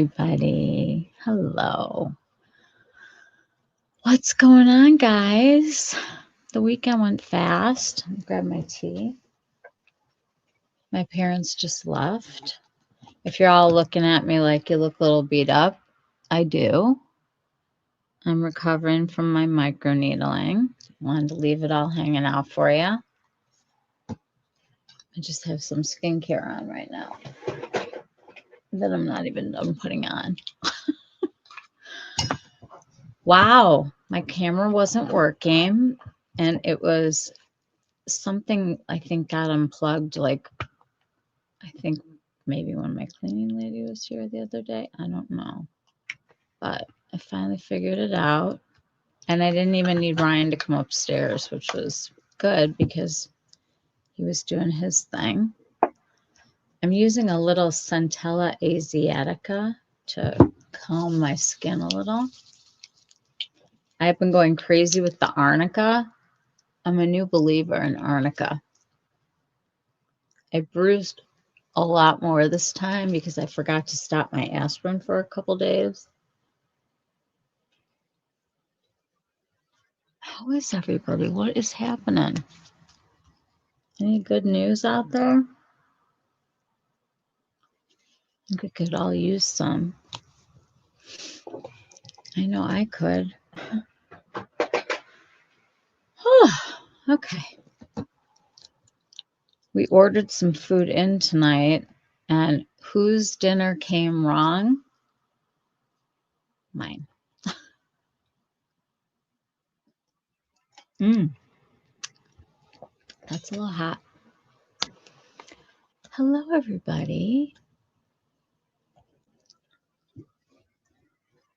Everybody, hello. What's going on, guys? The weekend went fast. Grab my tea. My parents just left. If you're all looking at me like you look a little beat up, I do. I'm recovering from my microneedling. Wanted to leave it all hanging out for you. I just have some skincare on right now that I'm not even done putting on. Wow, my camera wasn't working, and it was something I think got unplugged. Like, I think maybe when my cleaning lady was here the other day. I don't know, but I finally figured it out, and I didn't even need Ryan to come upstairs, which was good because he was doing his thing. I'm using a little Centella Asiatica to calm my skin a little. I've been going crazy with the arnica. I'm a new believer in arnica. I bruised a lot more this time because I forgot to stop my aspirin for a couple days. How is everybody? What is happening? Any good news out there? I think we could all use some. I know I could. Okay. We ordered some food in tonight, and whose dinner came wrong? Mine. That's a little hot. Hello, everybody.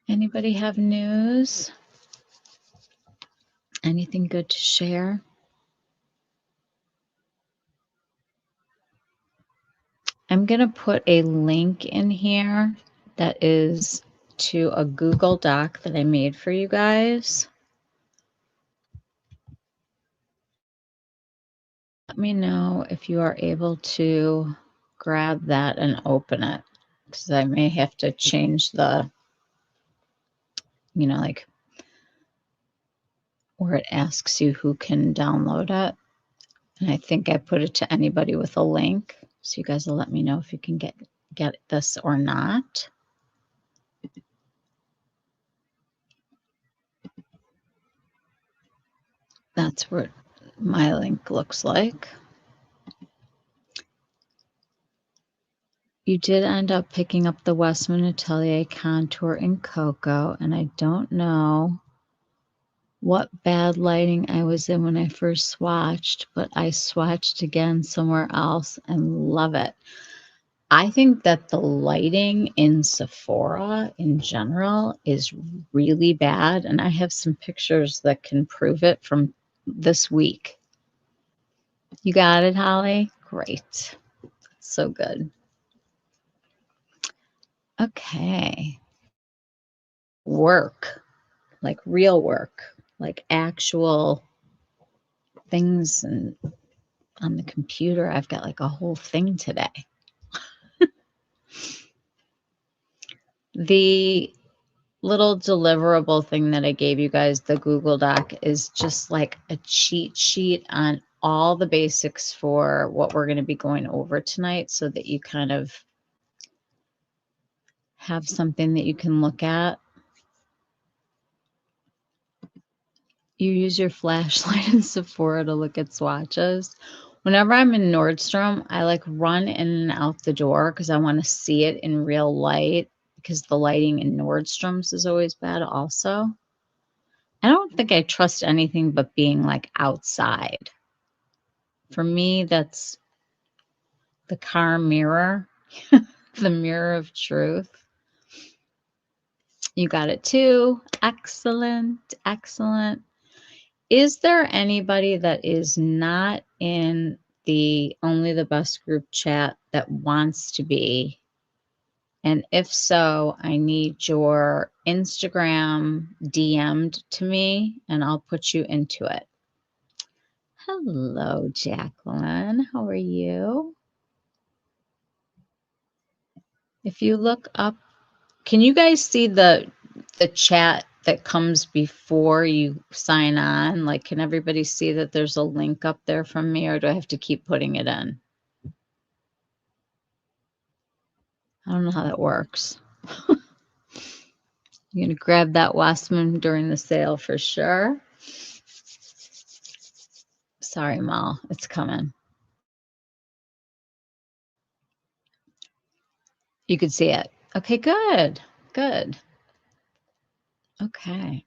Anybody have news? Anything good to share? I'm going to put a link in here that is to a Google Doc that I made for you guys. Let me know if you are able to grab that and open it, because I may have to change the, like where it asks you who can download it. And I think I put it to anybody with a link. So you guys will let me know if you can get this or not. That's what my link looks like. You did end up picking up the Westman Atelier Contour in Cocoa, and I don't know what bad lighting I was in when I first swatched, but I swatched again somewhere else and love it. I think that the lighting in Sephora in general is really bad, and I have some pictures that can prove it from this week. You got it, Holly? Great. So good. Okay. Work, like real work, like actual things and on the computer. I've got like a whole thing today. The little deliverable thing that I gave you guys, the Google Doc, is just like a cheat sheet on all the basics for what we're going to be going over tonight, so that you kind of have something that you can look at. You use your flashlight in Sephora to look at swatches. Whenever I'm in Nordstrom, I like run in and out the door because I want to see it in real light, because the lighting in Nordstrom's is always bad also. I don't think I trust anything but being like outside. For me, that's the car mirror, the mirror of truth. You got it too. Excellent. Excellent. Is there anybody that is not in the Only the Best group chat that wants to be? And if so, I need your Instagram DM'd to me and I'll put you into it. Hello, Jacqueline. How are you? If you look up Can you guys see the chat that comes before you sign on? Like, can everybody see that there's a link up there from me, or do I have to keep putting it in? I don't know how that works. You're going to grab that Westman during the sale for sure. Sorry, Mal, it's coming. You could see it. Okay, good, good. Okay.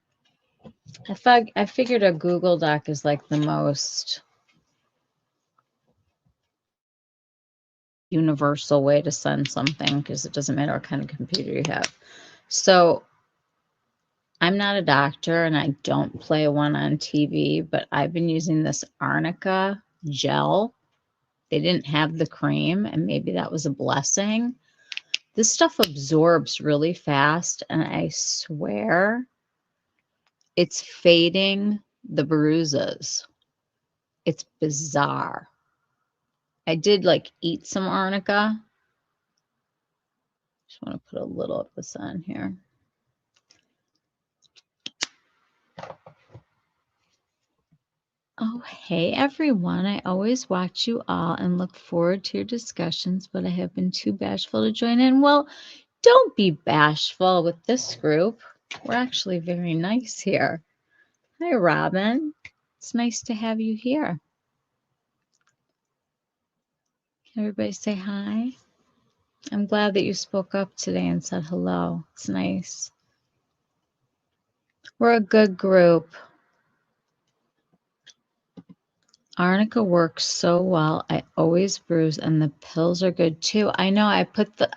I figured a Google Doc is like the most universal way to send something because it doesn't matter what kind of computer you have. So I'm not a doctor and I don't play one on TV, but I've been using this Arnica gel. They didn't have the cream, and maybe that was a blessing. This stuff absorbs really fast, and I swear it's fading the bruises. It's bizarre. I did like eat some Arnica. Just want to put a little of this on here. Oh, hey everyone. I always watch you all and look forward to your discussions, but I have been too bashful to join in. Well, don't be bashful with this group. We're actually very nice here. Hi, Robin. It's nice to have you here. Can everybody say hi? I'm glad that you spoke up today and said hello. It's nice. We're a good group. Arnica works so well. I always bruise, and the pills are good too. I know. I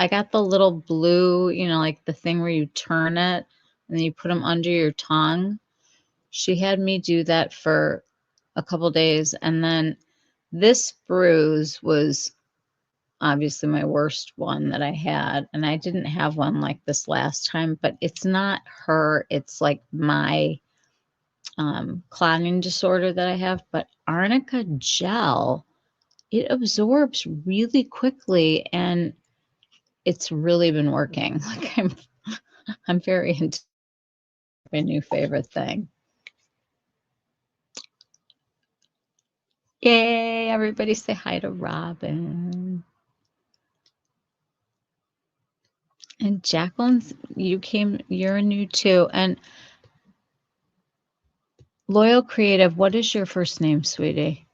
got the little blue, you know, like the thing where you turn it and then you put them under your tongue. She had me do that for a couple days, and then this bruise was obviously my worst one that I had, and I didn't have one like this last time, but it's not her. It's like my clotting disorder that I have, but Arnica gel, it absorbs really quickly and it's really been working. Like I'm very into my new favorite thing. Yay, everybody say hi to Robin. And Jacqueline, you're new too. And Loyal Creative, what is your first name, sweetie?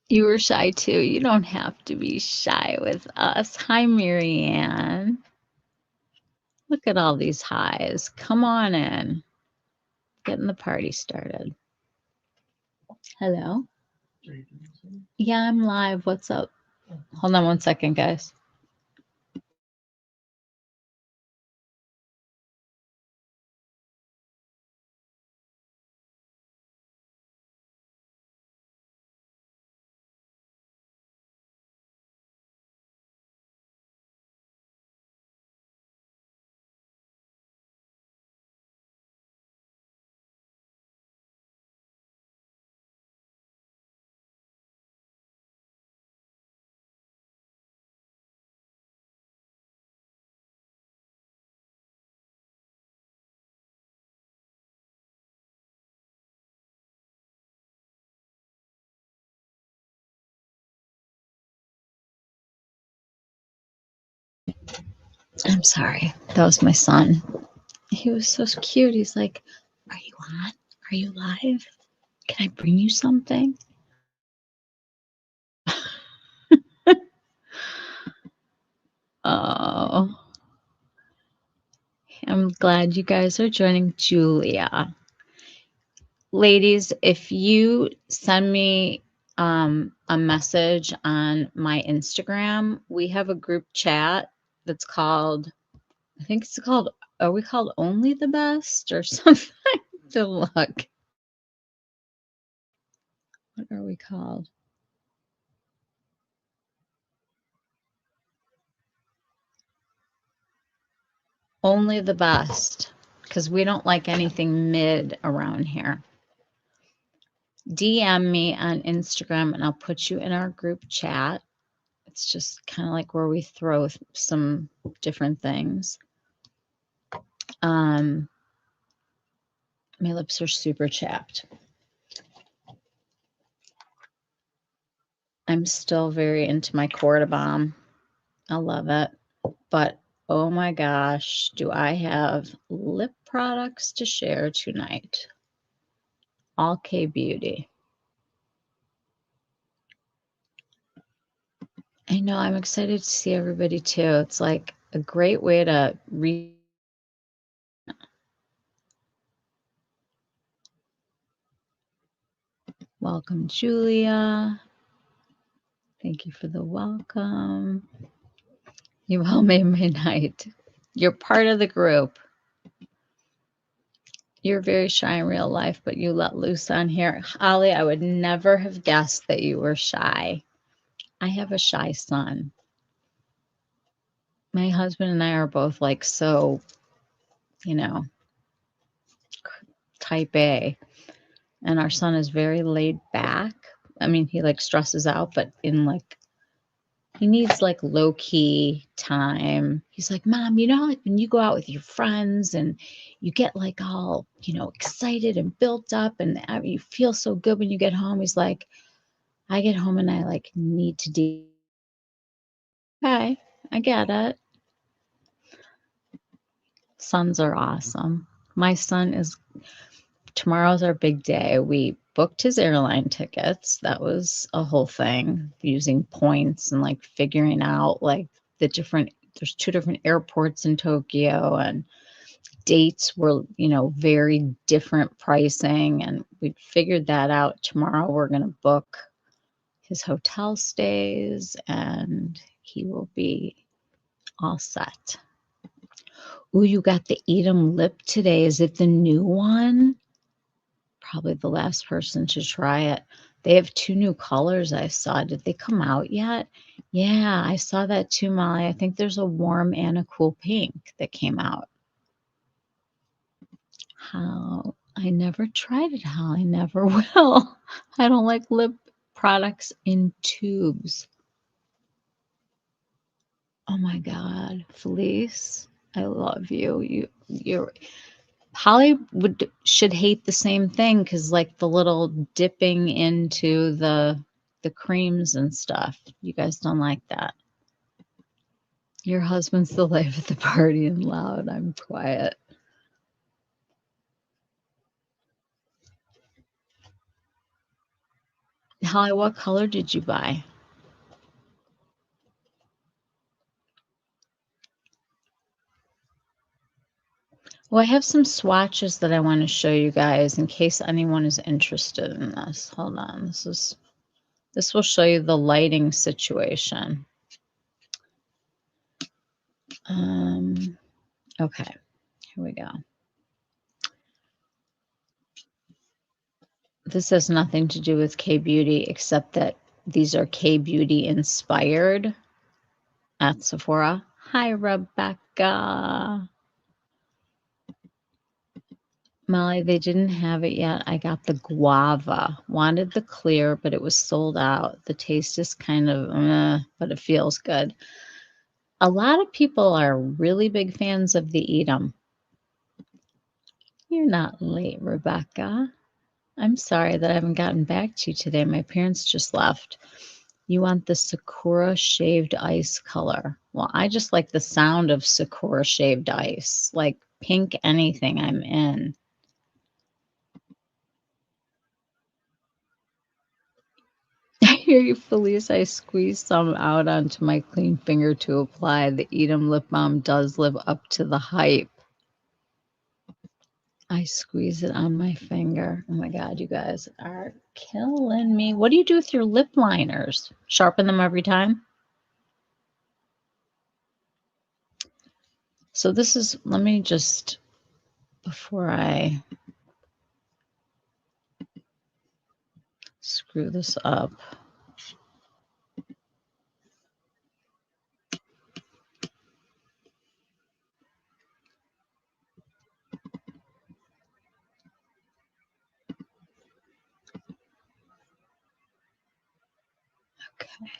You were shy too. You don't have to be shy with us. Hi, Marianne. Look at all these highs. Come on in. Getting the party started. Hello? Yeah, I'm live. What's up? Hold on one second, guys. I'm sorry. That was my son. He was so cute. He's like, are you on? Are you live? Can I bring you something? Oh, I'm glad you guys are joining. Julia. Ladies, if you send me a message on my Instagram, we have a group chat that's called, I think it's called, are we called Only the Best or something? To look. What are we called? Only the Best, because we don't like anything mid around here. DM me on Instagram and I'll put you in our group chat. It's just kind of like where we throw some different things. My lips are super chapped. I'm still very into my Cordobalm. I love it. But oh my gosh, do I have lip products to share tonight? All K Beauty. I know, I'm excited to see everybody too. It's like a great way to welcome, Julia. Thank you for the welcome. You all made my night. You're part of the group. You're very shy in real life, but you let loose on here. Holly, I would never have guessed that you were shy. I have a shy son. My husband and I are both like so, you know, type A. And our son is very laid back. I mean, he like stresses out, but in like, he needs like low key time. He's like, Mom, you know, like when you go out with your friends and you get like all, you know, excited and built up and you feel so good when you get home. He's like, I get home and I like need to do. Okay, I get it. Sons are awesome. My son is, tomorrow's our big day. We booked his airline tickets. That was a whole thing using points and like figuring out like there's 2 different airports in Tokyo and dates were, you know, very different pricing. And we figured that out. Tomorrow we're going to book his hotel stays and he will be all set. Ooh, you got the Edam lip today. Is it the new one? Probably the last person to try it. They have 2 new colors I saw. Did they come out yet? Yeah, I saw that too, Molly. I think there's a warm and a cool pink that came out. How? I never tried it, how I never will. I don't like lip products in tubes. Oh my God, Felice, I love you. You're Holly should hate the same thing because like the little dipping into the creams and stuff. You guys don't like that. Your husband's the life of the party and loud. I'm quiet. Holly, what color did you buy? Well, I have some swatches that I want to show you guys in case anyone is interested in this. Hold on. This will show you the lighting situation. Okay, here we go. This has nothing to do with K-Beauty except that these are K-Beauty inspired at Sephora. Hi, Rebecca. Molly, they didn't have it yet. I got the guava. Wanted the clear, but it was sold out. The taste is kind of, but it feels good. A lot of people are really big fans of the Edam. You're not late, Rebecca. I'm sorry that I haven't gotten back to you today. My parents just left. You want the Sakura shaved ice color. Well, I just like the sound of Sakura shaved ice. Like pink anything, I'm in. I hear you, Felice. I squeezed some out onto my clean finger to apply. The Edam lip balm does live up to the hype. I squeeze it on my finger. Oh my God, you guys are killing me. What do you do with your lip liners? Sharpen them every time? So this is, let me just, before I screw this up. Okay.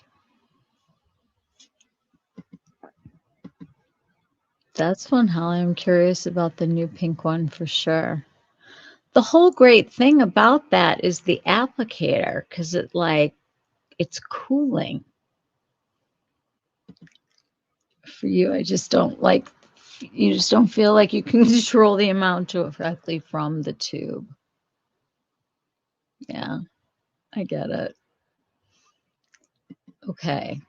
That's fun, Holly. I'm curious about the new pink one for sure. The whole great thing about that is the applicator, because it's cooling. For you, I just don't like, you just don't feel like you can control the amount directly from the tube. Yeah, I get it. Okay.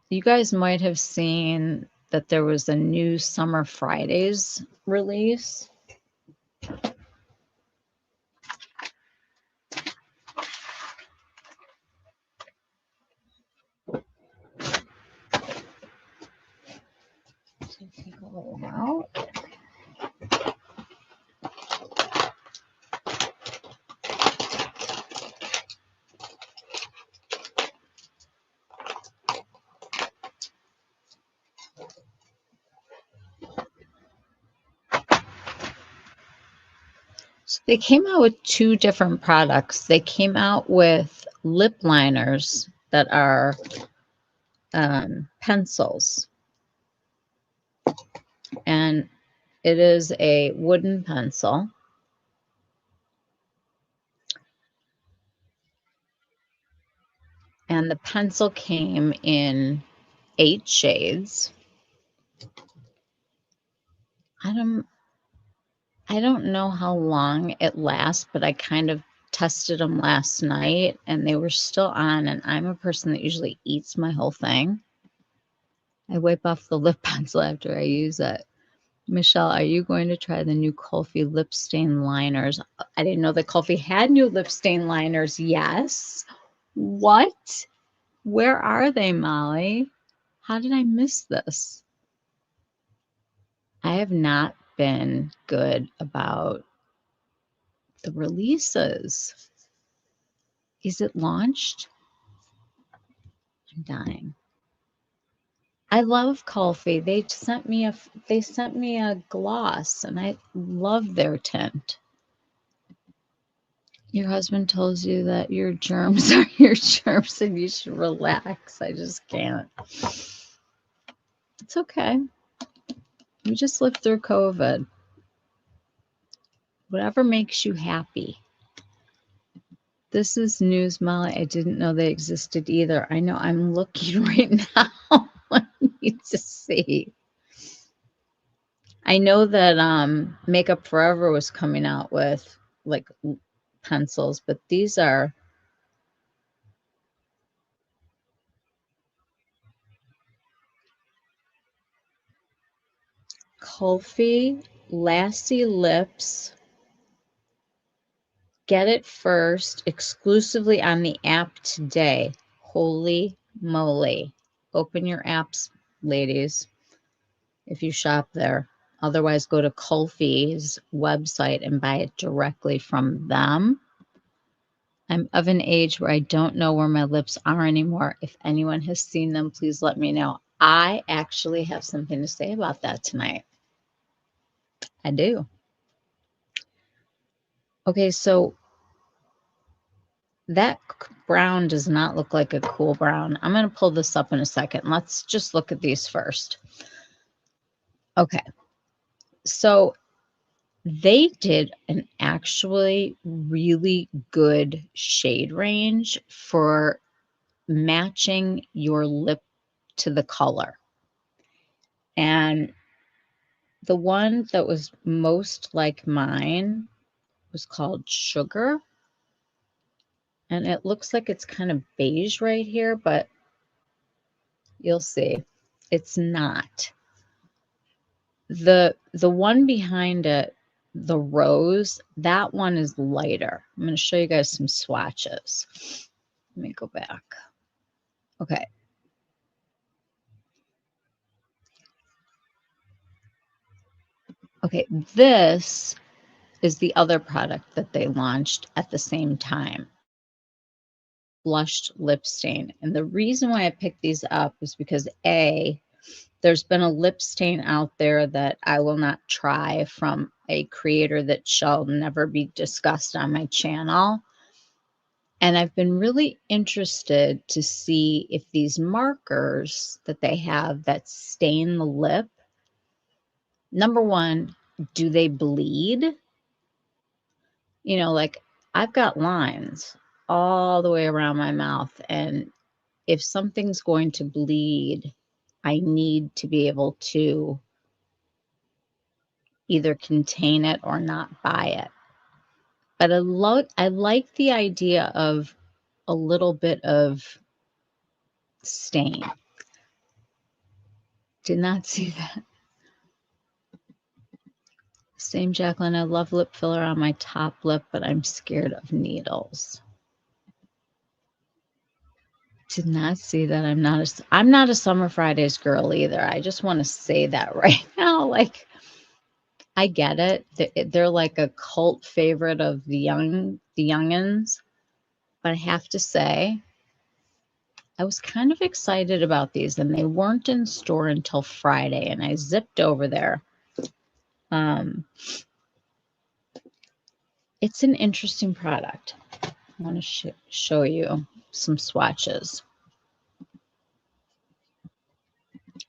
You guys might have seen that there was a new Summer Fridays release. So take all of them out. So they came out with two different products. They came out with lip liners that are pencils, and it is a wooden pencil. And the pencil came in 8 shades. I don't know how long it lasts, but I kind of tested them last night and they were still on. And I'm a person that usually eats my whole thing. I wipe off the lip pencil after I use it. Michelle, are you going to try the new Kulfi lip stain liners? I didn't know that Kulfi had new lip stain liners. Yes. What? Where are they, Molly? How did I miss this? I have not been good about the releases. Is it launched? I'm dying. I love Kulfi. They sent me a gloss and I love their tint. Your husband tells you that your germs are your germs and you should relax. I just can't. It's okay. We just lived through COVID. Whatever makes you happy. This is news, Molly. I didn't know they existed either. I know I'm looking right now. I need to see. I know that Makeup Forever was coming out with like pencils, but these are Kulfi Lassie Lips. Get it first exclusively on the app today. Holy moly. Open your apps, ladies, if you shop there. Otherwise, go to Kulfi's website and buy it directly from them. I'm of an age where I don't know where my lips are anymore. If anyone has seen them, please let me know. I actually have something to say about that tonight. I do. Okay, so that brown does not look like a cool brown. I'm going to pull this up in a second. Let's just look at these first. Okay, so they did an actually really good shade range for matching your lip to the color. And the one that was most like mine was called Sugar. And it looks like it's kind of beige right here, but you'll see it's not. The one behind it, the rose, that one is lighter. I'm going to show you guys some swatches. Let me go back. Okay. Okay, this is the other product that they launched at the same time. Blushed lip stain. And the reason why I picked these up is because A, there's been a lip stain out there that I will not try from a creator that shall never be discussed on my channel. And I've been really interested to see if these markers that they have that stain the lip, number one, do they bleed? You know, like I've got lines all the way around my mouth, and if something's going to bleed, I need to be able to either contain it or not buy it. But I like the idea of a little bit of stain. Did not see that. Same, Jacqueline. I love lip filler on my top lip, but I'm scared of needles. Did not see that. I'm not a Summer Fridays girl either. I just want to say that right now. Like, I get it. They're like a cult favorite of the youngins. But I have to say, I was kind of excited about these, and they weren't in store until Friday, and I zipped over there. It's an interesting product. I want to show you some swatches.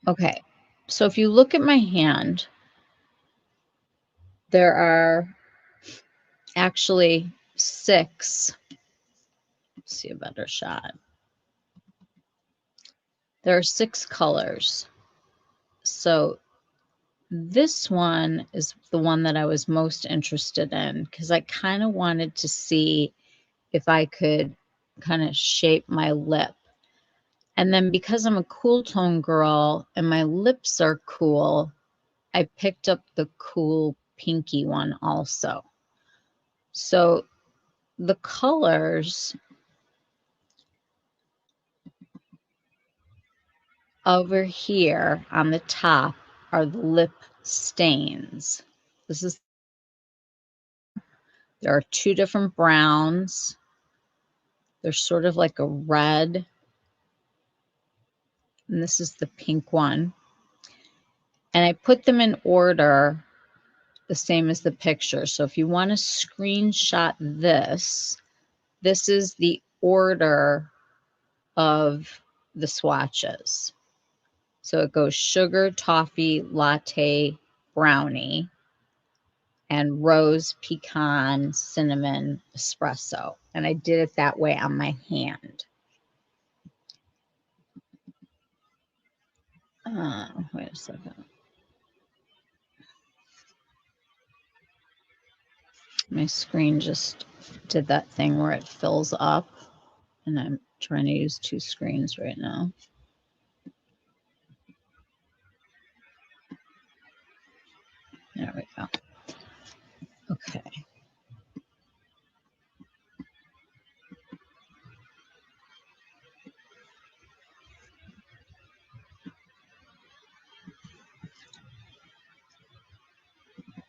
Okay, so if you look at my hand, there are actually 6. Let's see a better shot. There are 6 colors. So this one is the one that I was most interested in because I kind of wanted to see if I could kind of shape my lip. And then because I'm a cool tone girl and my lips are cool, I picked up the cool pinky one also. So the colors over here on the top are the lip stains. There are 2 different browns. There's sort of like a red, and this is the pink one. And I put them in order the same as the picture. So if you want to screenshot this, this is the order of the swatches. So it goes sugar, toffee, latte, brownie, and rose, pecan, cinnamon, espresso. And I did it that way on my hand. Wait a second. My screen just did that thing where it fills up, and I'm trying to use 2 screens right now. There we go. Okay.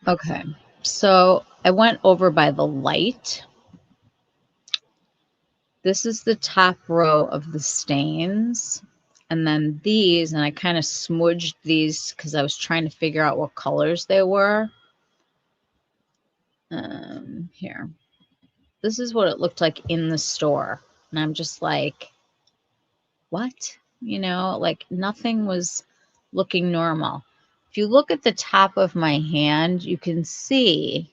Okay. So I went over by the light. This is the top row of the stains. And then these, and I kind of smudged these because I was trying to figure out what colors they were. Here. This is what it looked like in the store. And I'm just like, what? You know, like nothing was looking normal. If you look at the top of my hand, you can see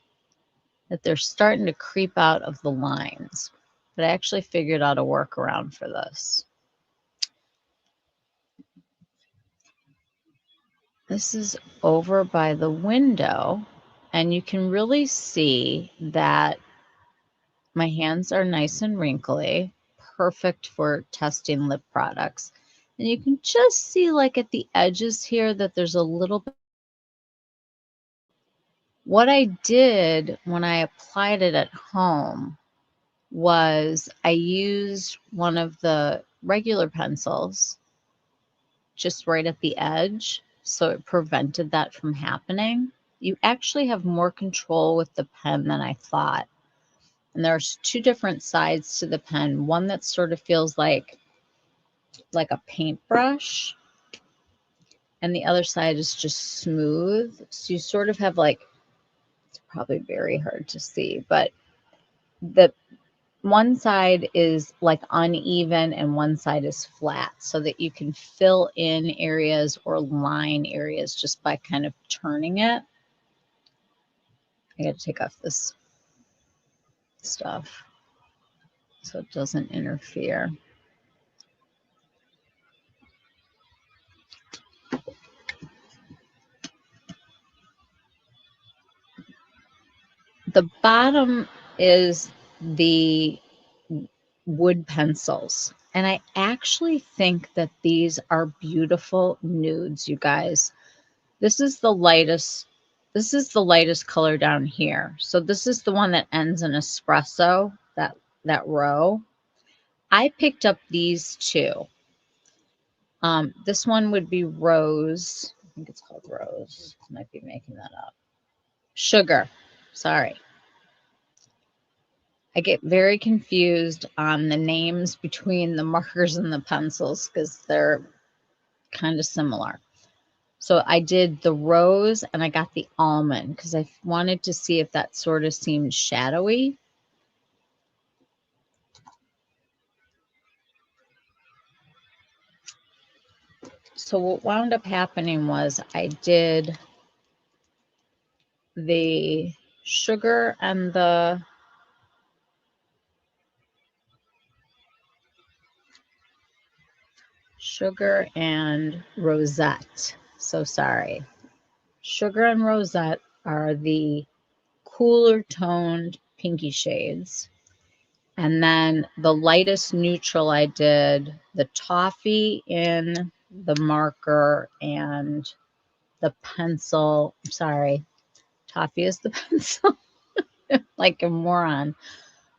that they're starting to creep out of the lines. But I actually figured out a workaround for this. This is over by the window, and you can really see that my hands are nice and wrinkly, perfect for testing lip products. And you can just see like at the edges here that there's a little bit. What I did when I applied it at home was I used one of the regular pencils just right at the edge, so it prevented that from happening. You actually have more control with the pen than I thought. And there's 2 different sides to the pen. One that sort of feels like a paintbrush, and the other side is just smooth. So you sort of have like, it's probably very hard to see, but the one side is like uneven and one side is flat so that you can fill in areas or line areas just by kind of turning it. I got to take off this stuff so it doesn't interfere. The bottom is the wood pencils. And I actually think that these are beautiful nudes, you guys. This is the lightest. This is the lightest color down here. So this is the one that ends in espresso, that row. I picked up these two. This one would be rose. I think it's called rose. I might be making that up. Sugar. Sorry. I get very confused on the names between the markers and the pencils because they're kind of similar. So I did the rose and I got the almond because I wanted to see if that sort of seemed shadowy. So what wound up happening was I did the sugar and the rosette. So sorry. Sugar and rosette are the cooler toned pinky shades. And then the lightest neutral I did the toffee in the marker and the pencil. Sorry, toffee is the pencil. Like a moron.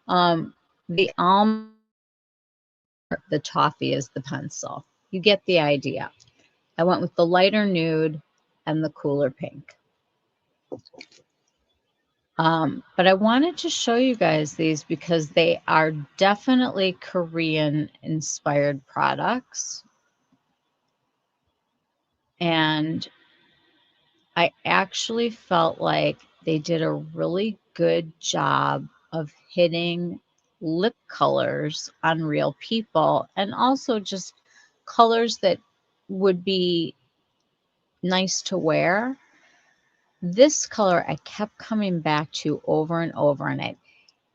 The almond, the toffee is the pencil. You get the idea. I went with the lighter nude and the cooler pink. But I wanted to show you guys these because they are definitely Korean inspired products. And I actually felt like they did a really good job of hitting lip colors on real people and also just colors that would be nice to wear. This color I kept coming back to over and over, and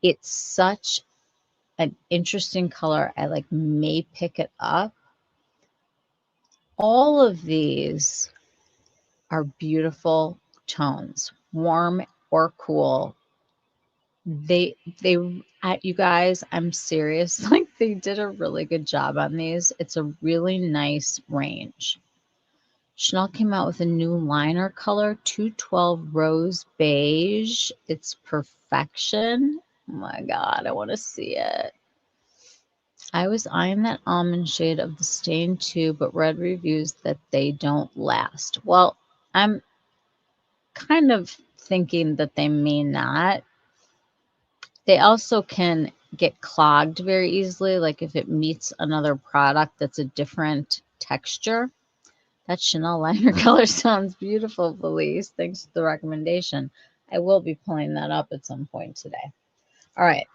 it's such an interesting color. I like may pick it up. All of these are beautiful tones, warm or cool. You guys, I'm serious. Like they did a really good job on these. It's a really nice range. Chanel came out with a new liner color, 212 Rose Beige. It's perfection. Oh my God, I want to see it. I was eyeing that almond shade of the stain too, but read reviews that they don't last. Well, I'm kind of thinking that they may not. They also can get clogged very easily, like if it meets another product that's a different texture. That Chanel liner color sounds beautiful, Felice. Thanks for the recommendation. I will be pulling that up at some point today. All right.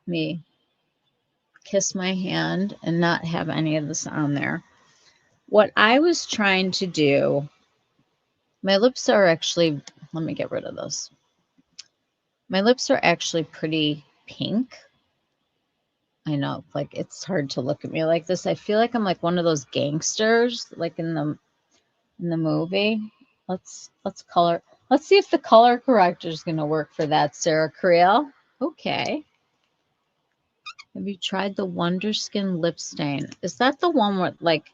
Me kiss my hand and not have any of this on there. What I was trying to do, my lips are actually, let me get rid of this. My lips are actually pretty pink. I know, like it's hard to look at me like this. I feel like I'm like one of those gangsters, like in the movie. Let's color. Let's see if the color corrector is going to work for that, Sarah Creel. Okay. Have you tried the Wonder Skin lip stain? Is that the one where like?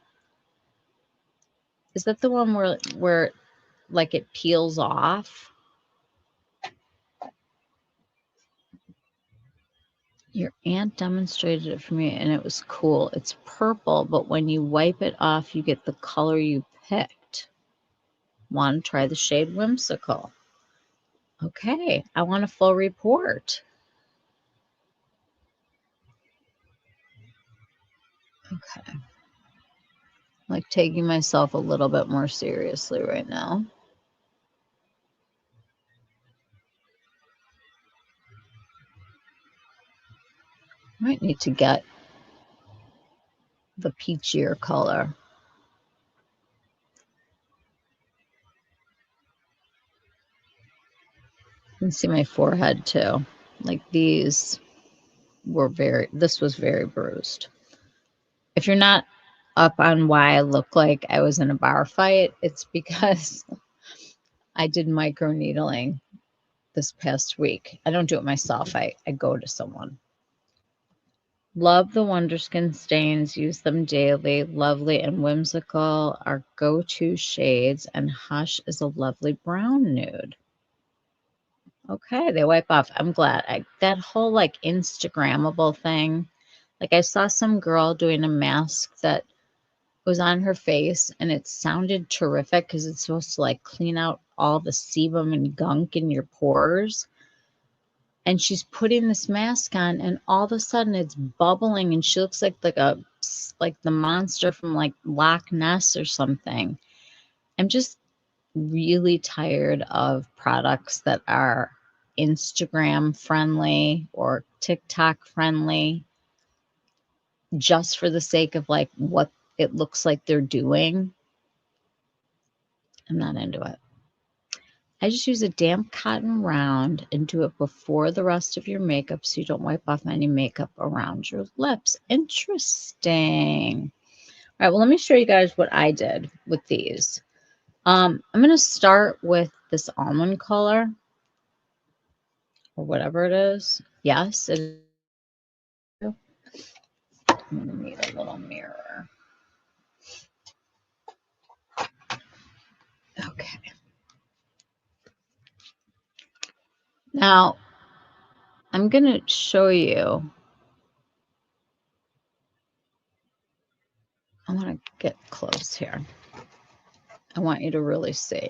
Is that the one where like it peels off? Your aunt demonstrated it for me and it was cool. It's purple, but when you wipe it off, you get the color you picked. Want to try the shade Whimsical? Okay, I want a full report. Okay. Like taking myself a little bit more seriously right now. need to get the peachier color. You can see my forehead too. Like these were this was very bruised. If you're not up on why I look like I was in a bar fight, it's because I did microneedling this past week. I don't do it myself. I go to someone. Love the Wonder Skin stains. Use them daily. Lovely and whimsical are go-to shades, and Hush is a lovely brown nude. Okay, they wipe off. I'm glad. That whole like Instagrammable thing. Like I saw some girl doing a mask that was on her face and it sounded terrific because it's supposed to like clean out all the sebum and gunk in your pores. And she's putting this mask on and all of a sudden it's bubbling and she looks like the monster from like Loch Ness or something. I'm just really tired of products that are Instagram friendly or TikTok friendly just for the sake of like what it looks like they're doing. I'm not into it. I just use a damp cotton round and do it before the rest of your makeup so you don't wipe off any makeup around your lips. Interesting. All right, well, let me show you guys what I did with these. I'm going to start with this almond color or whatever it is. Yes, it is. I'm going to need a little mirror. Okay. Now, I'm going to show you. I want to get close here. I want you to really see.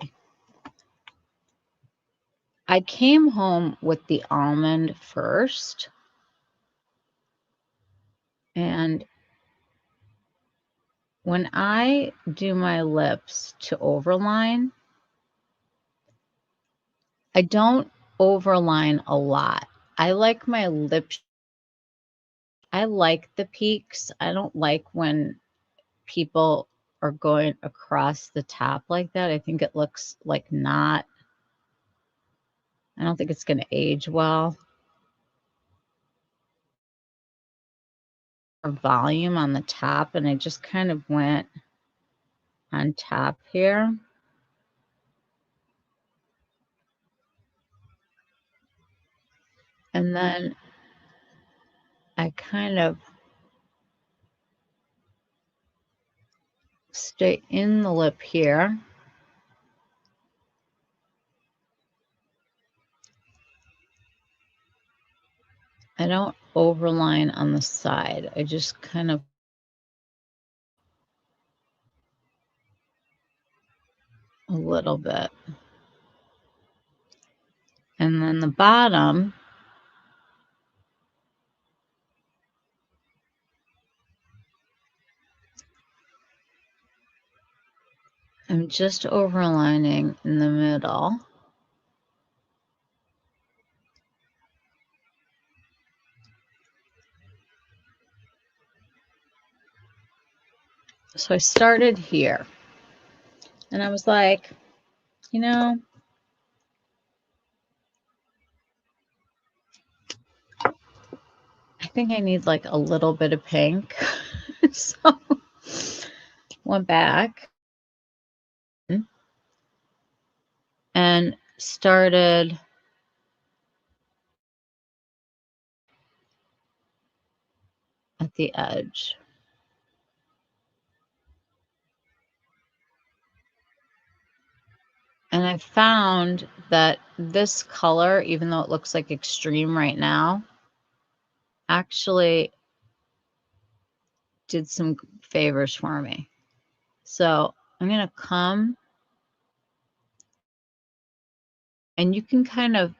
I came home with the almond first. And when I do my lips to overline, I don't overline a lot. I like my lips. I like the peaks. I don't like when people are going across the top like that. I think it looks like I don't think it's going to age well. Volume on the top, and I just kind of went on top here. And then I kind of stay in the lip here. I don't overline on the side. I just kind of a little bit. And then the bottom, I'm just overlining in the middle. So I started here. And I was like, you know, I think I need like a little bit of pink. So went back and started at the edge. And I found that this color, even though it looks like extreme right now, actually did some favors for me. So I'm going to come, and you can kind of,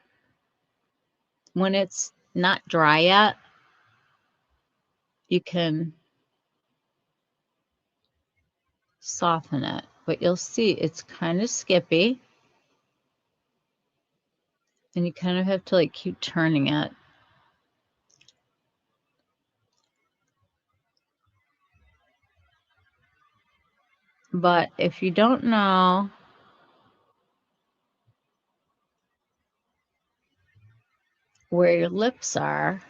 when it's not dry yet, you can soften it. But you'll see it's kind of skippy. And you kind of have to like keep turning it. But if you don't know where your lips are,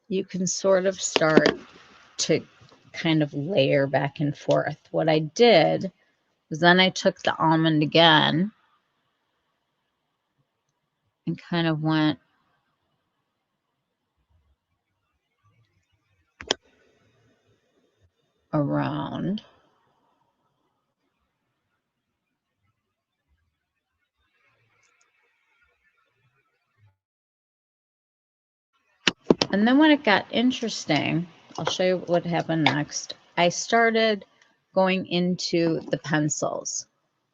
you can sort of start to kind of layer back and forth. What I did was then I took the almond again and kind of went around. And then when it got interesting, I'll show you what happened next. I started going into the pencils.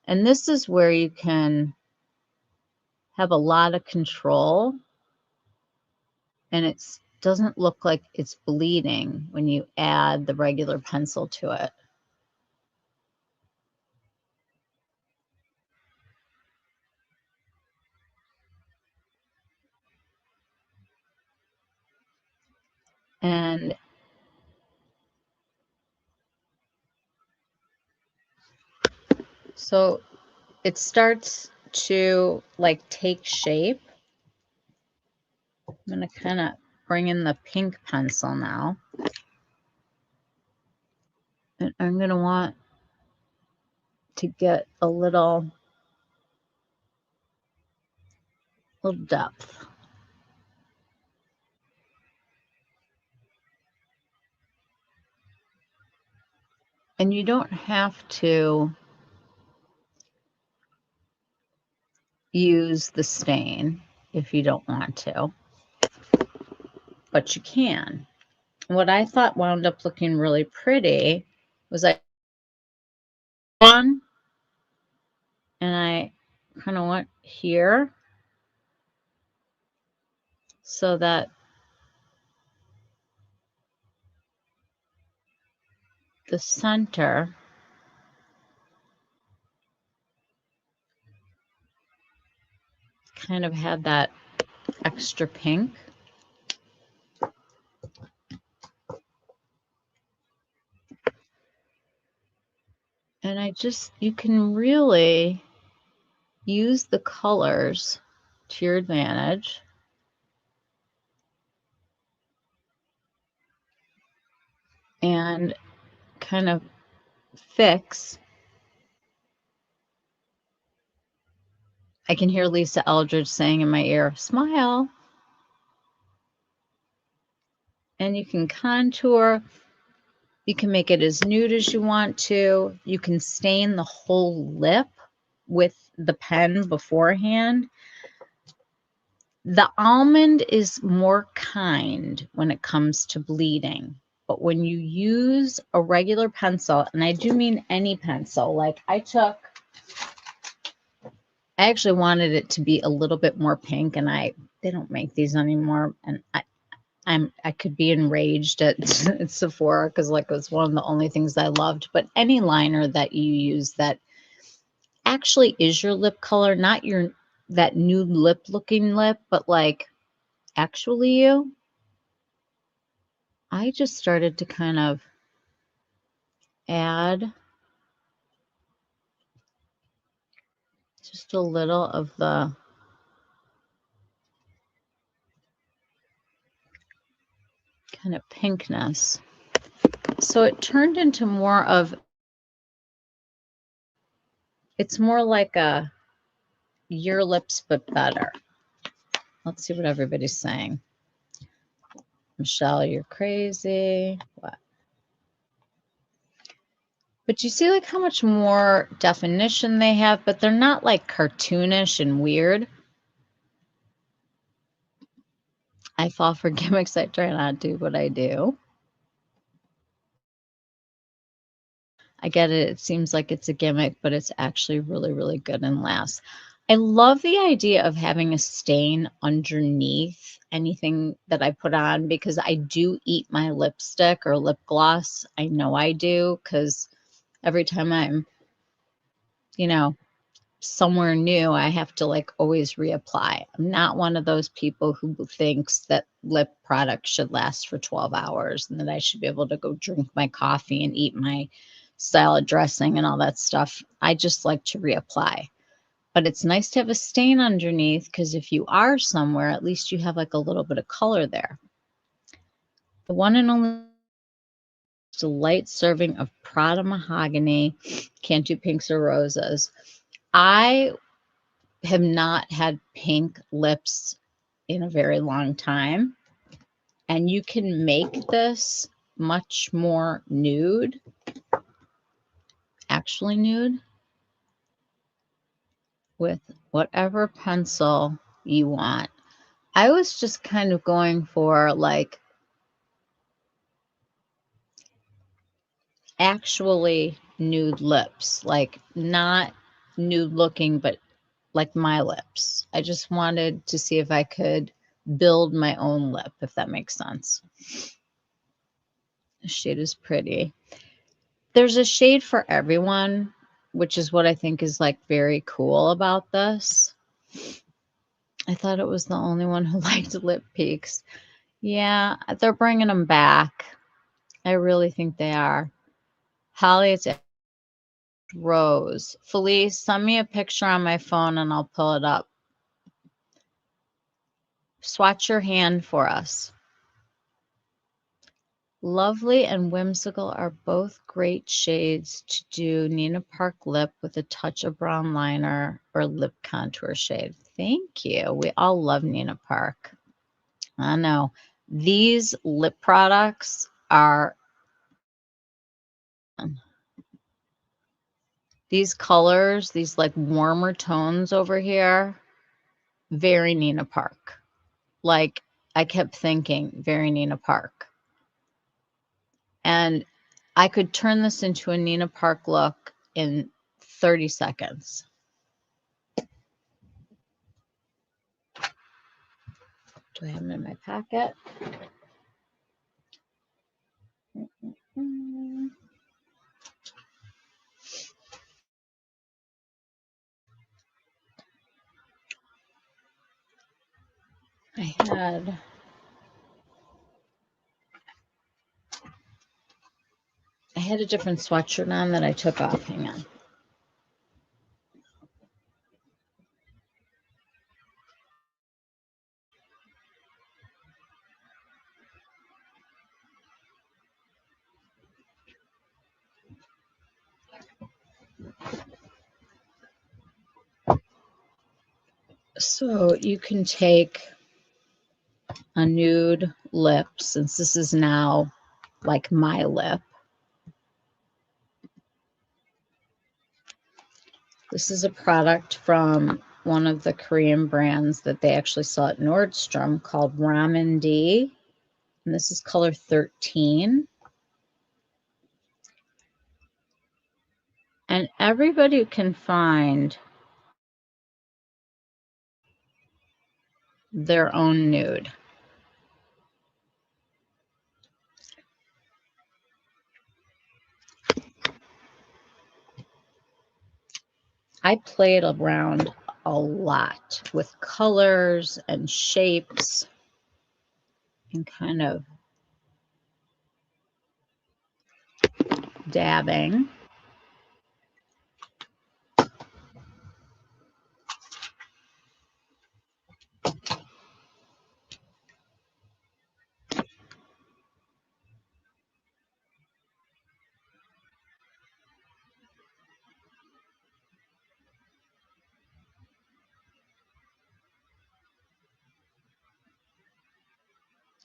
And this is where you can have a lot of control, and it doesn't look like it's bleeding when you add the regular pencil to it. And so it starts to like take shape. I'm going to kind of bring in the pink pencil now. And I'm going to want to get a little depth. And you don't have to use the stain if you don't want to, but you can. What I thought wound up looking really pretty was I on and I kind of went here so that the center kind of had that extra pink. And you can really use the colors to your advantage. And kind of fix. I can hear Lisa Eldridge saying in my ear, smile. And you can contour. You can make it as nude as you want to. You can stain the whole lip with the pen beforehand. The almond is more kind when it comes to bleeding. But when you use a regular pencil, and I do mean any pencil, like I actually wanted it to be a little bit more pink, and they don't make these anymore. And I could be enraged at Sephora because like it was one of the only things I loved. But any liner that you use that actually is your lip color, not that nude lip looking lip, but like actually you. I just started to kind of add just a little of the kind of pinkness. So it turned into more of, it's more like a your lips but better. Let's see what everybody's saying. Michelle, you're crazy. What? But you see like how much more definition they have, but they're not like cartoonish and weird. I fall for gimmicks. I try not to, but I do. I get it. It seems like it's a gimmick, but it's actually really, really good and lasts. I love the idea of having a stain underneath anything that I put on because I do eat my lipstick or lip gloss. I know I do because every time I'm, somewhere new, I have to like always reapply. I'm not one of those people who thinks that lip products should last for 12 hours and that I should be able to go drink my coffee and eat my salad dressing and all that stuff. I just like to reapply. But it's nice to have a stain underneath because if you are somewhere, at least you have like a little bit of color there. The one and only a light serving of Prada mahogany. Can't do pinks or roses. I have not had pink lips in a very long time. And you can make this much more nude, actually nude, with whatever pencil you want. I was just kind of going for like actually nude lips, like not nude looking, but like my lips. I just wanted to see if I could build my own lip, if that makes sense. The shade is pretty. There's a shade for everyone, which is what I think is like very cool about this. I thought it was the only one who liked lip peaks. Yeah, they're bringing them back. I really think they are. Holly, it's Rose. Felice, send me a picture on my phone and I'll pull it up. Swatch your hand for us. Lovely and Whimsical are both great shades to do Nina Park lip with a touch of brown liner or lip contour shade. Thank you. We all love Nina Park. I know. These lip products are, these colors, these like warmer tones over here, very Nina Park. Like I kept thinking, very Nina Park. And I could turn this into a Nina Park look in 30 seconds. Do I have them in my packet? I had a different sweatshirt on that I took off. Hang on. So you can take a nude lip, since this is now like my lip. This is a product from one of the Korean brands that they actually sell at Nordstrom called Ramen D. And this is color 13. And everybody can find their own nude. I played around a lot with colors and shapes and kind of dabbing.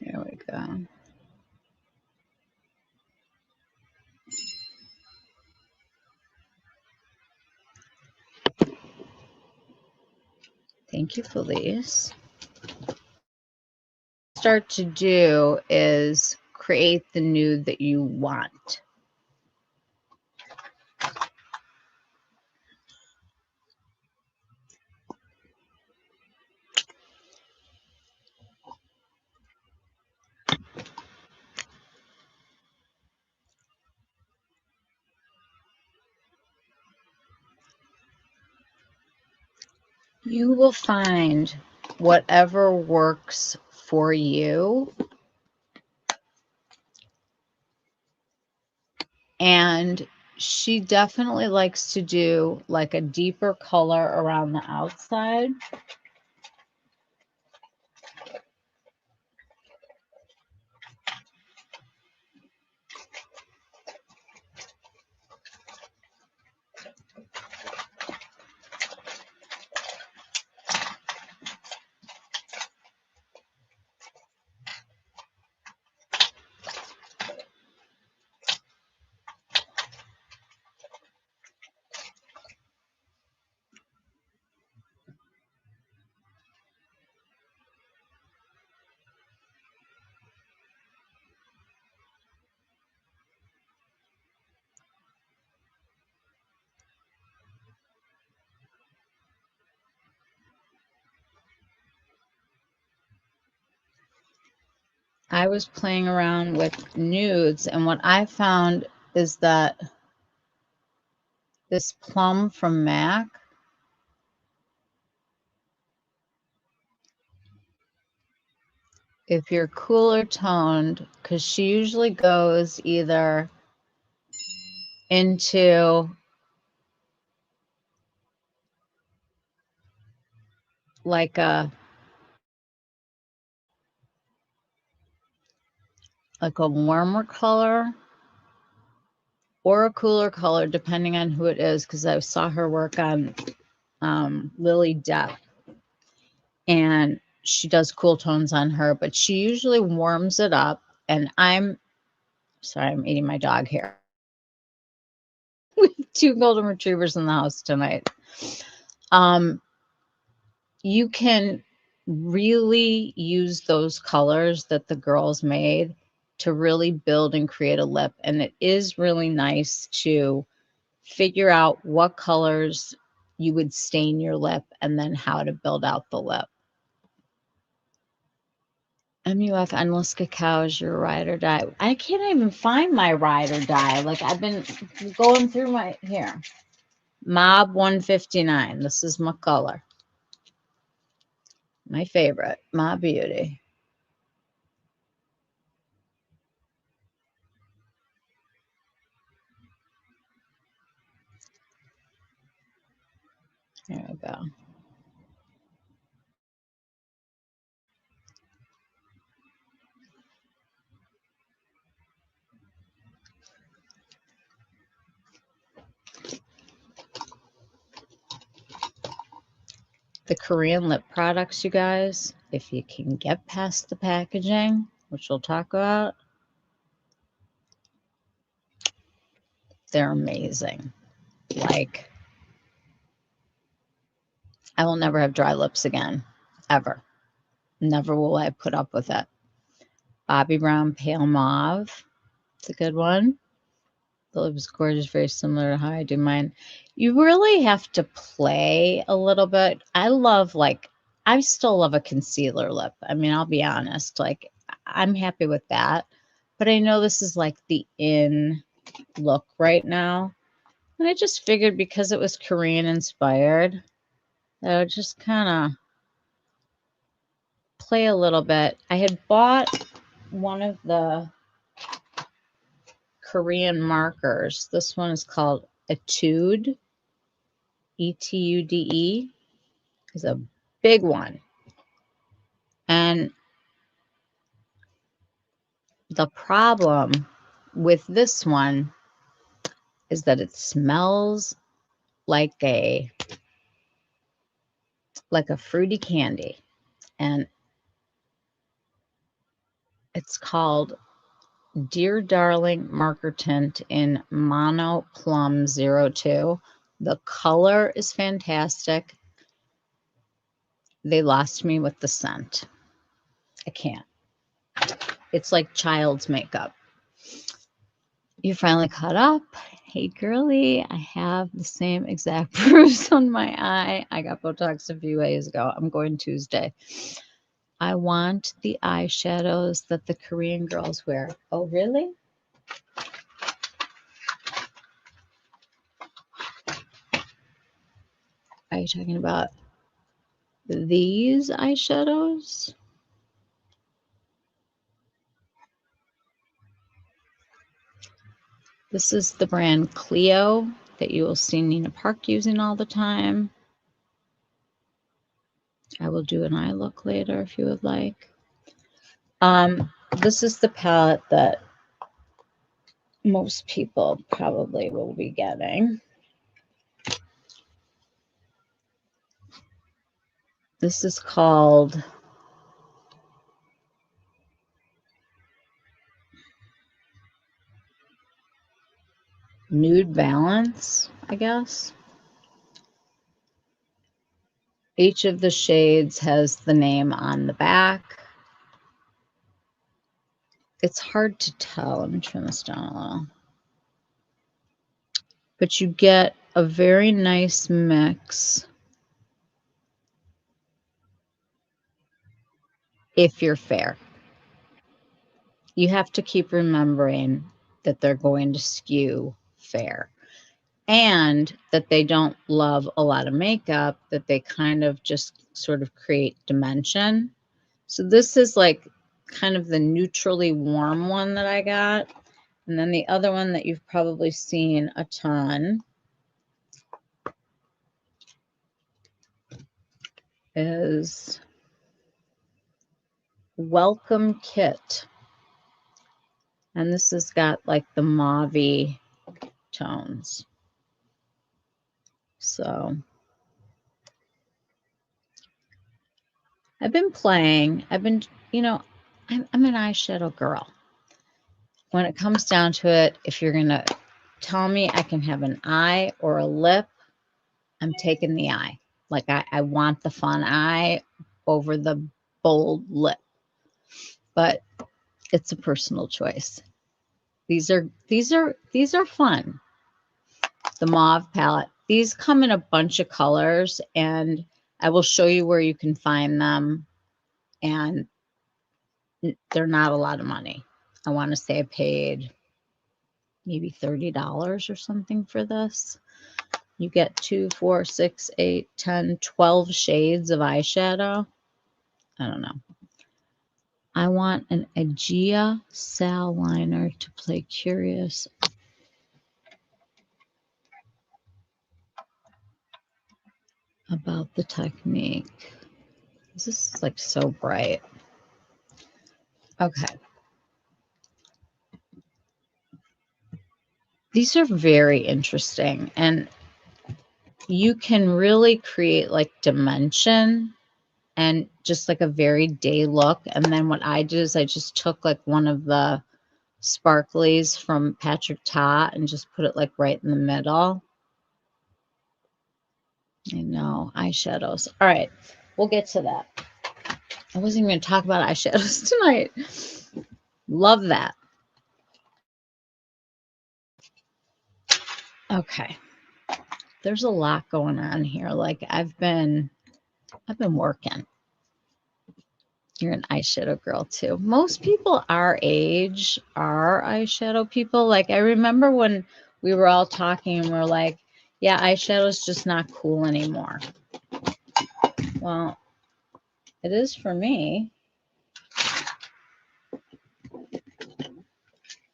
There we go. Thank you, Felice. Start to do is create the nude that you want. You will find whatever works for you. And she definitely likes to do like a deeper color around the outside. I was playing around with nudes, and what I found is that this plum from MAC, if you're cooler toned, because she usually goes either into like a warmer color or a cooler color, depending on who it is, because I saw her work on Lily Depp, and she does cool tones on her, but she usually warms it up. And I'm sorry, I'm eating my dog here. We have 2 golden retrievers in the house tonight. You can really use those colors that the girls made to really build and create a lip. And it is really nice to figure out what colors you would stain your lip and then how to build out the lip. MUF Endless Cacao is your ride or die. I can't even find my ride or die. Like, I've been going through my here. Mob 159. This is my color. My favorite. My beauty. There we go. The Korean lip products, you guys, if you can get past the packaging, which we'll talk about, they're amazing. Like, I will never have dry lips again, ever. Never will I put up with it. Bobbi Brown Pale Mauve. It's a good one. The lip is gorgeous, very similar to how I do mine. You really have to play a little bit. I still love a concealer lip. I mean, I'll be honest, like, I'm happy with that. But I know this is like the in look right now. And I just figured because it was Korean inspired, that I would just kind of play a little bit. I had bought one of the Korean markers. This one is called Etude, Etude. It's a big one. And the problem with this one is that it smells like a fruity candy. And it's called Dear Darling Marker Tint in Mono Plum 02. The color is fantastic. They lost me with the scent. I can't. It's like child's makeup. You finally caught up. Hey, girly, I have the same exact bruise on my eye. I got Botox a few days ago. I'm going Tuesday. I want the eyeshadows that the Korean girls wear. Oh, really? Are you talking about these eyeshadows? This is the brand Clio that you will see Nina Park using all the time. I will do an eye look later if you would like. This is the palette that most people probably will be getting. This is called Nude Balance, I guess. Each of the shades has the name on the back. It's hard to tell. Let me turn this down a little. But you get a very nice mix if you're fair. You have to keep remembering that they're going to skew fair and that they don't love a lot of makeup, that they kind of just sort of create dimension. So this is like kind of the neutrally warm one that I got. And then the other one that you've probably seen a ton is Welcome Kit. And this has got like the mauve tones. So I've been playing. You know, I'm an eyeshadow girl. When it comes down to it, if you're going to tell me I can have an eye or a lip, I'm taking the eye. Like I want the fun eye over the bold lip. But it's a personal choice. These are fun. The mauve palette. These come in a bunch of colors, and I will show you where you can find them. And they're not a lot of money. I want to say I paid maybe $30 or something for this. You get 2, 4, 6, 8, 10, 12 shades of eyeshadow. I don't know. I want an Aegea Sal liner to play curious. About the technique. This is like so bright. Okay. These are very interesting, and you can really create like dimension and just like a very day look. And then what I did is I just took like one of the sparklies from Patrick Ta and just put it like right in the middle. I know, eyeshadows. All right, we'll get to that. I wasn't even going to talk about eyeshadows tonight. Love that. Okay. There's a lot going on here. Like I've been working. You're an eyeshadow girl too. Most people our age are eyeshadow people. Like I remember when we were all talking and we're like, yeah, eyeshadow's just not cool anymore. Well, it is for me.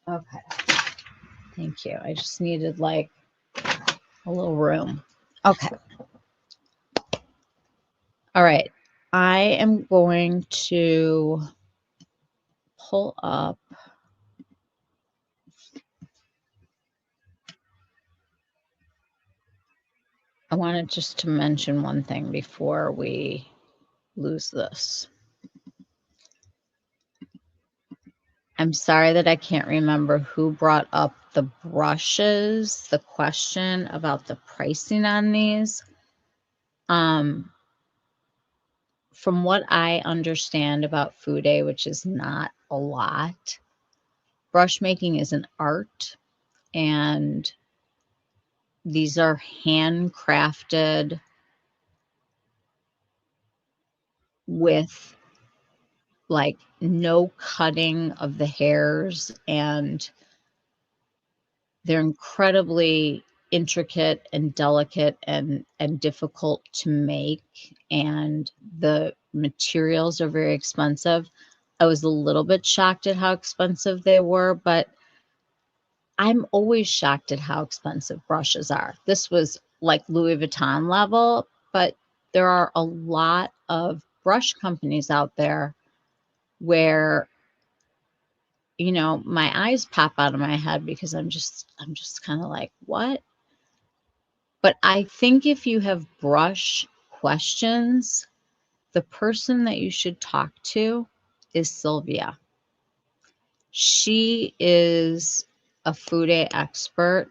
Okay. Thank you. I just needed like a little room. Okay. All right. I am going to pull up. I wanted just to mention one thing before we lose this. I'm sorry that I can't remember who brought up the brushes, the question about the pricing on these. From what I understand about Food Day, which is not a lot, brush making is an art, and these are handcrafted with like no cutting of the hairs, and they're incredibly intricate and delicate and difficult to make, and the materials are very expensive. I was a little bit shocked at how expensive they were, but I'm always shocked at how expensive brushes are. This was like Louis Vuitton level, but there are a lot of brush companies out there where, you know, my eyes pop out of my head because I'm just kind of like, what? But I think if you have brush questions, the person that you should talk to is Sylvia. She is a Fude expert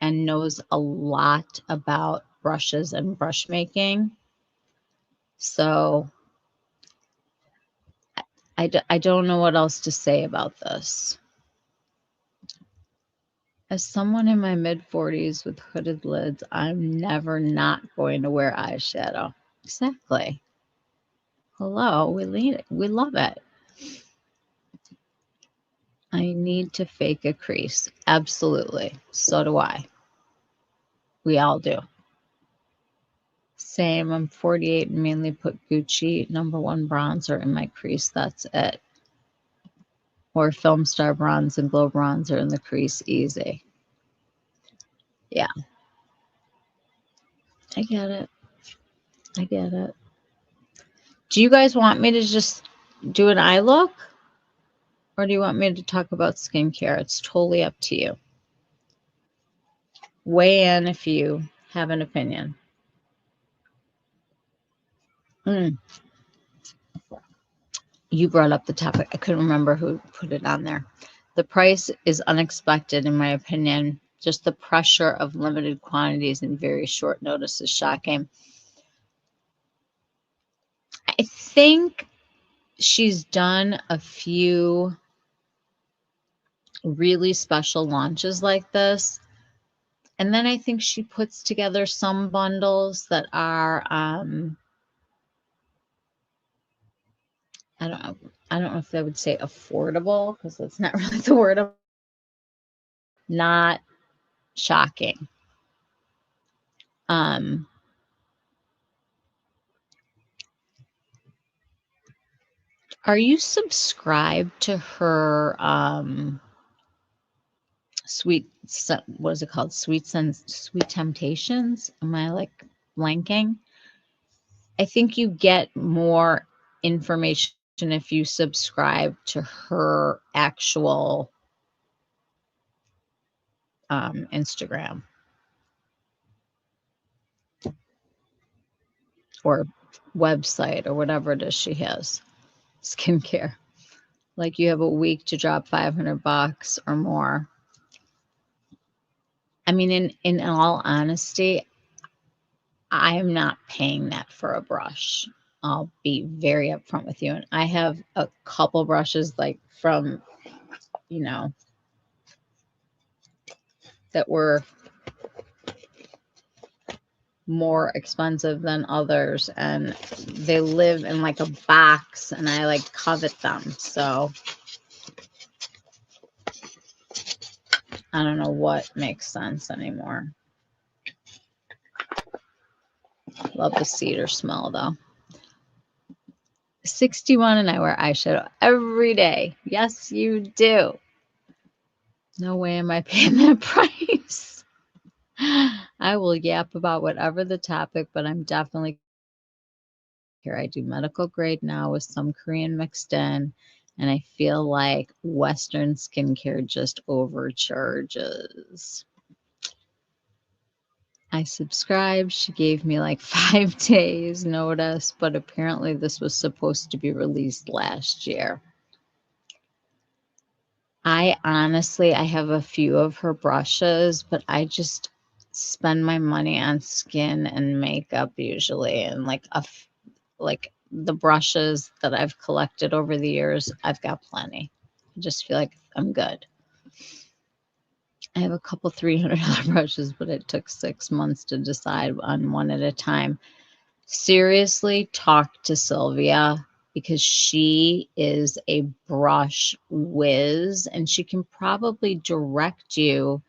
and knows a lot about brushes and brush making. So I don't know what else to say about this. As someone in my mid-40s with hooded lids, I'm never not going to wear eyeshadow. Exactly. Hello, we love it. I need to fake a crease. Absolutely. So do I. We all do. Same. I'm 48 and mainly put Gucci #1 bronzer in my crease. That's it. Or Film Star bronze and glow bronzer in the crease. Easy. Yeah. I get it. I get it. Do you guys want me to just do an eye look? Or do you want me to talk about skincare? It's totally up to you. Weigh in if you have an opinion. You brought up the topic. I couldn't remember who put it on there. The price is unexpected, in my opinion. Just the pressure of limited quantities and very short notice is shocking. I think she's done a few really special launches like this. And then I think she puts together some bundles that are, I don't know if I would say affordable, because that's not really the word. Not shocking. Are you subscribed to her what is it called? Sweet Temptations? Am I like blanking? I think you get more information if you subscribe to her actual Instagram or website or whatever it is she has. Skincare. Like you have a week to drop $500 or more. I mean, in all honesty, I am not paying that for a brush. I'll be very upfront with you. And I have a couple brushes like from, you know, that were more expensive than others, and they live in like a box and I like covet them. So I don't know what makes sense anymore. Love the cedar smell though. 61 and I wear eyeshadow every day. Yes, you do. No way am I paying that price. I will yap about whatever the topic, but I'm definitely here. I do medical grade now with some Korean mixed in, and I feel like Western skincare just overcharges. I subscribed. She gave me like 5 days notice, but apparently this was supposed to be released last year. I have a few of her brushes, but I just spend my money on skin and makeup usually, and like the brushes that I've collected over the years, I've got plenty. I just feel like I'm good. I have a couple $300 brushes, but it took 6 months to decide on one at a time. Seriously, talk to Sylvia because she is a brush whiz and she can probably direct you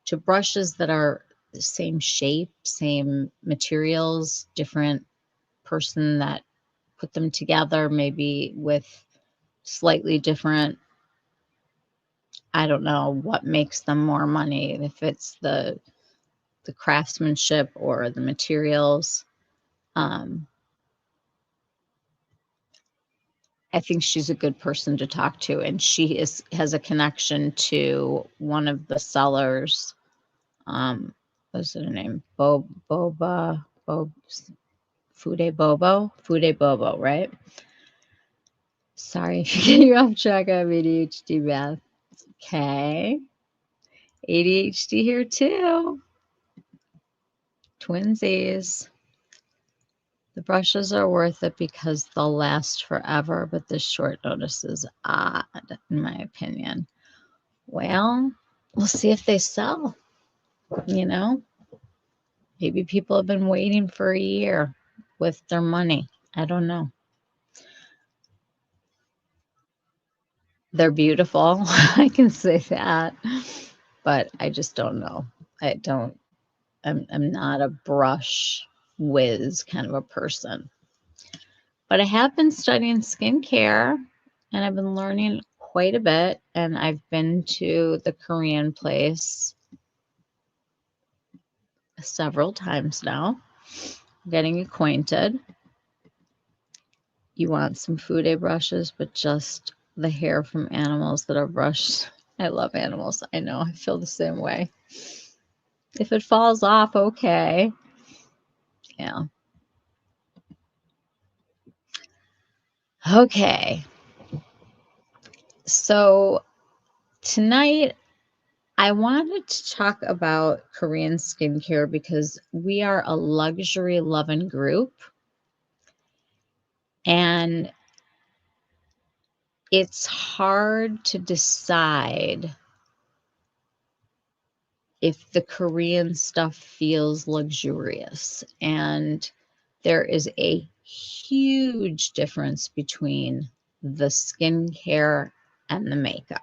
to brushes that are the same shape, same materials, different person that put them together, maybe with slightly different I don't know what makes them more money, if it's the craftsmanship or the materials. I think she's a good person to talk to, and she has a connection to one of the sellers. What's her name? Boba, Fude Bobo, right? Sorry if you get you off track of ADHD, Beth. Okay. ADHD here too. Twinsies. The brushes are worth it because they'll last forever, but the short notice is odd, in my opinion. Well, we'll see if they sell, you know? Maybe people have been waiting for a year with their money. I don't know. They're beautiful. I can say that, but I just don't know. I'm not a brush whiz kind of a person. But I have been studying skincare and I've been learning quite a bit. And I've been to the Korean place several times now, getting acquainted. You want some Fude brushes, but just the hair from animals that are brushed. I love animals. I know. I feel the same way. If it falls off, okay. Yeah. Okay. So tonight I wanted to talk about Korean skincare because we are a luxury loving group and it's hard to decide if the Korean stuff feels luxurious. And there is a huge difference between the skincare and the makeup.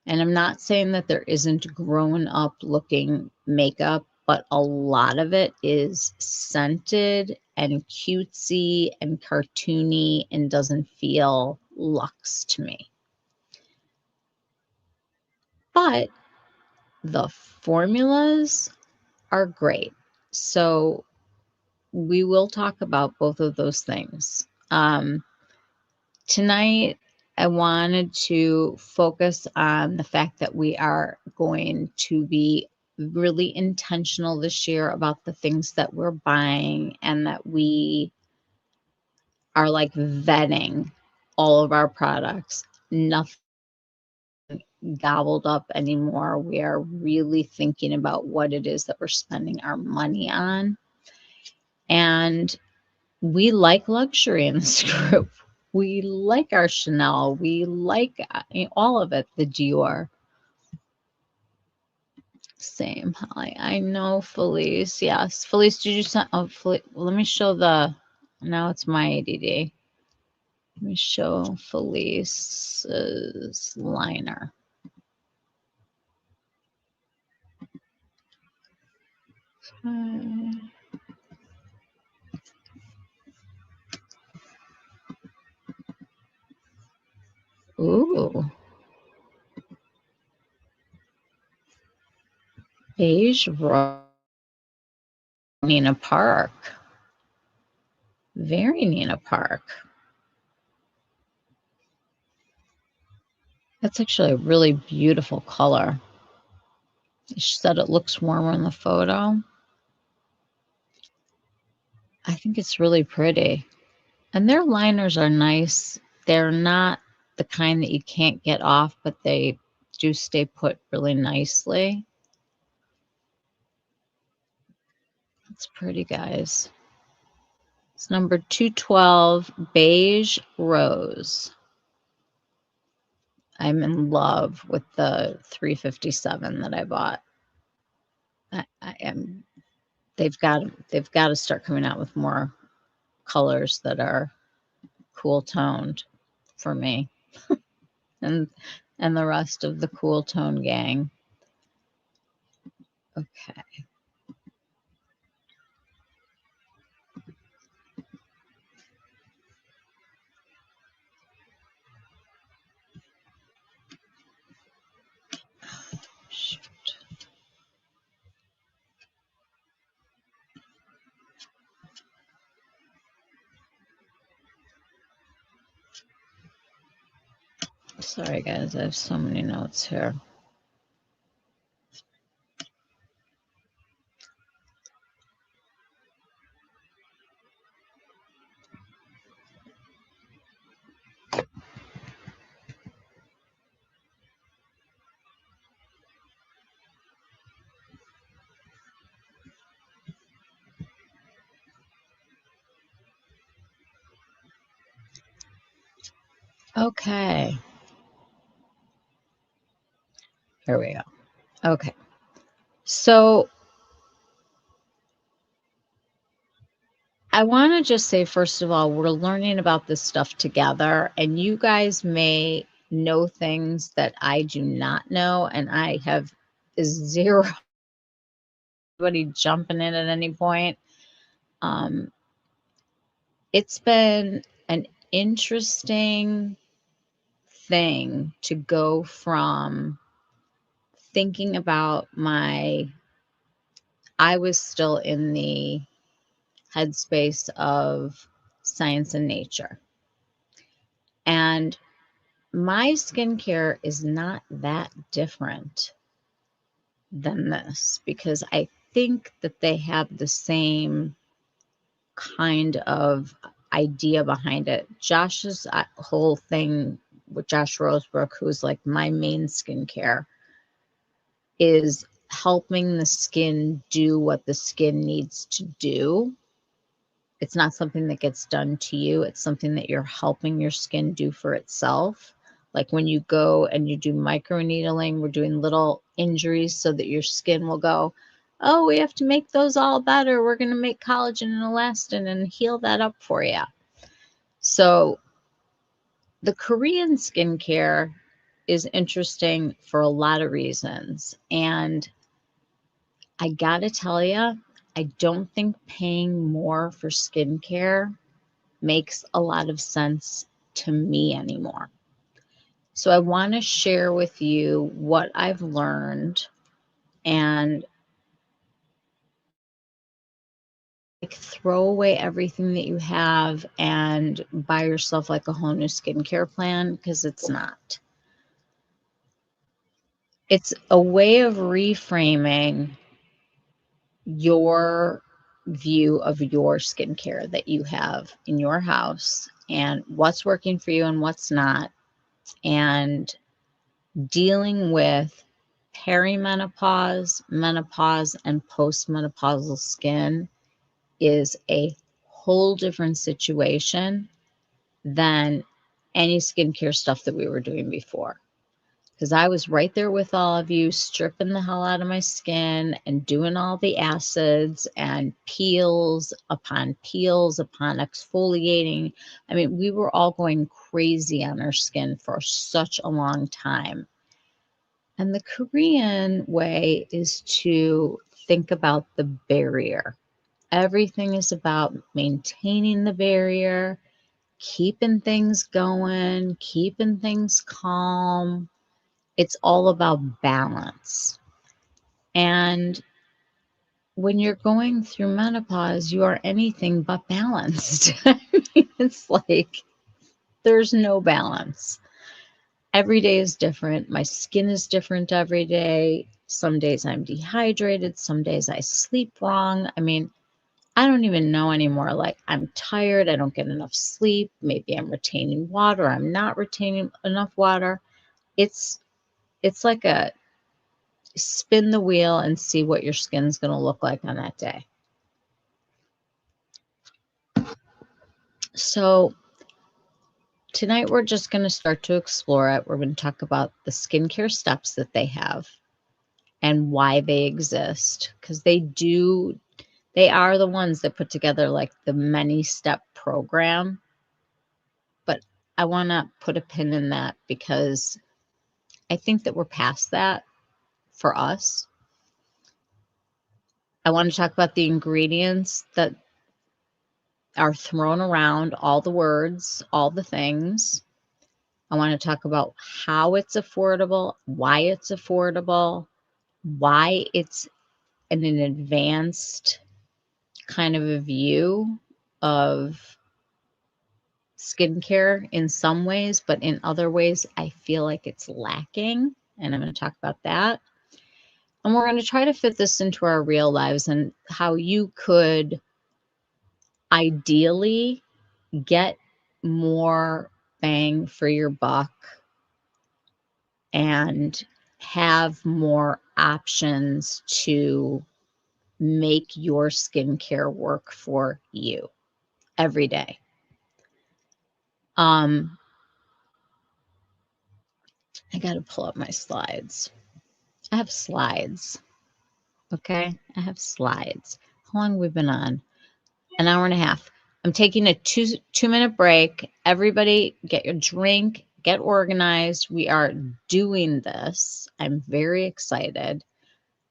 And I'm not saying that there isn't grown up looking makeup, but a lot of it is scented and cutesy and cartoony and doesn't feel luxe to me. But the formulas are great. So we will talk about both of those things. Tonight, I wanted to focus on the fact that we are going to be really intentional this year about the things that we're buying and that we are like vetting all of our products. Nothing gobbled up anymore. We are really thinking about what it is that we're spending our money on. And we like luxury in this group. We like our Chanel. We like all of it, the Dior. Same, Holly. I know, Felice. Yes. Felice, did you send? Oh, Felice, let me show the. Now it's my ADD. Let me show Felice's liner. Ooh. Beige Rose. Nina Park. Very Nina Park. That's actually a really beautiful color. She said it looks warmer in the photo. I think it's really pretty. And their liners are nice. They're not the kind that you can't get off, but they do stay put really nicely. It's pretty, guys. It's number 212, Beige Rose. I'm in love with the 357 that I bought. I am. They've got to start coming out with more colors that are cool toned for me and the rest of the cool tone gang. Okay. Sorry, guys, I have so many notes here. Okay, here we go. Okay, so I want to just say, first of all, we're learning about this stuff together, and you guys may know things that I do not know, and I have zero anybody jumping in at any point. Um, it's been an interesting thing to go from thinking about I was still in the headspace of science and nature. And my skincare is not that different than this because I think that they have the same kind of idea behind it. Josh's whole thing with Josh Rosebrook, who's like my main skincare, is helping the skin do what the skin needs to do. It's not something that gets done to you. It's something that you're helping your skin do for itself. Like when you go and you do microneedling, we're doing little injuries so that your skin will go, oh, we have to make those all better. We're going to make collagen and elastin and heal that up for you. So the Korean skincare is interesting for a lot of reasons. And I got to tell you, I don't think paying more for skincare makes a lot of sense to me anymore. So I want to share with you what I've learned and like throw away everything that you have and buy yourself like a whole new skincare plan because it's not. It's a way of reframing your view of your skincare that you have in your house and what's working for you and what's not, and dealing with perimenopause, menopause, and postmenopausal skin is a whole different situation than any skincare stuff that we were doing before. Because I was right there with all of you, stripping the hell out of my skin and doing all the acids and peels upon exfoliating. I mean, we were all going crazy on our skin for such a long time. And the Korean way is to think about the barrier. Everything is about maintaining the barrier, keeping things going, keeping things calm. It's all about balance. And when you're going through menopause, you are anything but balanced. I mean, it's like there's no balance. Every day is different. My skin is different every day. Some days I'm dehydrated. Some days I sleep wrong. I mean, I don't even know anymore. Like I'm tired. I don't get enough sleep. Maybe I'm retaining water. I'm not retaining enough water. It's like a spin the wheel and see what your skin's going to look like on that day. So tonight we're just going to start to explore it. We're going to talk about the skincare steps that they have and why they exist, because they are the ones that put together like the many step program. But I want to put a pin in that because I think that we're past that for us. I want to talk about the ingredients that are thrown around, all the words, all the things. I want to talk about how it's affordable, why it's in an advanced kind of a view of skincare in some ways, but in other ways, I feel like it's lacking. And I'm going to talk about that. And we're going to try to fit this into our real lives and how you could ideally get more bang for your buck and have more options to make your skincare work for you every day. I got to pull up my slides. I have slides. Okay. I have slides. How long have we been on? An hour and a half. I'm taking a two-minute break. Everybody get your drink, get organized. We are doing this. I'm very excited.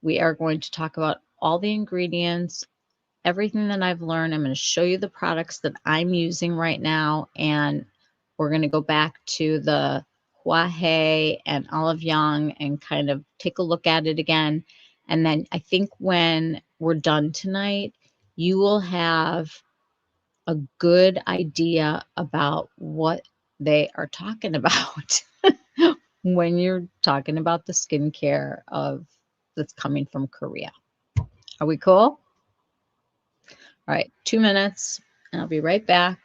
We are going to talk about all the ingredients, everything that I've learned. I'm going to show you the products that I'm using right now. And we're going to go back to the Hua and Olive Young and kind of take a look at it again. And then I think when we're done tonight, you will have a good idea about what they are talking about when you're talking about the skincare of that's coming from Korea. Are we cool? All right, 2 minutes, and I'll be right back.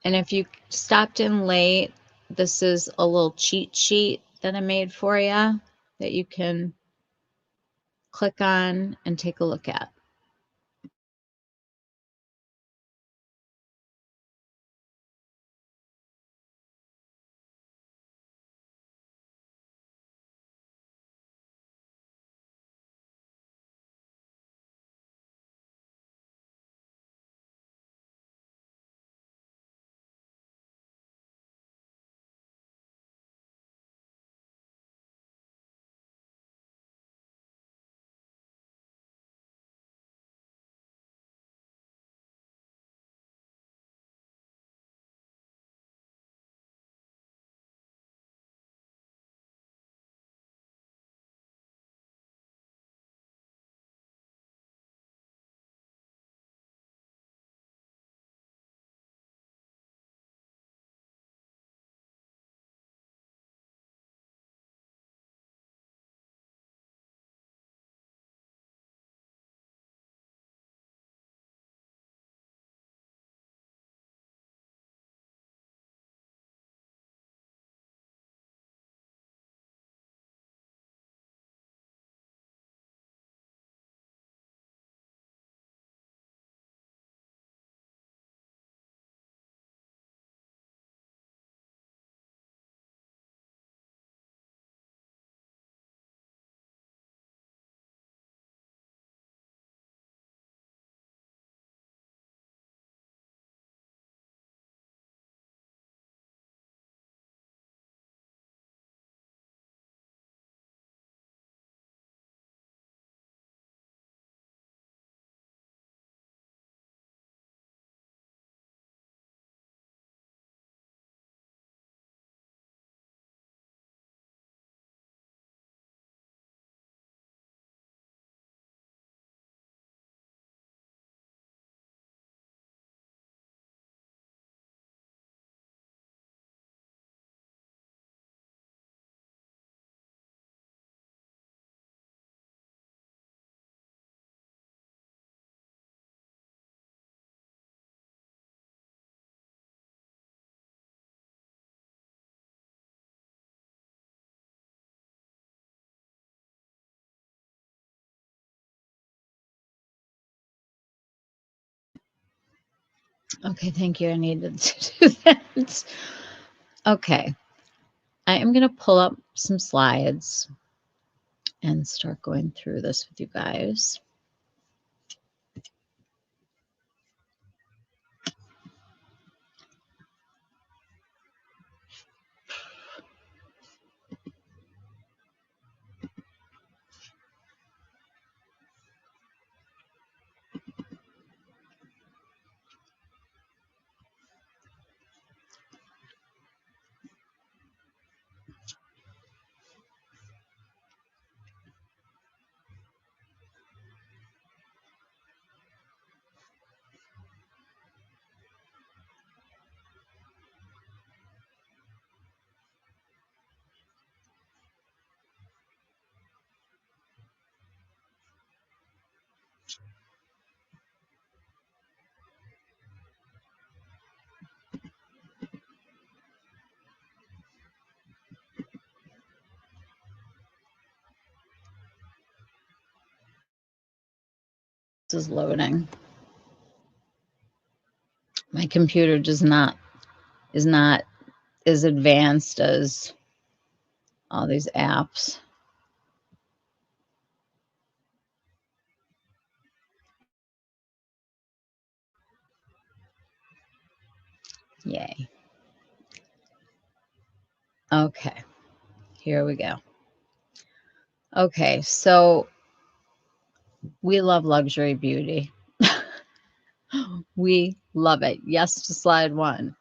And if you stopped in late, this is a little cheat sheet that I made for you that you can click on and take a look at. Okay, thank you. I needed to do that. Okay, I am going to pull up some slides and start going through this with you guys. This is loading. My computer is not as advanced as all these apps. Yay. Okay, here we go. Okay, so we love luxury beauty. We love it. Yes to slide one.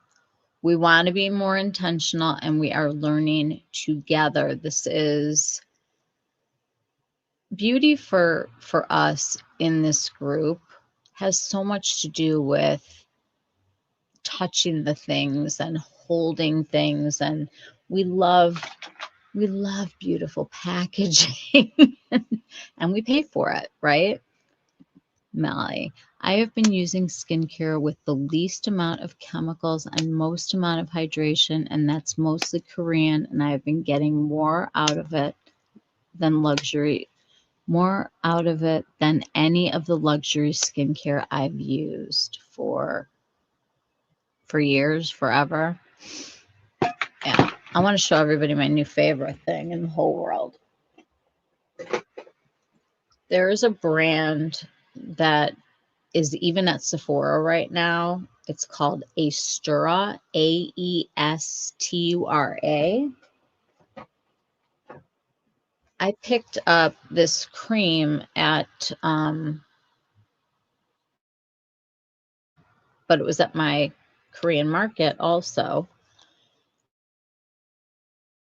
We want to be more intentional and we are learning together. This is beauty for us in this group has so much to do with touching the things and holding things, and we love beautiful packaging and we pay for it, right? Melly, I have been using skincare with the least amount of chemicals and most amount of hydration, and that's mostly Korean, and I have been getting more out of it than any of the luxury skincare I've used for years, forever. Yeah, I want to show everybody my new favorite thing in the whole world. There is a brand that is even at Sephora right now. It's called Aestura, Aestura. I picked up this cream at, but it was at my Korean market also.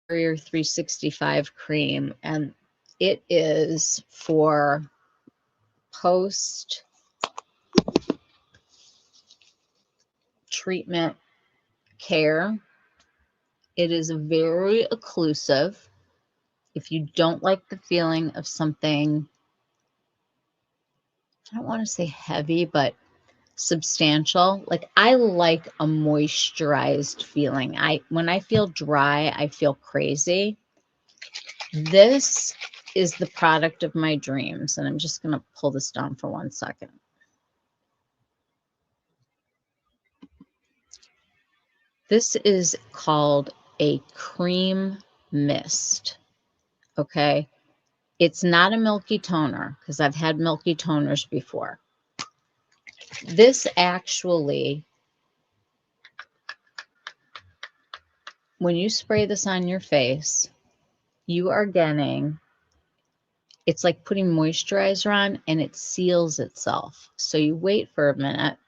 Barrier 365 cream, and it is for post treatment care. It is very occlusive. If you don't like the feeling of something, I don't want to say heavy, but substantial. Like, I like a moisturized feeling. When I feel dry, I feel crazy. This is the product of my dreams, and I'm just going to pull this down for 1 second. This is called a cream mist. Okay. It's not a milky toner because I've had milky toners before. This actually, when you spray this on your face, you are getting, it's like putting moisturizer on and it seals itself. So you wait for a minute.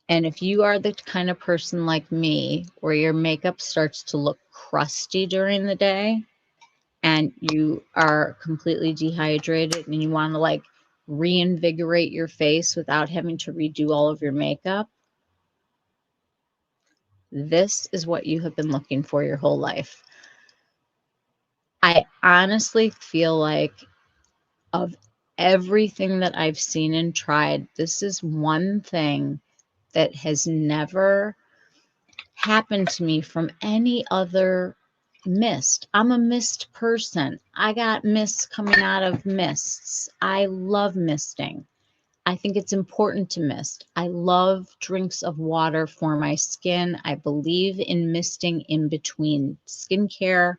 And if you are the kind of person like me where your makeup starts to look crusty during the day and you are completely dehydrated and you want to like reinvigorate your face without having to redo all of your makeup, this is what you have been looking for your whole life. I honestly feel like of everything that I've seen and tried, this is one thing that has never happened to me from any other mist. I'm a mist person. I got mists coming out of mists. I love misting. I think it's important to mist. I love drinks of water for my skin. I believe in misting in between skincare.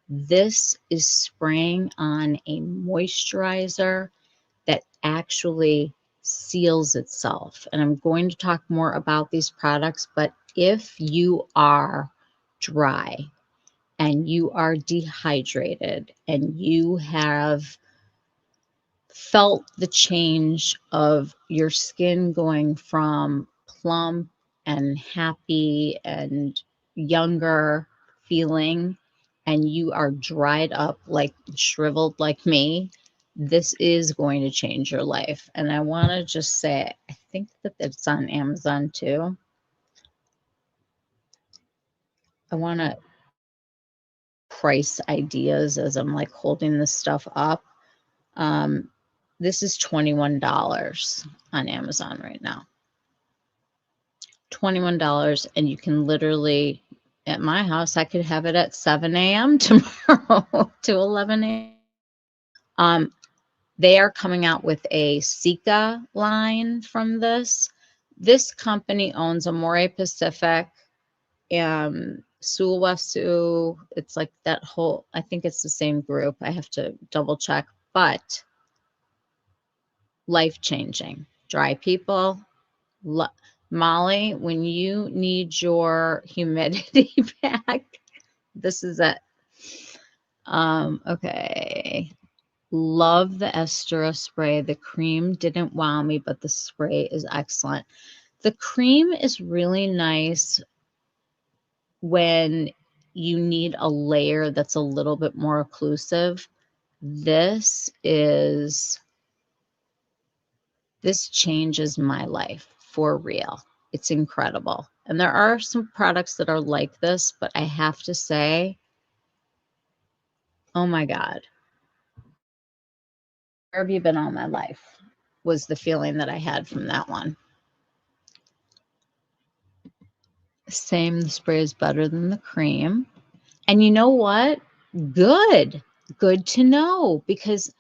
This is spraying on a moisturizer that actually seals itself. And I'm going to talk more about these products, but if you are dry and you are dehydrated and you have felt the change of your skin going from plump and happy and younger feeling, and you are dried up, like shriveled like me, this is going to change your life. And I want to just say, I think that it's on Amazon too. I want to price ideas as I'm like holding this stuff up. This is $21 on Amazon right now. $21, and you can literally, at my house, I could have it at 7 a.m. tomorrow to 11 a.m. They are coming out with a Sika line from this. This company owns Amore Pacific, Sulwhasoo. It's like that whole, I think it's the same group. I have to double check, but life changing. Dry people. Molly, when you need your humidity back, this is it. Okay. Love the Estera spray. The cream didn't wow me, but the spray is excellent. The cream is really nice when you need a layer that's a little bit more occlusive. This changes my life for real. It's incredible. And there are some products that are like this, but I have to say, oh my God, where have you been all my life? Was the feeling that I had from that one. Same, the spray is better than the cream. And you know what? Good. Good to know, because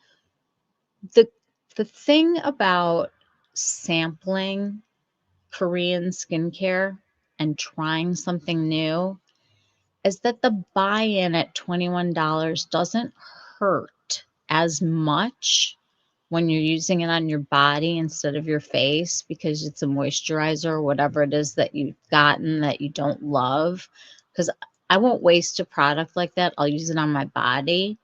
the thing about sampling Korean skincare and trying something new is that the buy-in at $21 doesn't hurt as much when you're using it on your body instead of your face, because it's a moisturizer or whatever it is that you've gotten that you don't love. Because I won't waste a product like that. I'll use it on my body.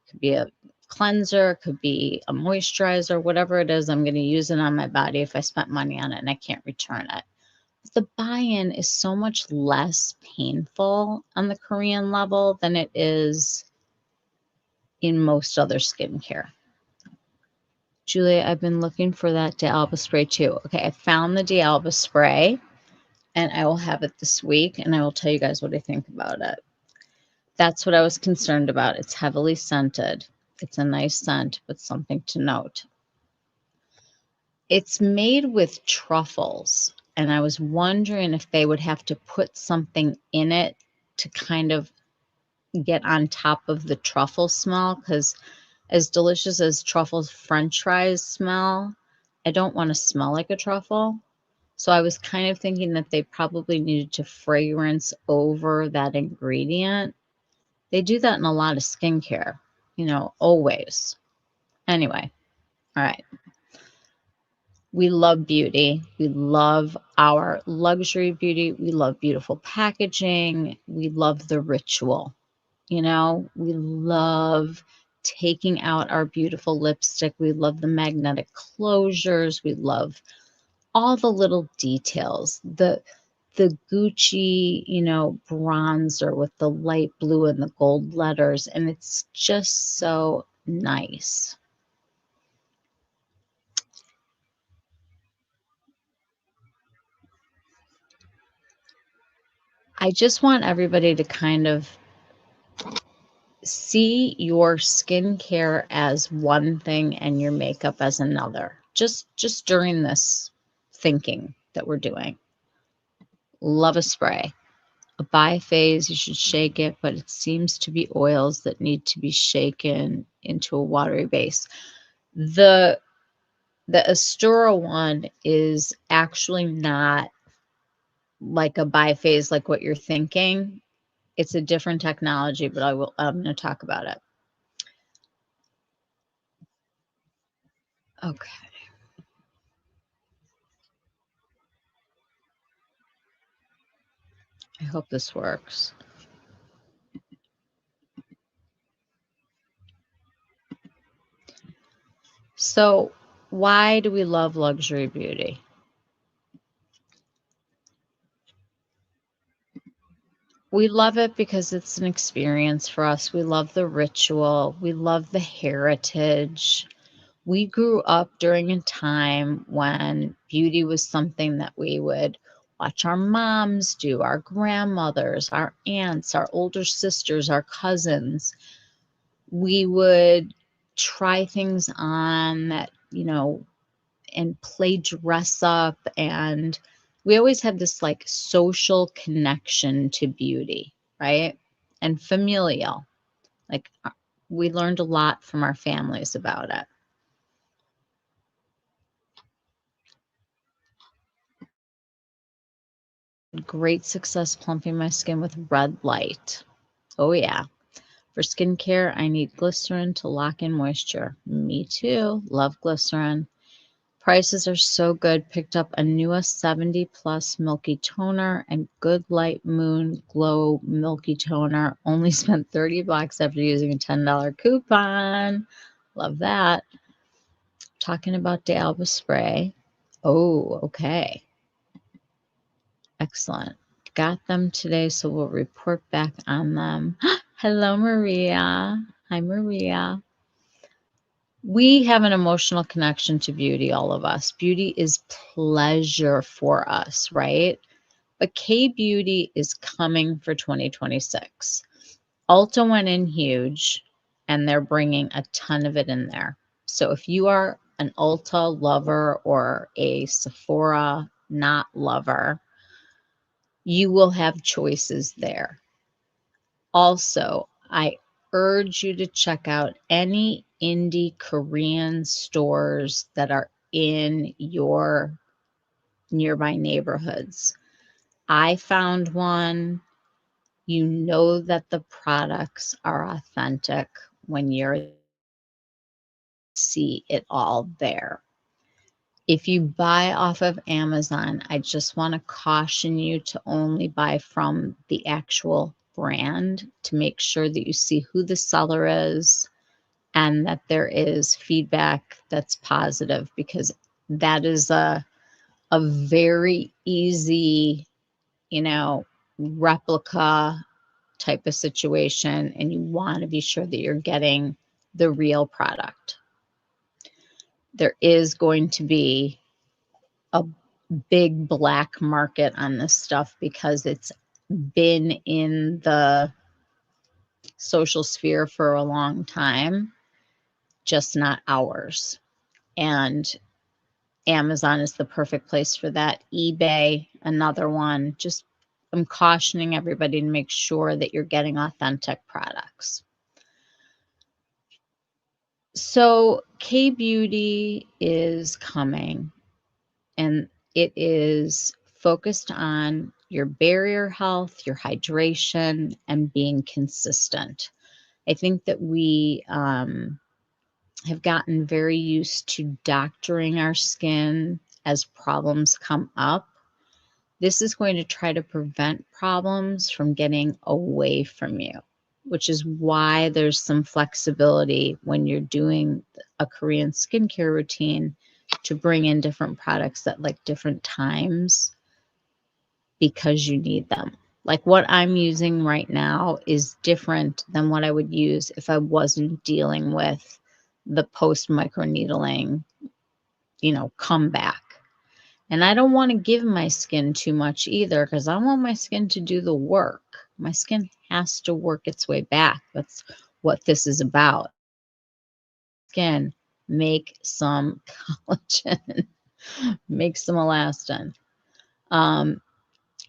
It could be a cleanser, it could be a moisturizer, whatever it is, I'm going to use it on my body if I spent money on it and I can't return it. The buy-in is so much less painful on the Korean level than it is in most other skincare. Julia, I've been looking for that D'Alba spray too. Okay, I found the D'Alba spray and I will have it this week and I will tell you guys what I think about it. That's what I was concerned about. It's heavily scented. It's a nice scent, but something to note. It's made with truffles, and I was wondering if they would have to put something in it to kind of get on top of the truffle smell, because as delicious as truffles French fries smell, I don't want to smell like a truffle. So I was kind of thinking that they probably needed to fragrance over that ingredient. They do that in a lot of skincare, you know, always. Anyway, all right. We love beauty. We love our luxury beauty. We love beautiful packaging. We love the ritual. You know, we love taking out our beautiful lipstick. We love the magnetic closures. We love all the little details. The Gucci, you know, bronzer with the light blue and the gold letters. And it's just so nice. I just want everybody to kind of see your skincare as one thing and your makeup as another. Just during this thinking that we're doing. Love a spray. A biphase, you should shake it, but it seems to be oils that need to be shaken into a watery base. The Astura one is actually not like a biphase like what you're thinking. It's a different technology, but I'm going to talk about it. Okay. I hope this works. So, why do we love luxury beauty? We love it because it's an experience for us. We love the ritual. We love the heritage. We grew up during a time when beauty was something that we would watch our moms do, our grandmothers, our aunts, our older sisters, our cousins. We would try things on that, you know, and play dress up, and we always had this like social connection to beauty, right? And familial, like we learned a lot from our families about it. Great success plumping my skin with red light. Oh yeah. For skincare, I need glycerin to lock in moisture. Me too. Love glycerin. Prices are so good. Picked up a newest 70 plus milky toner and Good Light Moon Glow milky toner. Only spent $30 after using a $10 coupon. Love that. Talking about D'Alba spray. Oh, okay. Excellent. Got them today, so we'll report back on them. Hello, Maria. Hi, Maria. We have an emotional connection to beauty, all of us. Beauty is pleasure for us, right? But K Beauty is coming for 2026. Ulta went in huge, and they're bringing a ton of it in there. So if you are an Ulta lover or a Sephora not lover, you will have choices there. Also, I urge you to check out any indie Korean stores that are in your nearby neighborhoods. I found one. You know that the products are authentic when you see it all there. If you buy off of Amazon, I just want to caution you to only buy from the actual brand to make sure that you see who the seller is and that there is feedback that's positive, because that is a very easy, replica type of situation, and you want to be sure that you're getting the real product. There is going to be a big black market on this stuff because it's been in the social sphere for a long time, just not ours. And Amazon is the perfect place for that. eBay, another one. Just I'm cautioning everybody to make sure that you're getting authentic products. So K Beauty is coming, and it is focused on your barrier health, your hydration, and being consistent. I think that we have gotten very used to doctoring our skin as problems come up. This is going to try to prevent problems from getting away from you, which is why there's some flexibility when you're doing a Korean skincare routine to bring in different products at like different times because you need them. Like what I'm using right now is different than what I would use if I wasn't dealing with the post microneedling, comeback. And I don't want to give my skin too much either, because I want my skin to do the work. My skin has to work its way back. That's what this is about. Skin, make some collagen, make some elastin.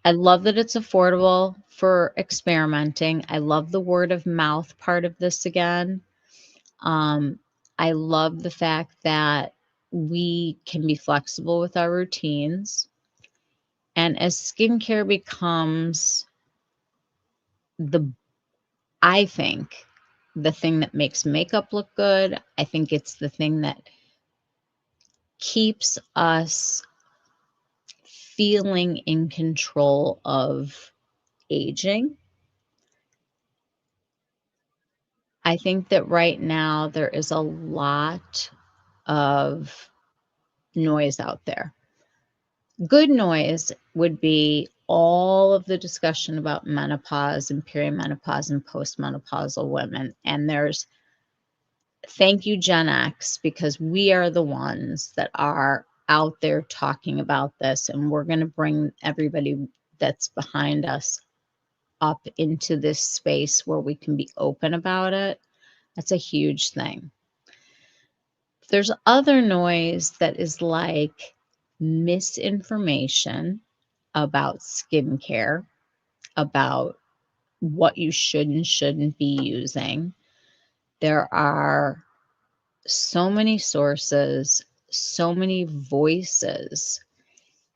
I love that it's affordable for experimenting. I love the word of mouth part of this again. I love the fact that we can be flexible with our routines. And as skincare becomes I think, the thing that makes makeup look good, I think it's the thing that keeps us feeling in control of aging. I think that right now there is a lot of noise out there. Good noise would be all of the discussion about menopause and perimenopause and postmenopausal women. And thank you, Gen X, because we are the ones that are out there talking about this, and we're going to bring everybody that's behind us up into this space where we can be open about it. That's a huge thing. There's other noise that is like misinformation about skincare, about what you should and shouldn't be using. There are so many sources, so many voices,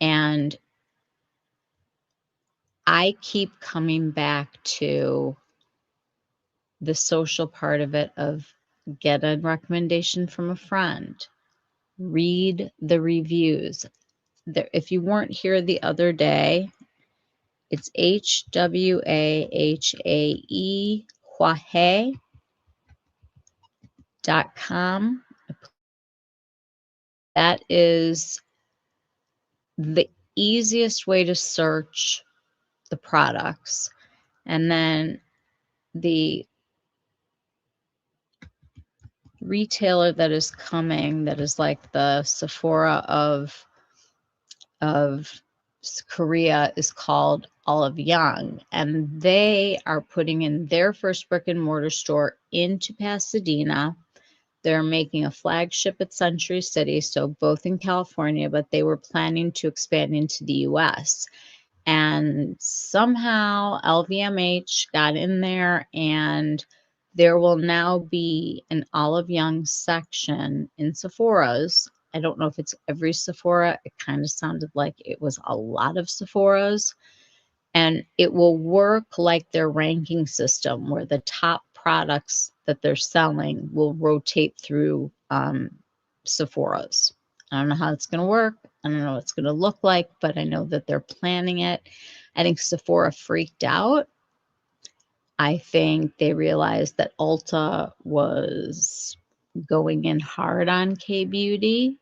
and I keep coming back to the social part of it of get a recommendation from a friend, read the reviews. If you weren't here the other day, it's hwahe.com. That is the easiest way to search the products. And then the retailer that is coming, that is like the Sephora of Korea, is called Olive Young, and they are putting in their first brick and mortar store into Pasadena. They're making a flagship at Century City, so both in California, but they were planning to expand into the US. And somehow LVMH got in there, and there will now be an Olive Young section in Sephora's. I don't know if it's every Sephora. It kind of sounded like it was a lot of Sephora's. And it will work like their ranking system, where the top products that they're selling will rotate through Sephora's. I don't know how it's going to work. I don't know what it's going to look like, but I know that they're planning it. I think Sephora freaked out. I think they realized that Ulta was going in hard on K-Beauty,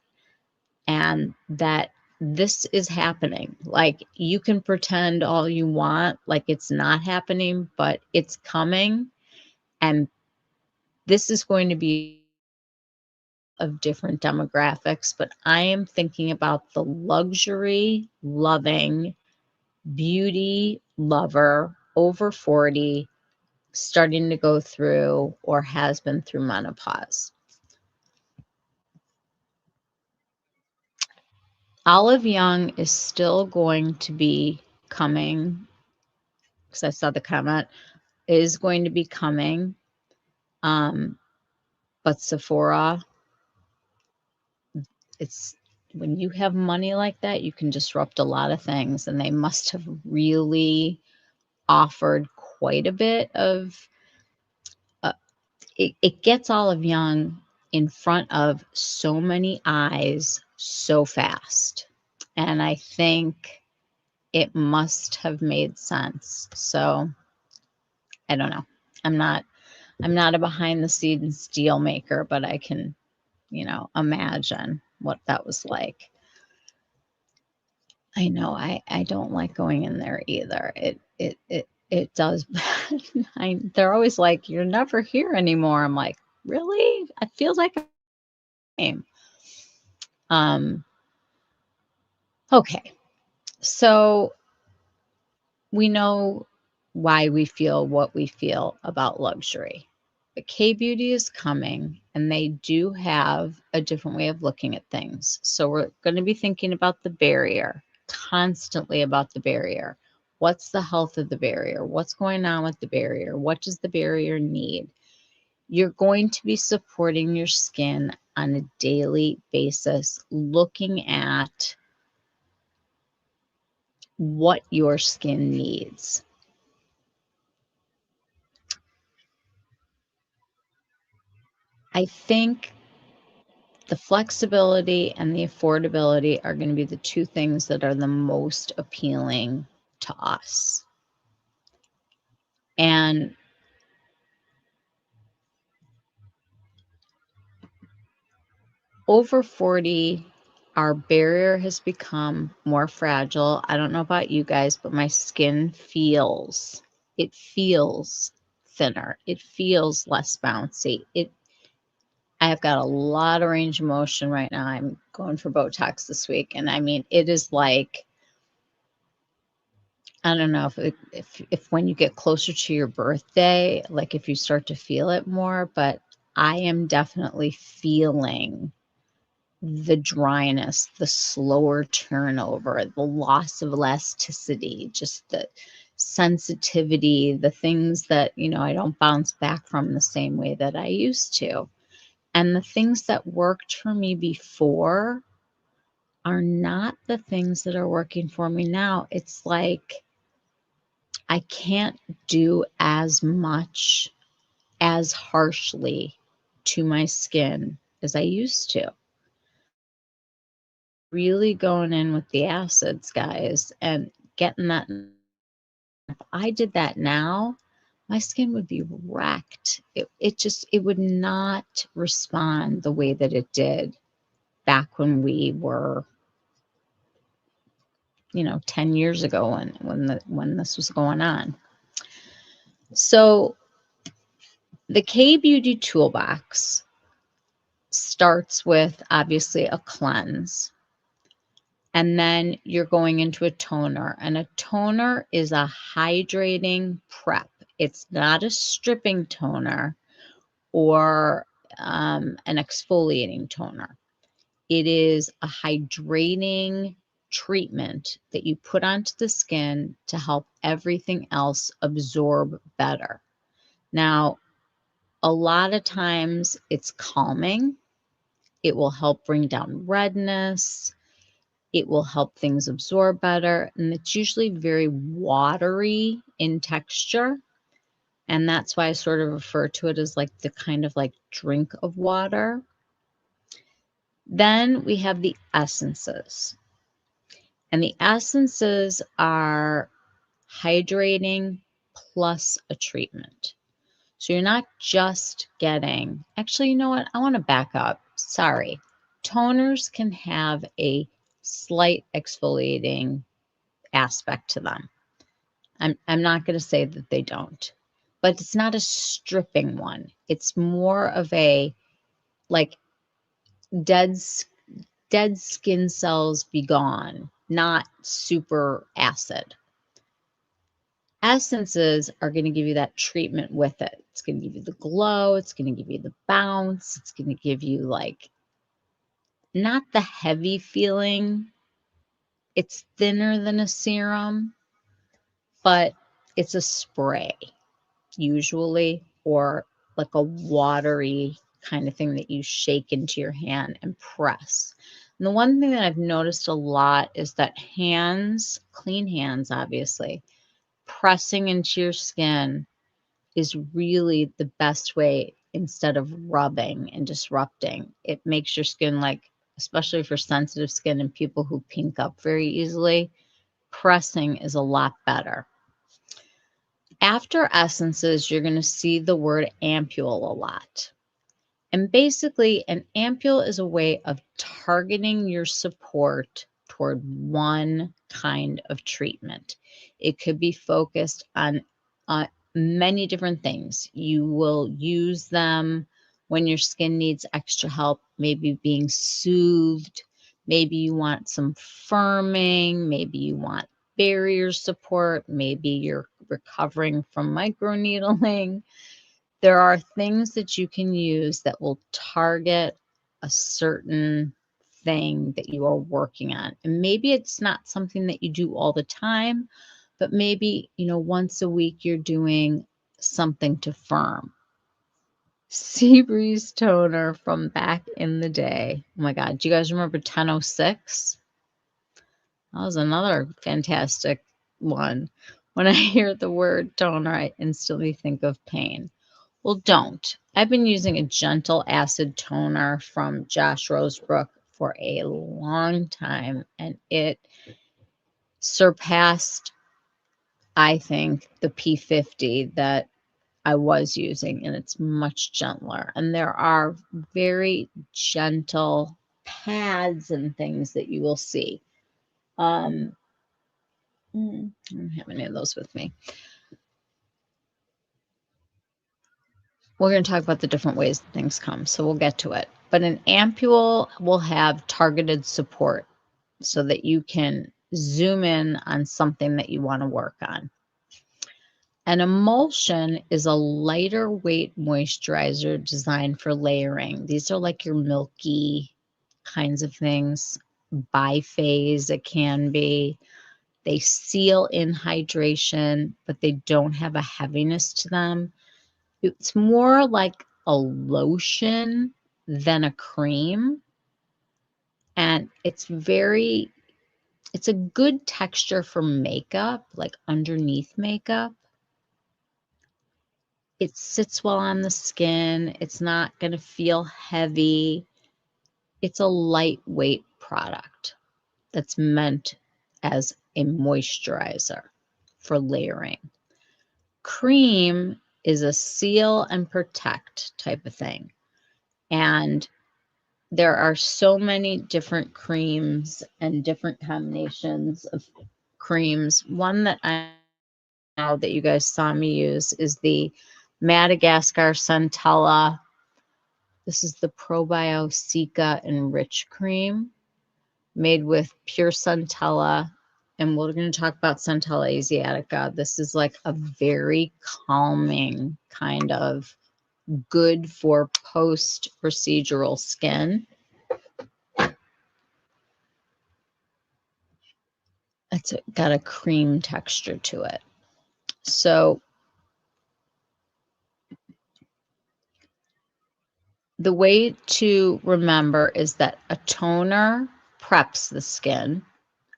and that this is happening. Like, you can pretend all you want like it's not happening, but it's coming. And this is going to be of different demographics, but I am thinking about the luxury loving beauty lover over 40 starting to go through or has been through menopause. Olive Young is still going to be coming, because I saw the comment, is going to be coming. But Sephora, it's when you have money like that, you can disrupt a lot of things, and they must have really offered quite a bit of it gets Olive Young in front of so many eyes so fast. And I think it must have made sense. So I don't know. I'm not a behind the scenes deal maker, but I can, imagine what that was like. I know I don't like going in there either. It does. They're always like, you're never here anymore. I'm like, really? It feels like a game. Okay. So we know why we feel what we feel about luxury. But K-Beauty is coming, and they do have a different way of looking at things. So we're going to be thinking about the barrier, constantly about the barrier. What's the health of the barrier? What's going on with the barrier? What does the barrier need? You're going to be supporting your skin on a daily basis, looking at what your skin needs. I think the flexibility and the affordability are going to be the two things that are the most appealing to us. And over 40, our barrier has become more fragile. I don't know about you guys, but my skin feels thinner. It feels less bouncy. I have got a lot of range of motion right now. I'm going for Botox this week. And I mean, it is like, I don't know if when you get closer to your birthday, like if you start to feel it more, but I am definitely feeling the dryness, the slower turnover, the loss of elasticity, just the sensitivity, the things that, I don't bounce back from the same way that I used to. And the things that worked for me before are not the things that are working for me now. It's like I can't do as much as harshly to my skin as I used to. Really going in with the acids, guys, and getting that. If I did that now, my skin would be wrecked. It would not respond the way that it did back when we were, 10 years ago when this was going on. So the K Beauty Toolbox starts with obviously a cleanse. And then you're going into a toner. And a toner is a hydrating prep. It's not a stripping toner or an exfoliating toner. It is a hydrating treatment that you put onto the skin to help everything else absorb better. Now, a lot of times it's calming. It will help bring down redness. It will help things absorb better. And it's usually very watery in texture. And that's why I sort of refer to it as like the kind of like drink of water. Then we have the essences. And the essences are hydrating plus a treatment. So you're not just getting, actually, you know what? I want to back up. Sorry. Toners can have a slight exfoliating aspect to them. I'm not going to say that they don't, but it's not a stripping one. It's more of a like dead skin cells be gone, not super acid. Essences are going to give you that treatment with it. It's going to give you the glow. It's going to give you the bounce. It's going to give you like not the heavy feeling. It's thinner than a serum, but it's a spray usually, or like a watery kind of thing that you shake into your hand and press. And the one thing that I've noticed a lot is that hands, clean hands, obviously, pressing into your skin is really the best way instead of rubbing and disrupting. It makes your skin like, especially for sensitive skin and people who pink up very easily, pressing is a lot better. After essences, you're going to see the word ampule a lot. And basically, an ampule is a way of targeting your support toward one kind of treatment. It could be focused on many different things. You will use them when your skin needs extra help, maybe being soothed. Maybe you want some firming. Maybe you want barrier support. Maybe you're recovering from microneedling. There are things that you can use that will target a certain thing that you are working on. And maybe it's not something that you do all the time, but maybe, once a week you're doing something to firm. Sea Breeze toner from back in the day. Oh my God. Do you guys remember 1006? That was another fantastic one. When I hear the word toner, I instantly think of pain. Well, don't. I've been using a gentle acid toner from Josh Rosebrook for a long time, and it surpassed, I think, the P50 that I was using, and it's much gentler. And there are very gentle pads and things that you will see. I don't have any of those with me. We're going to talk about the different ways things come, so we'll get to it. But an ampule will have targeted support so that you can zoom in on something that you want to work on. An emulsion is a lighter weight moisturizer designed for layering. These are like your milky kinds of things, biphase it can be. They seal in hydration, but they don't have a heaviness to them. It's more like a lotion than a cream. And it's a good texture for makeup, like underneath makeup. It sits well on the skin. It's not going to feel heavy. It's a lightweight product that's meant as a moisturizer for layering. Cream is a seal and protect type of thing. And there are so many different creams and different combinations of creams. One that I know that you guys saw me use is the Madagascar Centella. This is the Probiotica Enrich Cream made with pure centella. And we're going to talk about Centella asiatica. This is like a very calming kind of good for post-procedural skin. It's got a cream texture to it. So the way to remember is that a toner preps the skin,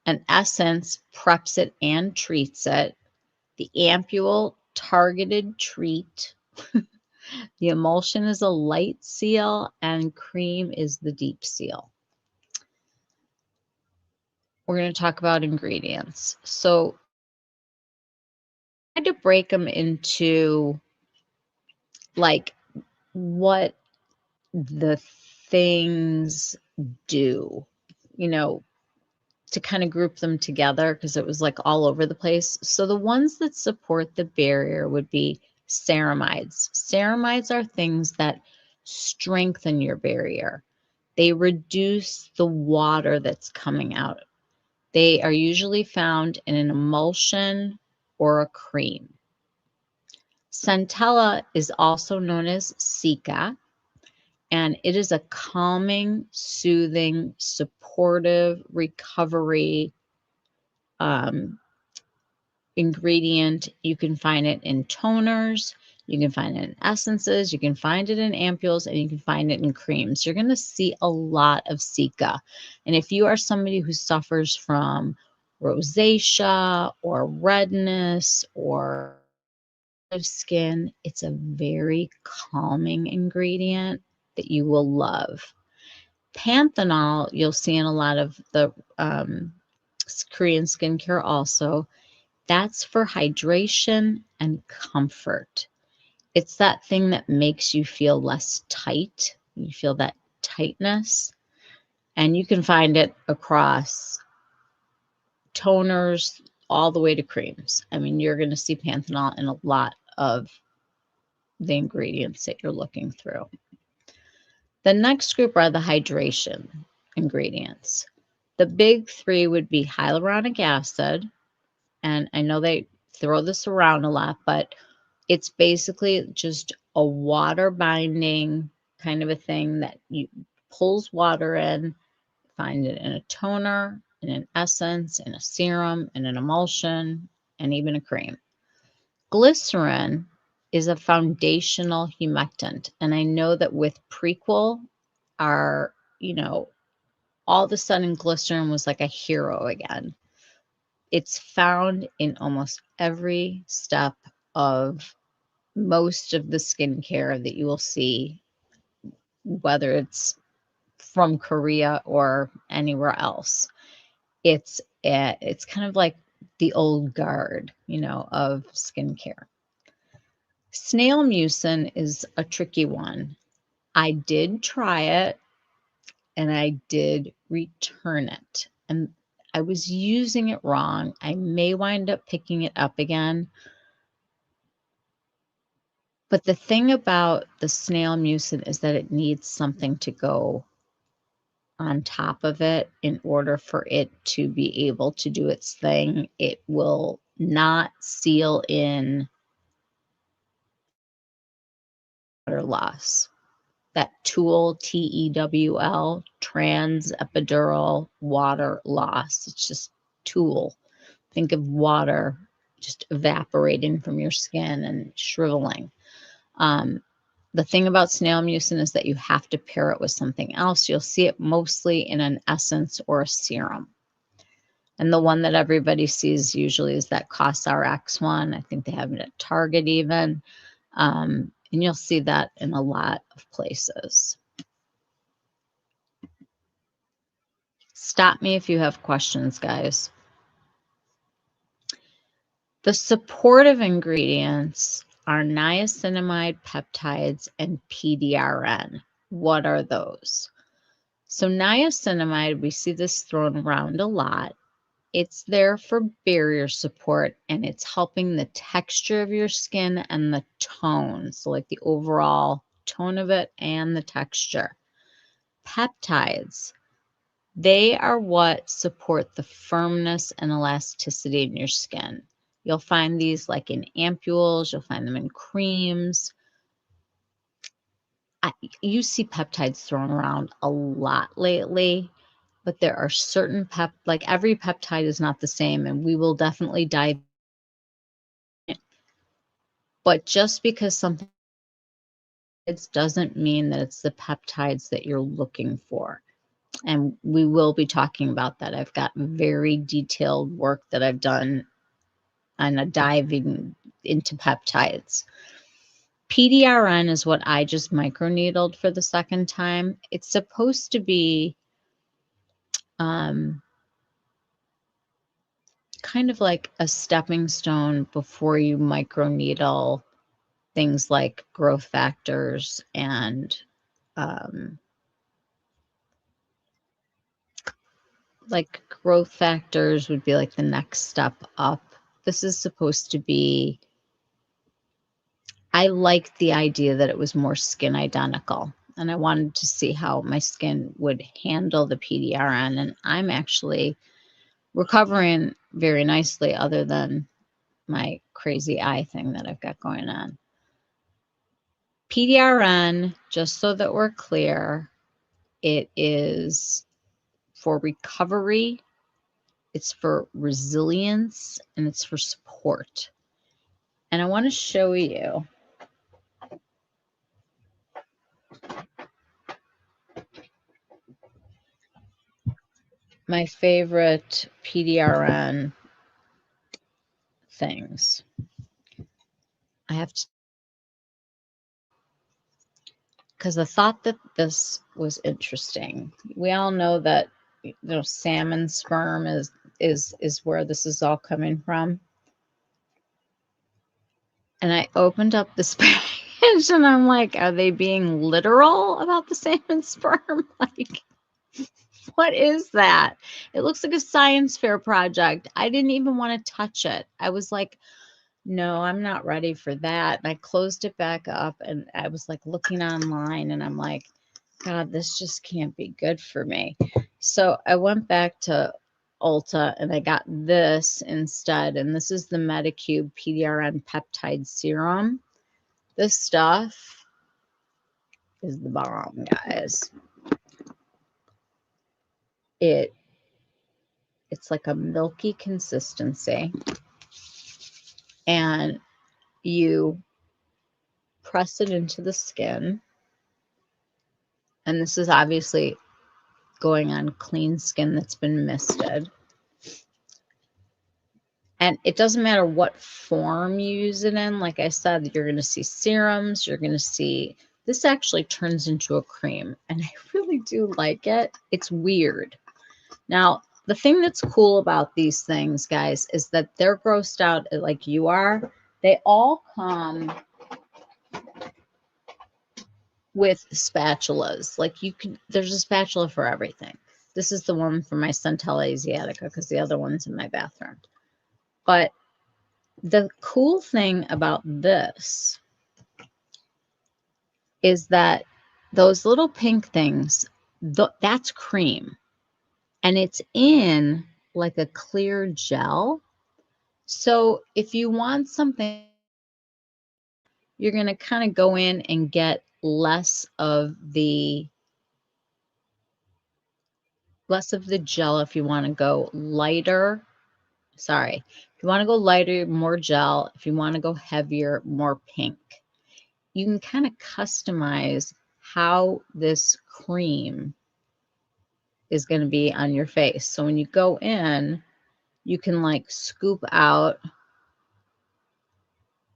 an essence preps it and treats it, the ampule targeted treat, the emulsion is a light seal, and cream is the deep seal. We're going to talk about ingredients. So I had to break them into like what the things do, you know, to kind of group them together because it was like all over the place. So the ones that support the barrier would be ceramides. Ceramides are things that strengthen your barrier. They reduce the water that's coming out. They are usually found in an emulsion or a cream. Centella is also known as cica, and it is a calming, soothing, supportive recovery ingredient. You can find it in toners, you can find it in essences, you can find it in ampules, and you can find it in creams. You're going to see a lot of cica. And if you are somebody who suffers from rosacea or redness or skin, it's a very calming ingredient that you will love. Panthenol, you'll see in a lot of the Korean skincare also. That's for hydration and comfort. It's that thing that makes you feel less tight. You feel that tightness. And you can find it across toners all the way to creams. I mean, you're going to see panthenol in a lot of the ingredients that you're looking through. The next group are the hydration ingredients. The big three would be hyaluronic acid, and I know they throw this around a lot, but it's basically just a water binding kind of a thing that you pulls water in, find it in a toner, in an essence, in a serum, in an emulsion, and even a cream. Glycerin is a foundational humectant. And I know that with Prequel, our, all of a sudden glycerin was like a hero again. It's found in almost every step of most of the skincare that you will see, whether it's from Korea or anywhere else. It's kind of like the old guard, of skincare. Snail mucin is a tricky one. I did try it and I did return it. And I was using it wrong. I may wind up picking it up again. But the thing about the snail mucin is that it needs something to go on top of it in order for it to be able to do its thing. It will not seal in water loss. That TEWL, TEWL, trans epidural water loss. It's just TEWL. Think of water just evaporating from your skin and shriveling. The thing about snail mucin is that you have to pair it with something else. You'll see it mostly in an essence or a serum. And the one that everybody sees usually is that CosRx one. I think they have it at Target even. And you'll see that in a lot of places. Stop me if you have questions, guys. The supportive ingredients are niacinamide, peptides, and PDRN. What are those? So niacinamide, we see this thrown around a lot. It's there for barrier support, and it's helping the texture of your skin and the tone. So like the overall tone of it and the texture. Peptides, they are what support the firmness and elasticity in your skin. You'll find these like in ampules, you'll find them in creams. You see peptides thrown around a lot lately, but there are certain like every peptide is not the same, and we will definitely dive in. But just because something doesn't mean that it's the peptides that you're looking for. And we will be talking about that. I've got very detailed work that I've done on a diving into peptides. PDRN is what I just microneedled for the second time. It's supposed to be kind of like a stepping stone before you microneedle things like growth factors and like growth factors would be like the next step up. This is supposed to be, I liked the idea that it was more skin identical, and I wanted to see how my skin would handle the PDRN, and I'm actually recovering very nicely other than my crazy eye thing that I've got going on. PDRN, just so that we're clear, it is for recovery, it's for resilience, and it's for support. And I want to show you my favorite PDRN things. I have to, because I thought that this was interesting. We all know that salmon sperm is where this is all coming from. And I opened up this package and I'm like, are they being literal about the salmon sperm? Like, what is that? It looks like a science fair project. I didn't even want to touch it. I was like, no, I'm not ready for that. And I closed it back up and I was like looking online and I'm like, God, this just can't be good for me. So I went back to Ulta and I got this instead. And this is the Medicube PDRN peptide serum. This stuff is the bomb, guys. It's like a milky consistency. And you press it into the skin. And this is obviously going on clean skin that's been misted. And it doesn't matter what form you use it in. Like I said, you're going to see serums. You're going to see, this actually turns into a cream. And I really do like it. It's weird. Now, the thing that's cool about these things, guys, is that they're grossed out like you are. They all come with spatulas. Like there's a spatula for everything. This is the one for my centella asiatica because the other one's in my bathroom. But the cool thing about this is that those little pink things, that's cream. And it's in like a clear gel. So if you want something, you're going to kind of go in and get less of the gel if you want to go lighter Sorry. If you want to go lighter, more gel. If you want to go heavier, more pink. You can kind of customize how this cream is going to be on your face. So when you go in, you can like scoop out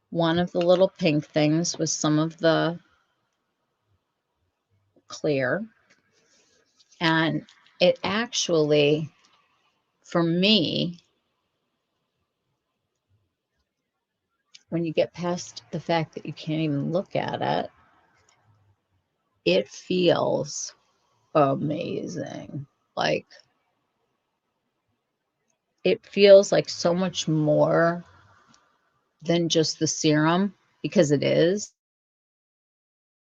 one of the little pink things with some of the clear. And it actually, for me, when you get past the fact that you can't even look at it, it feels amazing. Like, it feels like so much more than just the serum, because it is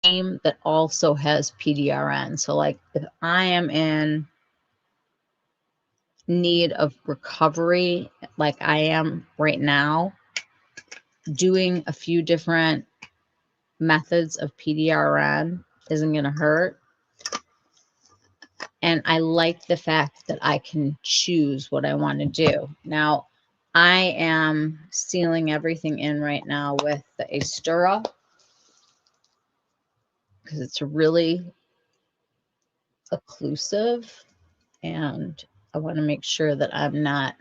cream that also has PDRN. So like if I am in need of recovery, like I am right now, doing a few different methods of PDRN isn't going to hurt. And I like the fact that I can choose what I want to do. Now, I am sealing everything in right now with the Astura because it's really occlusive, and I want to make sure that I'm not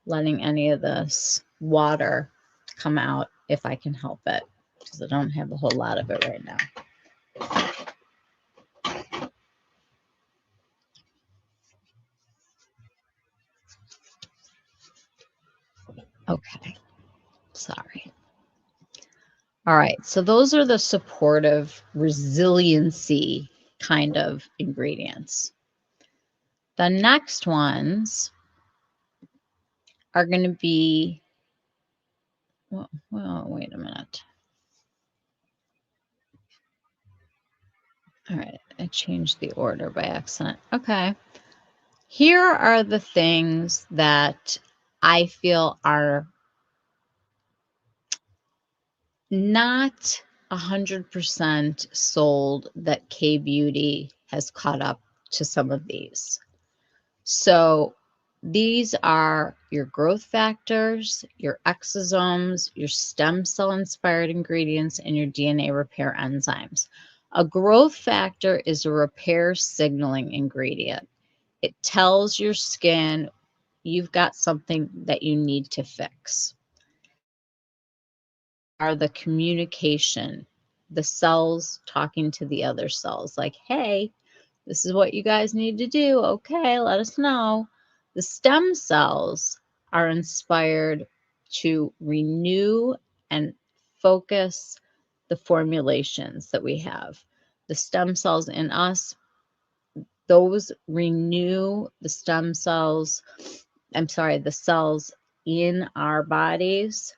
letting any of this water come out if I can help it, because I don't have a whole lot of it right now. Okay, sorry. All right, so those are the supportive resiliency kind of ingredients. The next ones are going to be, well, wait a minute. All right, I changed the order by accident. Okay. Here are the things that I feel are not 100% sold that K-Beauty has caught up to some of these. So these are your growth factors, your exosomes, your stem cell inspired ingredients, and your DNA repair enzymes. A growth factor is a repair signaling ingredient. It tells your skin you've got something that you need to fix. Are the communication, the cells talking to the other cells, like, hey, this is what you guys need to do. Okay, let us know. The stem cells are inspired to renew and focus the formulations that we have. The stem cells in us, those renew the stem cells, the cells in our bodies,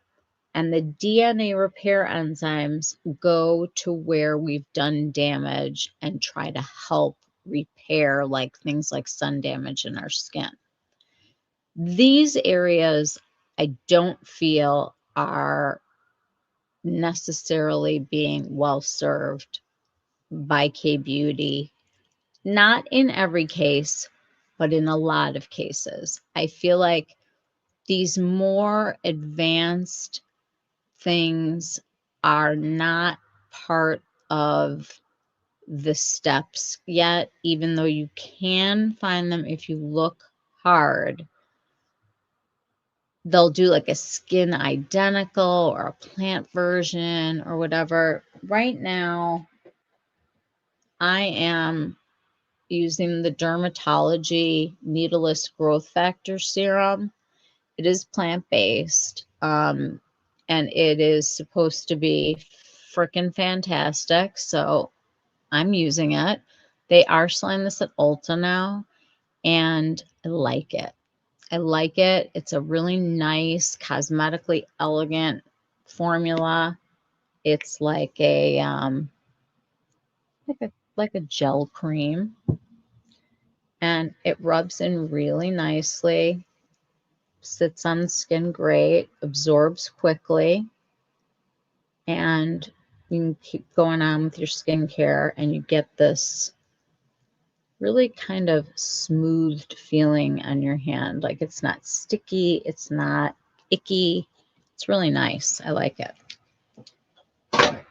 and the DNA repair enzymes go to where we've done damage and try to help repair, like things like sun damage in our skin. These areas I don't feel are necessarily being well served by K-Beauty. Not in every case, but in a lot of cases. I feel like these more advanced things are not part of the steps yet, even though you can find them if you look hard. They'll do like a skin identical or a plant version or whatever. Right now, I am using the Dermatology Needleless Growth Factor Serum. It is plant-based, and it is supposed to be freaking fantastic. So I'm using it. They are selling this at Ulta now, and I like it. I like it. It's a really nice, cosmetically elegant formula. It's like a like a gel cream, and it rubs in really nicely. Sits on the skin great, absorbs quickly, and you can keep going on with your skincare, and you get this really kind of smoothed feeling on your hand. Like it's not sticky, it's not icky. It's really nice. I like it. I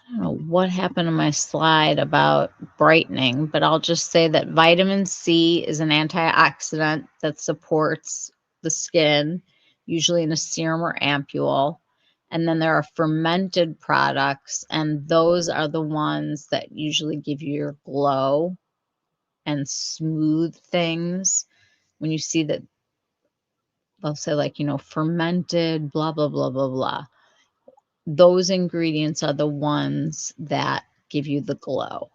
don't know what happened to my slide about brightening, but I'll just say that vitamin C is an antioxidant that supports the skin, usually in a serum or ampule. And then there are fermented products, and those are the ones that usually give you your glow and smooth things. When you see that, they'll say, like, fermented, blah, blah, blah, blah, blah. Those ingredients are the ones that give you the glow.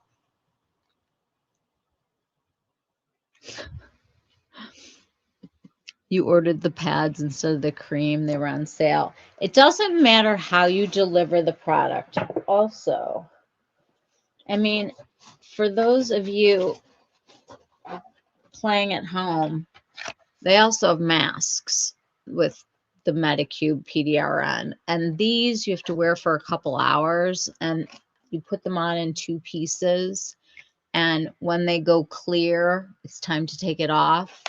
You ordered the pads instead of the cream. They were on sale. It doesn't matter how you deliver the product. Also, I mean, for those of you playing at home, they also have masks with the Medicube PDRN. And these you have to wear for a couple hours, and you put them on in 2 pieces. And when they go clear, it's time to take it off.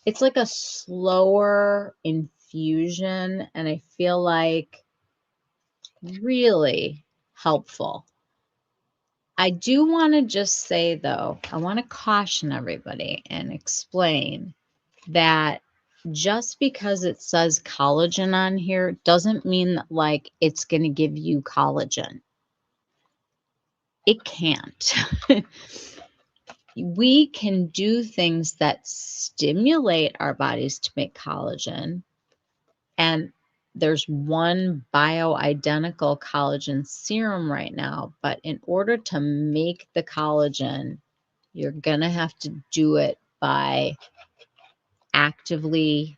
It's like a slower infusion, and I feel like really helpful. I do want to just say, though, I want to caution everybody and explain that just because it says collagen on here doesn't mean that, like, it's going to give you collagen. It can't. We can do things that stimulate our bodies to make collagen. And there's one bioidentical collagen serum right now. But in order to make the collagen, you're going to have to do it by actively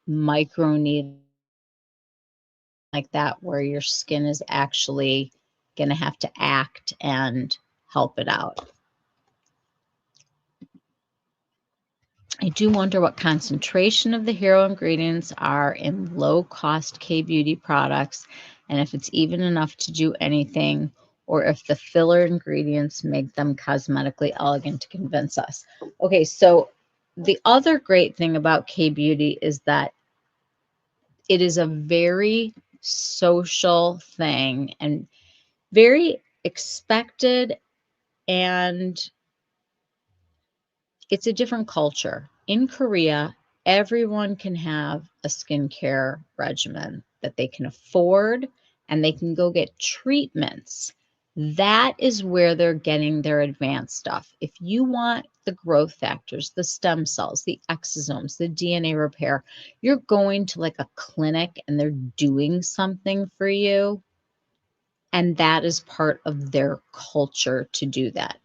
microneedling like that, where your skin is actually going to have to act and help it out. I do wonder what concentration of the hero ingredients are in low-cost K-beauty products, and if it's even enough to do anything, or if the filler ingredients make them cosmetically elegant to convince us. Okay, so the other great thing about K-beauty is that it is a very social thing and very expected, and it's a different culture. In Korea, everyone can have a skincare regimen that they can afford, and they can go get treatments. That is where they're getting their advanced stuff. If you want the growth factors, the stem cells, the exosomes, the DNA repair, you're going to like a clinic and they're doing something for you. And that is part of their culture to do that.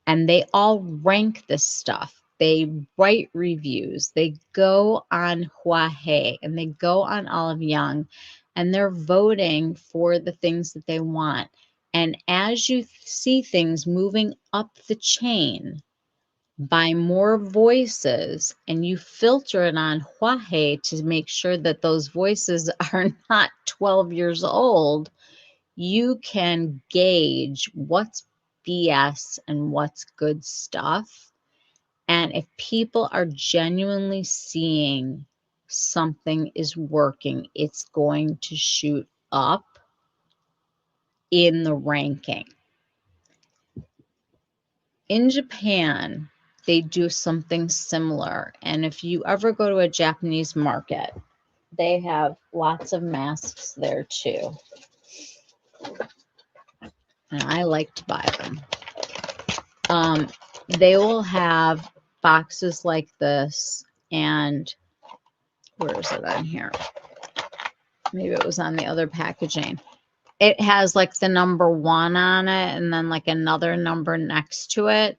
And they all rank this stuff. They write reviews. They go on Huahei and they go on Olive Young, and they're voting for the things that they want. And as you see things moving up the chain by more voices, and you filter it on Huahei to make sure that those voices are not 12 years old, you can gauge what's BS and what's good stuff. And if people are genuinely seeing something is working, it's going to shoot up in the ranking. In Japan, they do something similar. And if you ever go to a Japanese market, they have lots of masks there too. And I like to buy them. They will have boxes like this, and where is it on here? Maybe it was on the other packaging. It has like the number 1 on it and then like another number next to it.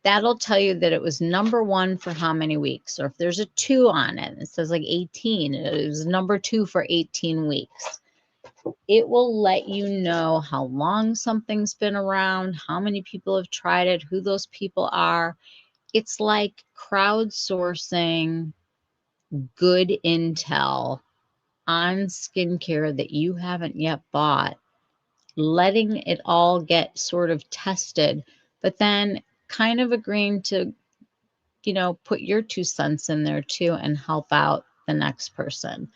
That'll tell you that it was number 1 for how many weeks. Or if there's a 2 on it, it says like 18. It was number 2 for 18 weeks. It will let you know how long something's been around, how many people have tried it, who those people are. It's like crowdsourcing good intel on skincare that you haven't yet bought, letting it all get sort of tested, but then kind of agreeing to, put your 2 cents in there too and help out the next person.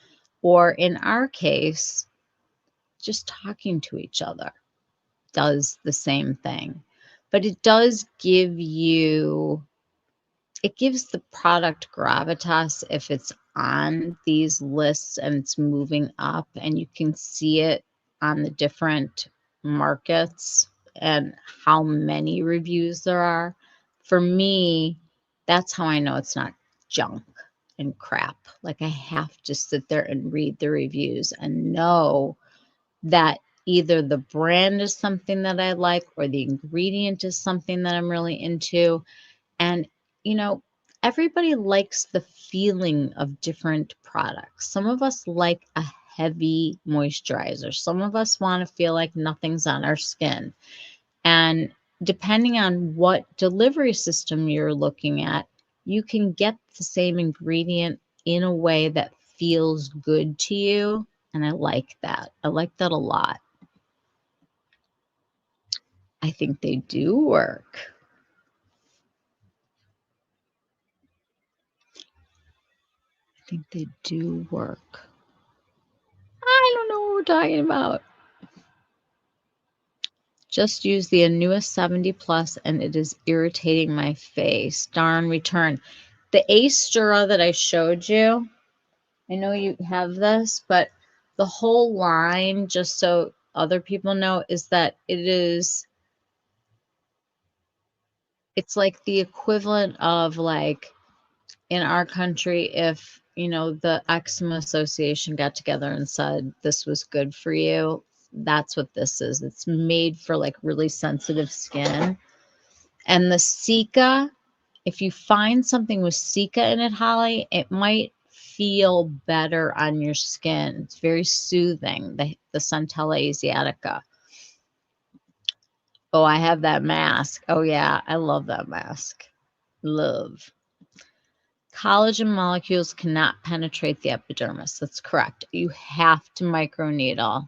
Or in our case, just talking to each other does the same thing. But it gives the product gravitas if it's on these lists and it's moving up, and you can see it on the different markets and how many reviews there are. For me, that's how I know it's not junk and crap. Like, I have to sit there and read the reviews and know that either the brand is something that I like or the ingredient is something that I'm really into. And, you know, everybody likes the feeling of different products. Some of us like a heavy moisturizer. Some of us want to feel like nothing's on our skin. And depending on what delivery system you're looking at, you can get the same ingredient in a way that feels good to you. And I like that. I like that a lot. I think they do work. I think they do work. I don't know what we're talking about. Just use the newest 70 plus and it is irritating my face. Darn return. The Astra that I showed you, I know you have this, but the whole line, just so other people know, is that it's like the equivalent of, like, in our country, if, the Eczema Association got together and said this was good for you, that's what this is. It's made for like really sensitive skin. And the Cica, if you find something with Cica in it, Holly, it might feel better on your skin. It's very soothing, the centella asiatica. Oh, I have that mask. Oh yeah, I love that mask. Love. Collagen molecules cannot penetrate the epidermis. That's correct. You have to microneedle,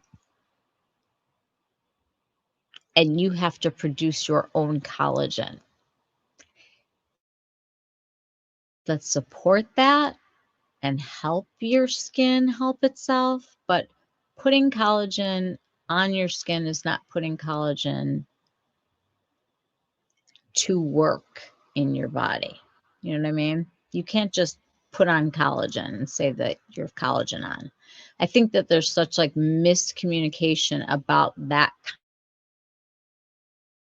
and you have to produce your own collagen. Let's support that and help your skin help itself. But putting collagen on your skin is not putting collagen to work in your body. You know what I mean? You can't just put on collagen and say that you have collagen on. I think that there's such like miscommunication about that.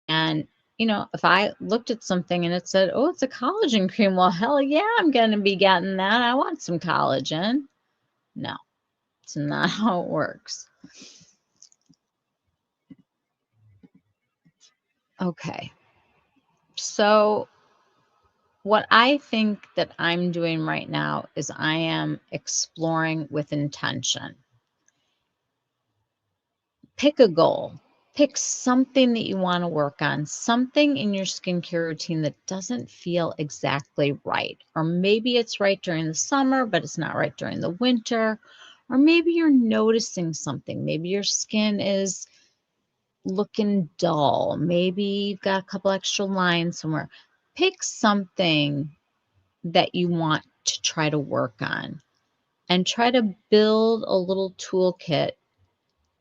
And, if I looked at something and it said, oh, it's a collagen cream, well, hell yeah, I'm going to be getting that. I want some collagen. No, it's not how it works. Okay. So what I think that I'm doing right now is I am exploring with intention. Pick a goal. Pick something that you want to work on, something in your skincare routine that doesn't feel exactly right. Or maybe it's right during the summer, but it's not right during the winter. Or maybe you're noticing something. Maybe your skin is looking dull. Maybe you've got a couple extra lines somewhere. Pick something that you want to try to work on and try to build a little toolkit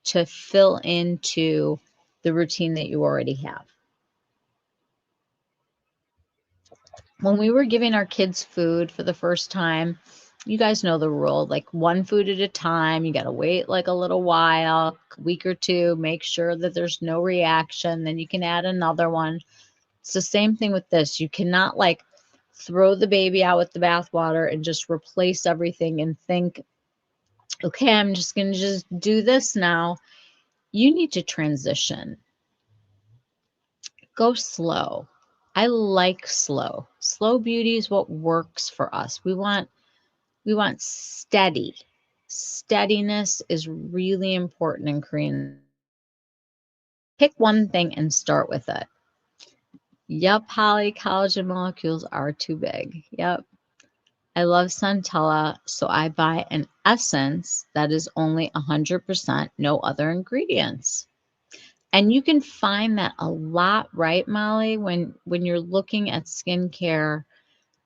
to fill into the routine that you already have. When we were giving our kids food for the first time, you guys know the rule, like one food at a time. You got to wait like a little while, a week or two, make sure that there's no reaction. Then you can add another one. It's the same thing with this. You cannot like throw the baby out with the bathwater and just replace everything and think, okay, I'm just going to just do this now. You need to transition. Go slow. I like slow. Slow beauty is what works for us. We want steady. Steadiness is really important in Korean. Pick one thing and start with it. Yep, Holly, collagen molecules are too big. Yep. I love centella, so I buy an essence that is only 100%, no other ingredients. And you can find that a lot, right, Molly, when you're looking at skincare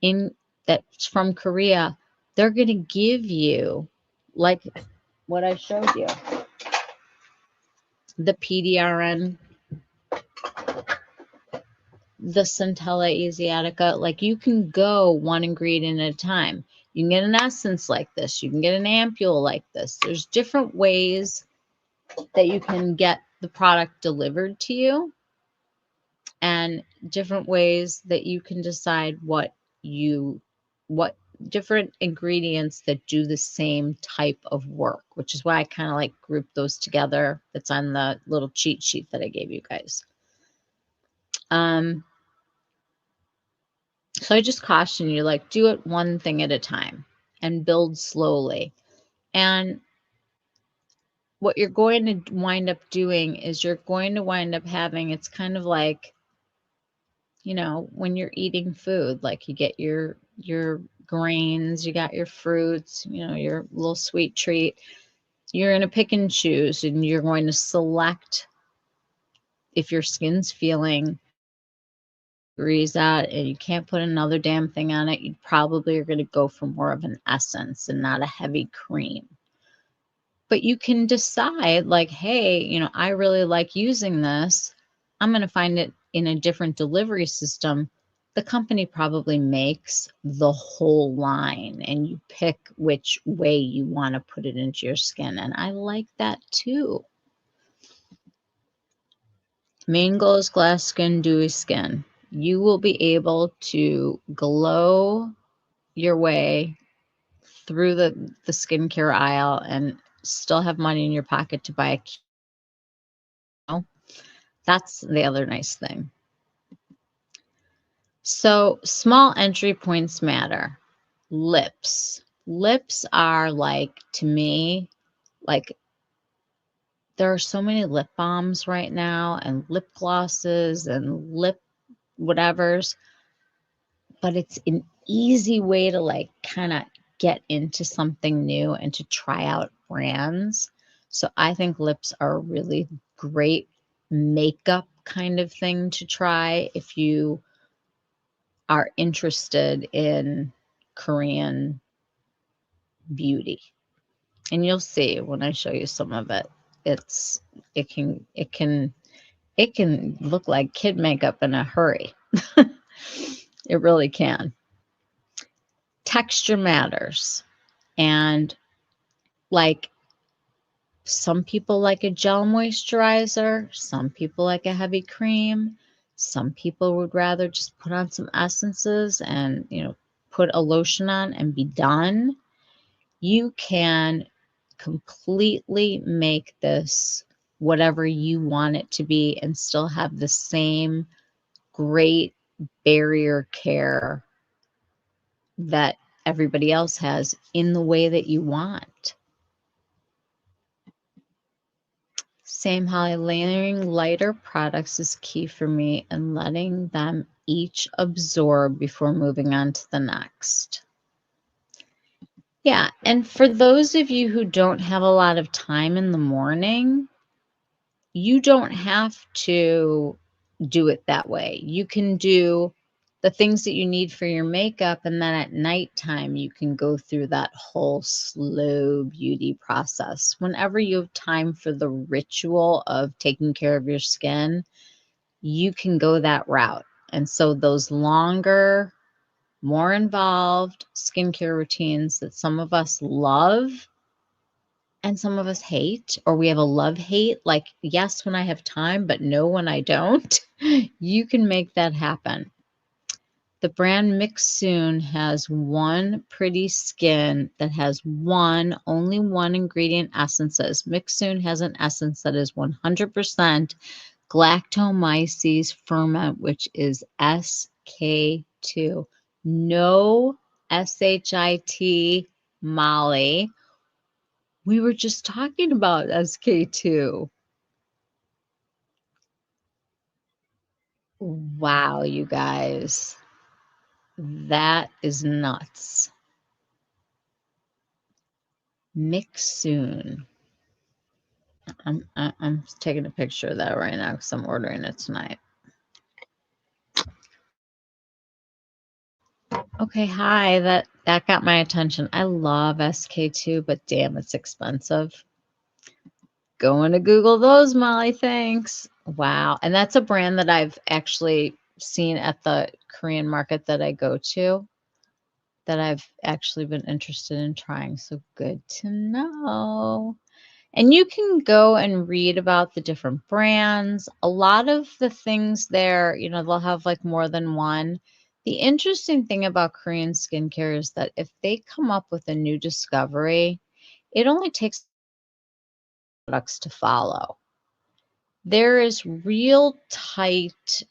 in that's from Korea, they're going to give you like what I showed you, the PDRN, the centella asiatica. Like you can go one ingredient at a time. You can get an essence like this. You can get an ampule like this. There's different ways that you can get the product delivered to you, and different ways that you can decide what different ingredients that do the same type of work, which is why I kind of like group those together. That's on the little cheat sheet that I gave you guys. So I just caution you, like, do it one thing at a time and build slowly. And what you're going to wind up doing is you're going to wind up having, it's kind of like, you know, when you're eating food, like you get your grains, you got your fruits, you know, your little sweet treat. You're going to pick and choose, and you're going to select if your skin's feeling agrees that and you can't put another damn thing on it, you probably are going to go for more of an essence and not a heavy cream. But you can decide, like, hey, you know, I really like using this. I'm going to find it in a different delivery system. The company probably makes the whole line, and you pick which way you want to put it into your skin. And I like that too. Main goal is glass skin, dewy skin. You will be able to glow your way through the skincare aisle and still have money in your pocket to buy a kilo. That's the other nice thing. So small entry points matter. Lips. Lips are like, to me, like there are so many lip balms right now and lip glosses and lip whatevers, but it's an easy way to like kind of get into something new and to try out brands. So I think lips are a really great makeup kind of thing to try if you are interested in Korean beauty. And you'll see when I show you some of it. It's it can look like kid makeup in a hurry. It really can. Texture matters. And like some people like a gel moisturizer, some people like a heavy cream, some people would rather just put on some essences and, you know, put a lotion on and be done. You can completely make this whatever you want it to be and still have the same great barrier care that everybody else has in the way that you want. Same, Holly. Layering lighter products is key for me and letting them each absorb before moving on to the next. Yeah, and for those of you who don't have a lot of time in the morning, you don't have to do it that way. You can do the things that you need for your makeup, and then at nighttime, you can go through that whole slow beauty process. Whenever you have time for the ritual of taking care of your skin, you can go that route. And so those longer, more involved skincare routines that some of us love and some of us hate, or we have a love hate, like, yes, when I have time, but no, when I don't, you can make that happen. The brand Mix Soon has one pretty skin that has only one ingredient essences. Mix Soon has an essence that is 100% galactomyces ferment, which is SK2. No SHIT, Molly. We were just talking about SK2. Wow, you guys. That is nuts. Mix soon. I'm taking a picture of that right now because I'm ordering it tonight. Okay, hi. That got my attention. I love SK2, but damn, it's expensive. Going to Google those, Molly. Thanks. Wow. And that's a brand that I've actually seen at the Korean market that I go to, that I've actually been interested in trying. So good to know. And you can go and read about the different brands. A lot of the things there, you know, they'll have like more than one. The interesting thing about Korean skincare is that if they come up with a new discovery, it only takes products to follow. There is real tight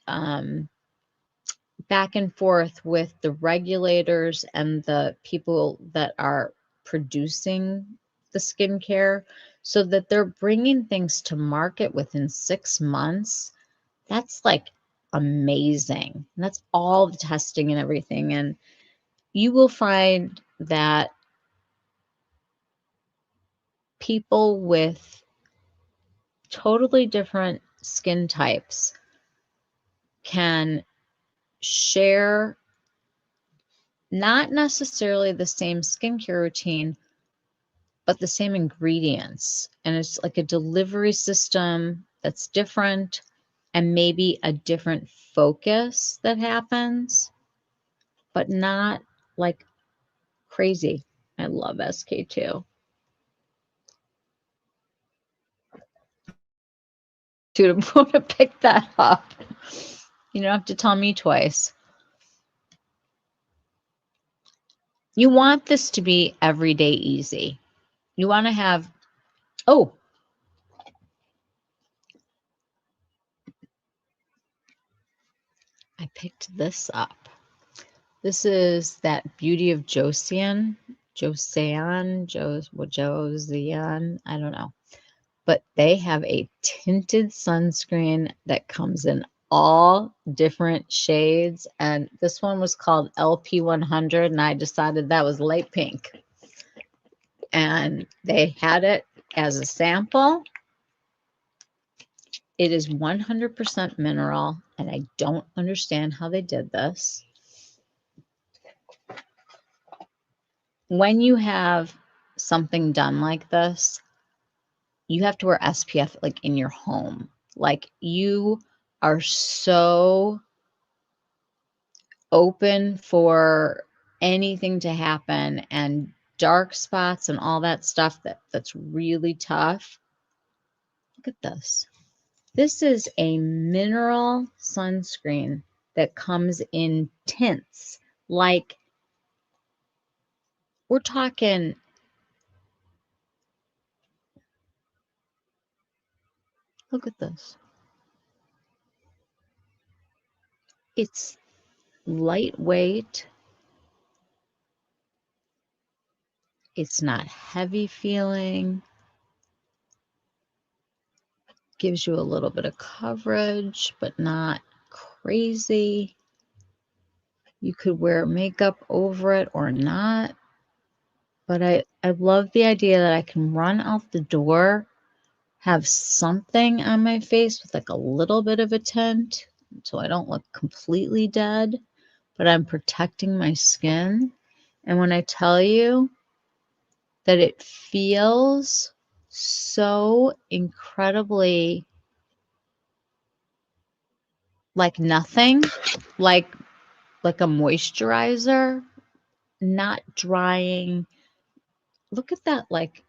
back and forth with the regulators and the people that are producing the skincare so that they're bringing things to market within 6 months. That's like amazing. And that's all the testing and everything. And you will find that people with totally different skin types can share not necessarily the same skincare routine, but the same ingredients. And it's like a delivery system that's different and maybe a different focus that happens, but not like crazy. I love SK2. Dude, I'm going to pick that up. You don't have to tell me twice. You want this to be everyday easy. You want to have, oh, I picked this up. This is that Beauty of Joseon, Joseon, I don't know. But they have a tinted sunscreen that comes in all different shades. And this one was called LP100, and I decided that was light pink. And they had it as a sample. It is 100% mineral, and I don't understand how they did this. When you have something done like this, you have to wear SPF like in your home. Like you are so open for anything to happen and dark spots and all that stuff that's really tough. Look at this. This is a mineral sunscreen that comes in tints. Like we're talking, look at this. It's lightweight. It's not heavy feeling. Gives you a little bit of coverage, but not crazy. You could wear makeup over it or not. But I love the idea that I can run out the door, have something on my face with like a little bit of a tint so I don't look completely dead, but I'm protecting my skin. And when I tell you that it feels so incredibly like nothing, like a moisturizer, not drying. Look at that, like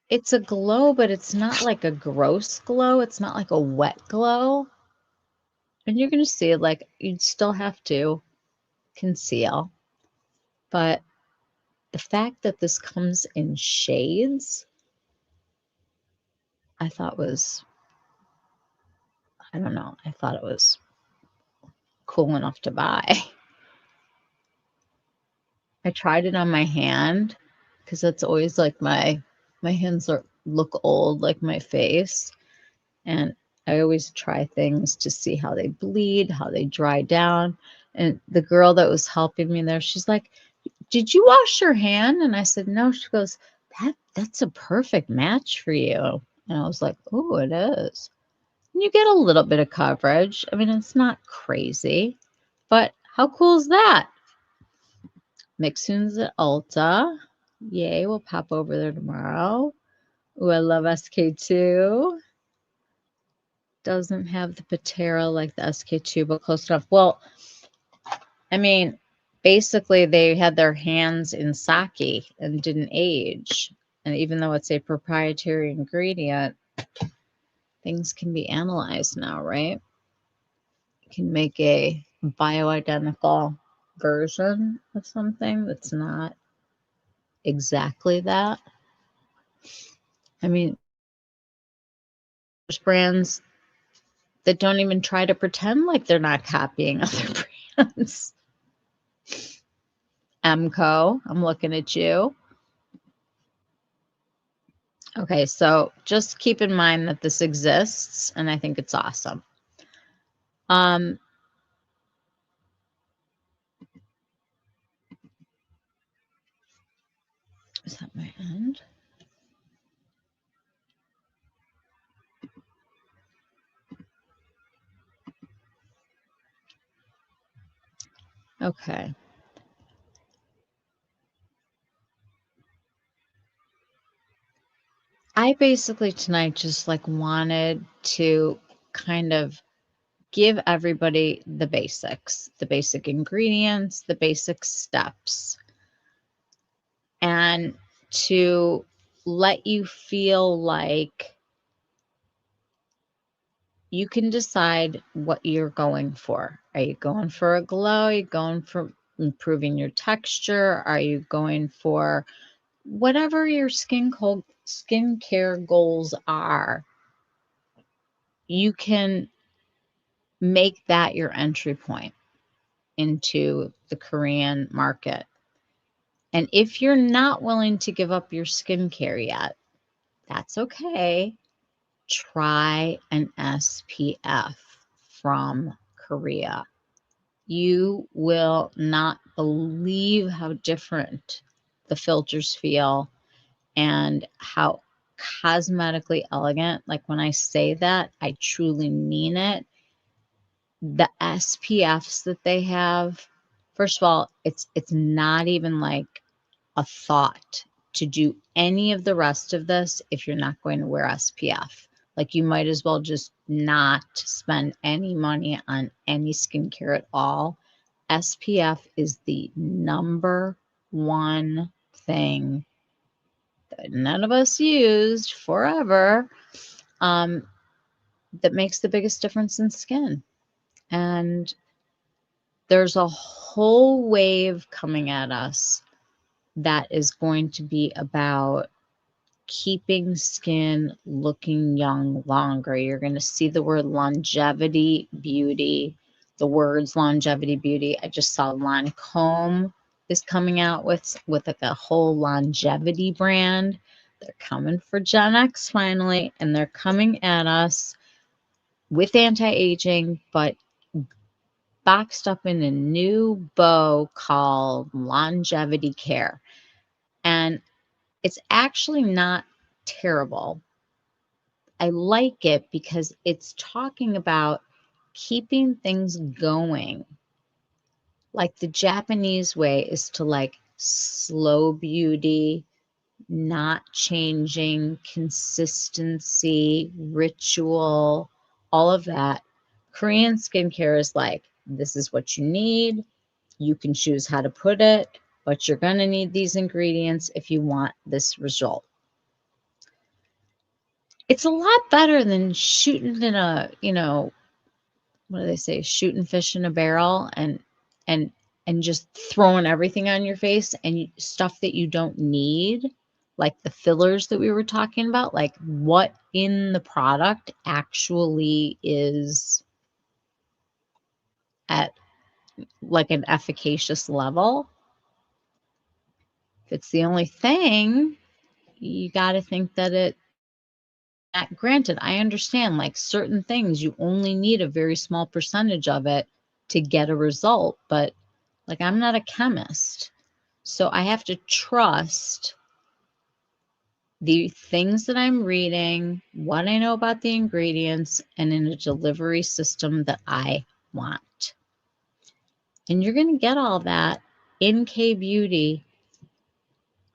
it's a glow, but it's not like a gross glow. It's not like a wet glow. And you're going to see it like you'd still have to conceal. But the fact that this comes in shades, I thought was, I don't know, I thought it was cool enough to buy. I tried it on my hand because that's always like my hands look old like my face. And I always try things to see how they bleed, how they dry down. And the girl that was helping me there, she's like, did you wash your hand? And I said, no. She goes, that's a perfect match for you. And I was like, oh, it is. And you get a little bit of coverage. I mean, it's not crazy, but how cool is that? Mixins at Ulta. Yay, we'll pop over there tomorrow. Ooh, I love SK2. Doesn't have the patera like the SK2, but close enough. Well, I mean, basically they had their hands in sake and didn't age. And even though it's a proprietary ingredient, things can be analyzed now, right? You can make a bioidentical version of something that's not exactly that. I mean, there's brands that don't even try to pretend like they're not copying other brands. Emco, I'm looking at you. Okay, so just keep in mind that this exists, and I think it's awesome. Is that my end? Okay. I basically tonight just like wanted to kind of give everybody the basics, the basic ingredients, the basic steps, and to let you feel like you can decide what you're going for. Are you going for a glow? Are you going for improving your texture? Are you going for whatever your skincare goals are? You can make that your entry point into the Korean market. And if you're not willing to give up your skincare yet, that's okay. Try an SPF from Korea. You will not believe how different the filters feel and how cosmetically elegant. Like when I say that, I truly mean it. The SPFs that they have, first of all, it's not even like a thought to do any of the rest of this if you're not going to wear SPF. Like you might as well just not spend any money on any skincare at all. SPF is the number one thing that none of us used forever, that makes the biggest difference in skin. And there's a whole wave coming at us that is going to be about keeping skin looking young longer. You're going to see the word longevity beauty, the words longevity beauty. I just saw Lancome is coming out with like a whole longevity brand. They're coming for Gen X finally, and they're coming at us with anti-aging, but boxed up in a new bow called longevity care. And it's actually not terrible. I like it because it's talking about keeping things going. Like the Japanese way is to like slow beauty, not changing, consistency, ritual, all of that. Korean skincare is like, this is what you need. You can choose how to put it, but you're going to need these ingredients if you want this result. It's a lot better than shooting in a, what do they say? Shooting fish in a barrel and and just throwing everything on your face and stuff that you don't need, like the fillers that we were talking about, like what in the product actually is at like an efficacious level. If it's the only thing, you got to think that granted, I understand like certain things, you only need a very small percentage of it to get a result, but like I'm not a chemist. So I have to trust the things that I'm reading, what I know about the ingredients, and in a delivery system that I want. And you're going to get all that in K Beauty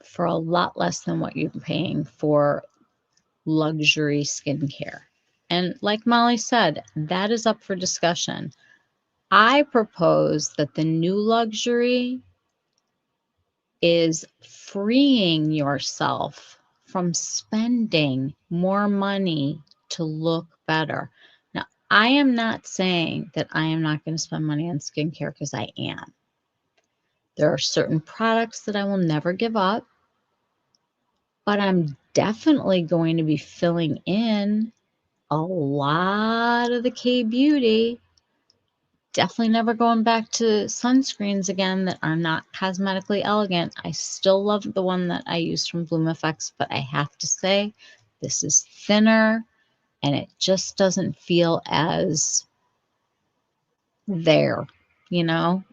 for a lot less than what you're paying for luxury skincare. And like Molly said, that is up for discussion. I propose that the new luxury is freeing yourself from spending more money to look better. Now, I am not saying that I am not going to spend money on skincare, because I am. There are certain products that I will never give up, but I'm definitely going to be filling in a lot of the K Beauty. Definitely never going back to sunscreens again that are not cosmetically elegant. I still love the one that I used from Bloom Effects, but I have to say this is thinner and it just doesn't feel as there, you know?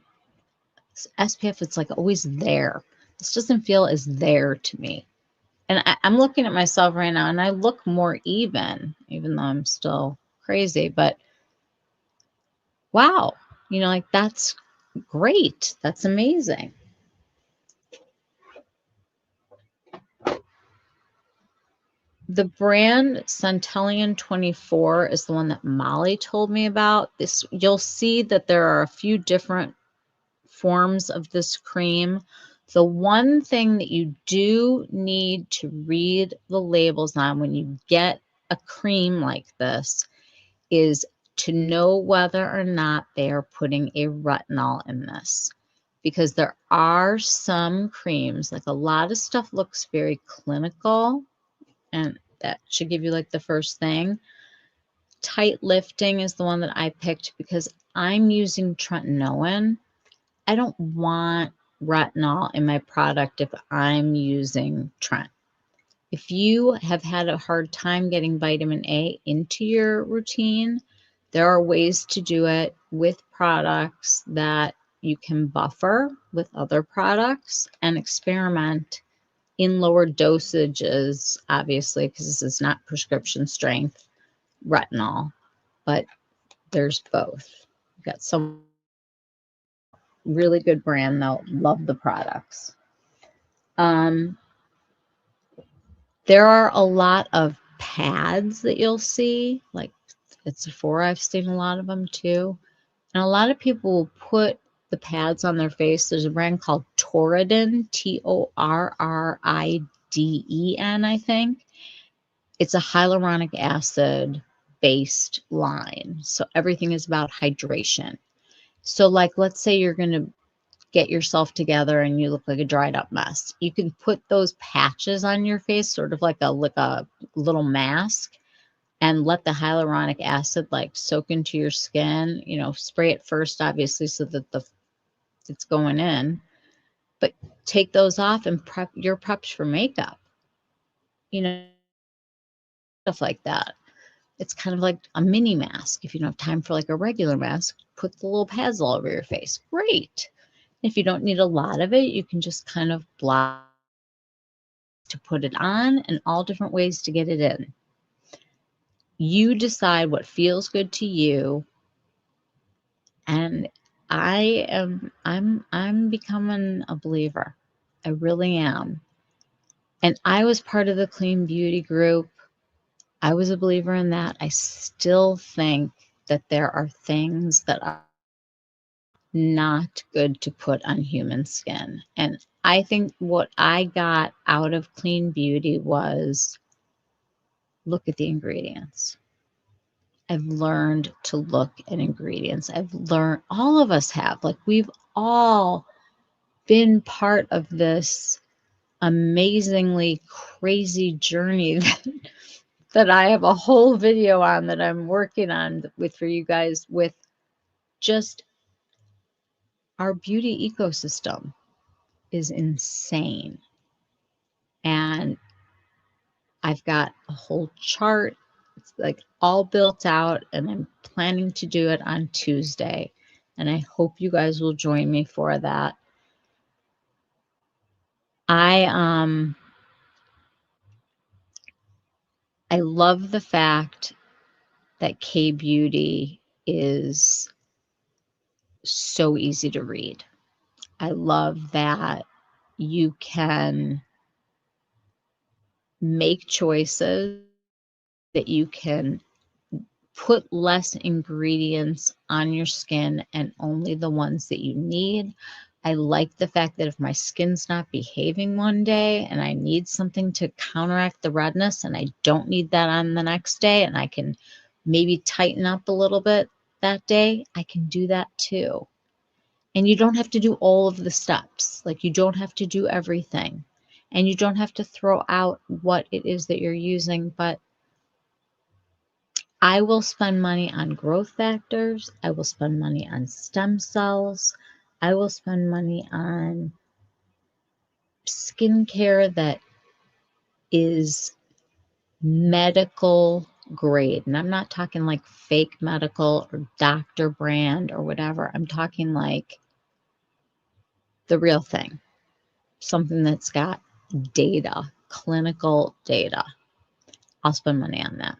SPF, it's like always there. This doesn't feel as there to me. And I'm looking at myself right now and I look more even though I'm still crazy, but wow, like that's great. That's amazing. The brand Centellian 24 is the one that Molly told me about. This, you'll see that there are a few different forms of this cream. The one thing that you do need to read the labels on when you get a cream like this is to know whether or not they are putting a retinol in this. Because there are some creams, like a lot of stuff looks very clinical, and that should give you like the first thing. Tight lifting is the one that I picked because I'm using tretinoin. I don't want retinol in my product if I'm using Trent. If you have had a hard time getting vitamin A into your routine, there are ways to do it with products that you can buffer with other products and experiment in lower dosages, obviously, because this is not prescription strength retinol, but there's both. We've got some really good brand though. Love the products. There are a lot of pads that you'll see, like at Sephora. I've seen a lot of them too. And a lot of people will put the pads on their face. There's a brand called Torridin, Torriden, I think. It's a hyaluronic acid based line. So everything is about hydration. So like, let's say you're going to get yourself together and you look like a dried up mess. You can put those patches on your face, sort of like a little mask, and let the hyaluronic acid like soak into your skin. Spray it first, obviously, so that it's going in, but take those off and you're prepped for makeup. Stuff like that. It's kind of like a mini mask. If you don't have time for like a regular mask, put the little pads all over your face. Great. If you don't need a lot of it, you can just kind of block to put it on and all different ways to get it in. You decide what feels good to you. And I'm becoming a believer. I really am. And I was part of the clean beauty group. I was a believer in that. I still think that there are things that are not good to put on human skin. And I think what I got out of clean beauty was look at the ingredients. I've learned to look at ingredients. I've learned, all of us have, like we've all been part of this amazingly crazy journey that I have a whole video on that I'm working on for you guys, with just our beauty ecosystem is insane. And I've got a whole chart. It's like all built out, and I'm planning to do it on Tuesday. And I hope you guys will join me for that. I love the fact that K Beauty is so easy to read. I love that you can make choices, that you can put less ingredients on your skin and only the ones that you need. I like the fact that if my skin's not behaving one day and I need something to counteract the redness and I don't need that on the next day and I can maybe tighten up a little bit that day, I can do that too. And you don't have to do all of the steps. Like, you don't have to do everything. And you don't have to throw out what it is that you're using. But I will spend money on growth factors. I will spend money on stem cells. I will spend money on skincare that is medical grade. And I'm not talking like fake medical or doctor brand or whatever. I'm talking like the real thing. Something that's got data, clinical data. I'll spend money on that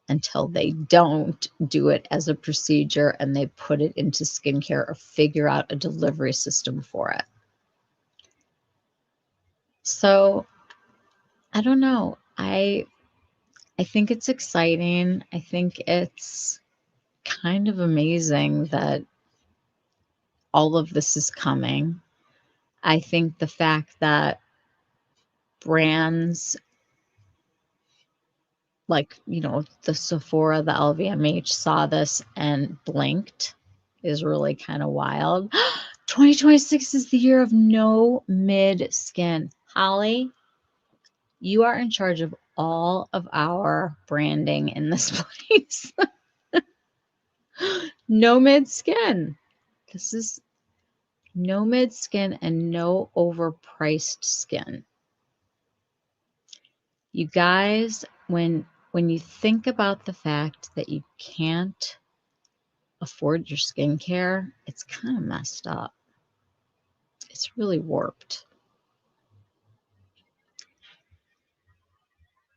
until they don't do it as a procedure and they put it into skincare or figure out a delivery system for it. So I don't know. I think it's exciting. I think it's kind of amazing that all of this is coming. I think the fact that brands like, the Sephora, the LVMH saw this and blinked is really kind of wild. 2026 is the year of no mid skin. Holly, you are in charge of all of our branding in this place. No mid skin. This is no mid skin and no overpriced skin. You guys, when you think about the fact that you can't afford your skincare, it's kind of messed up. It's really warped.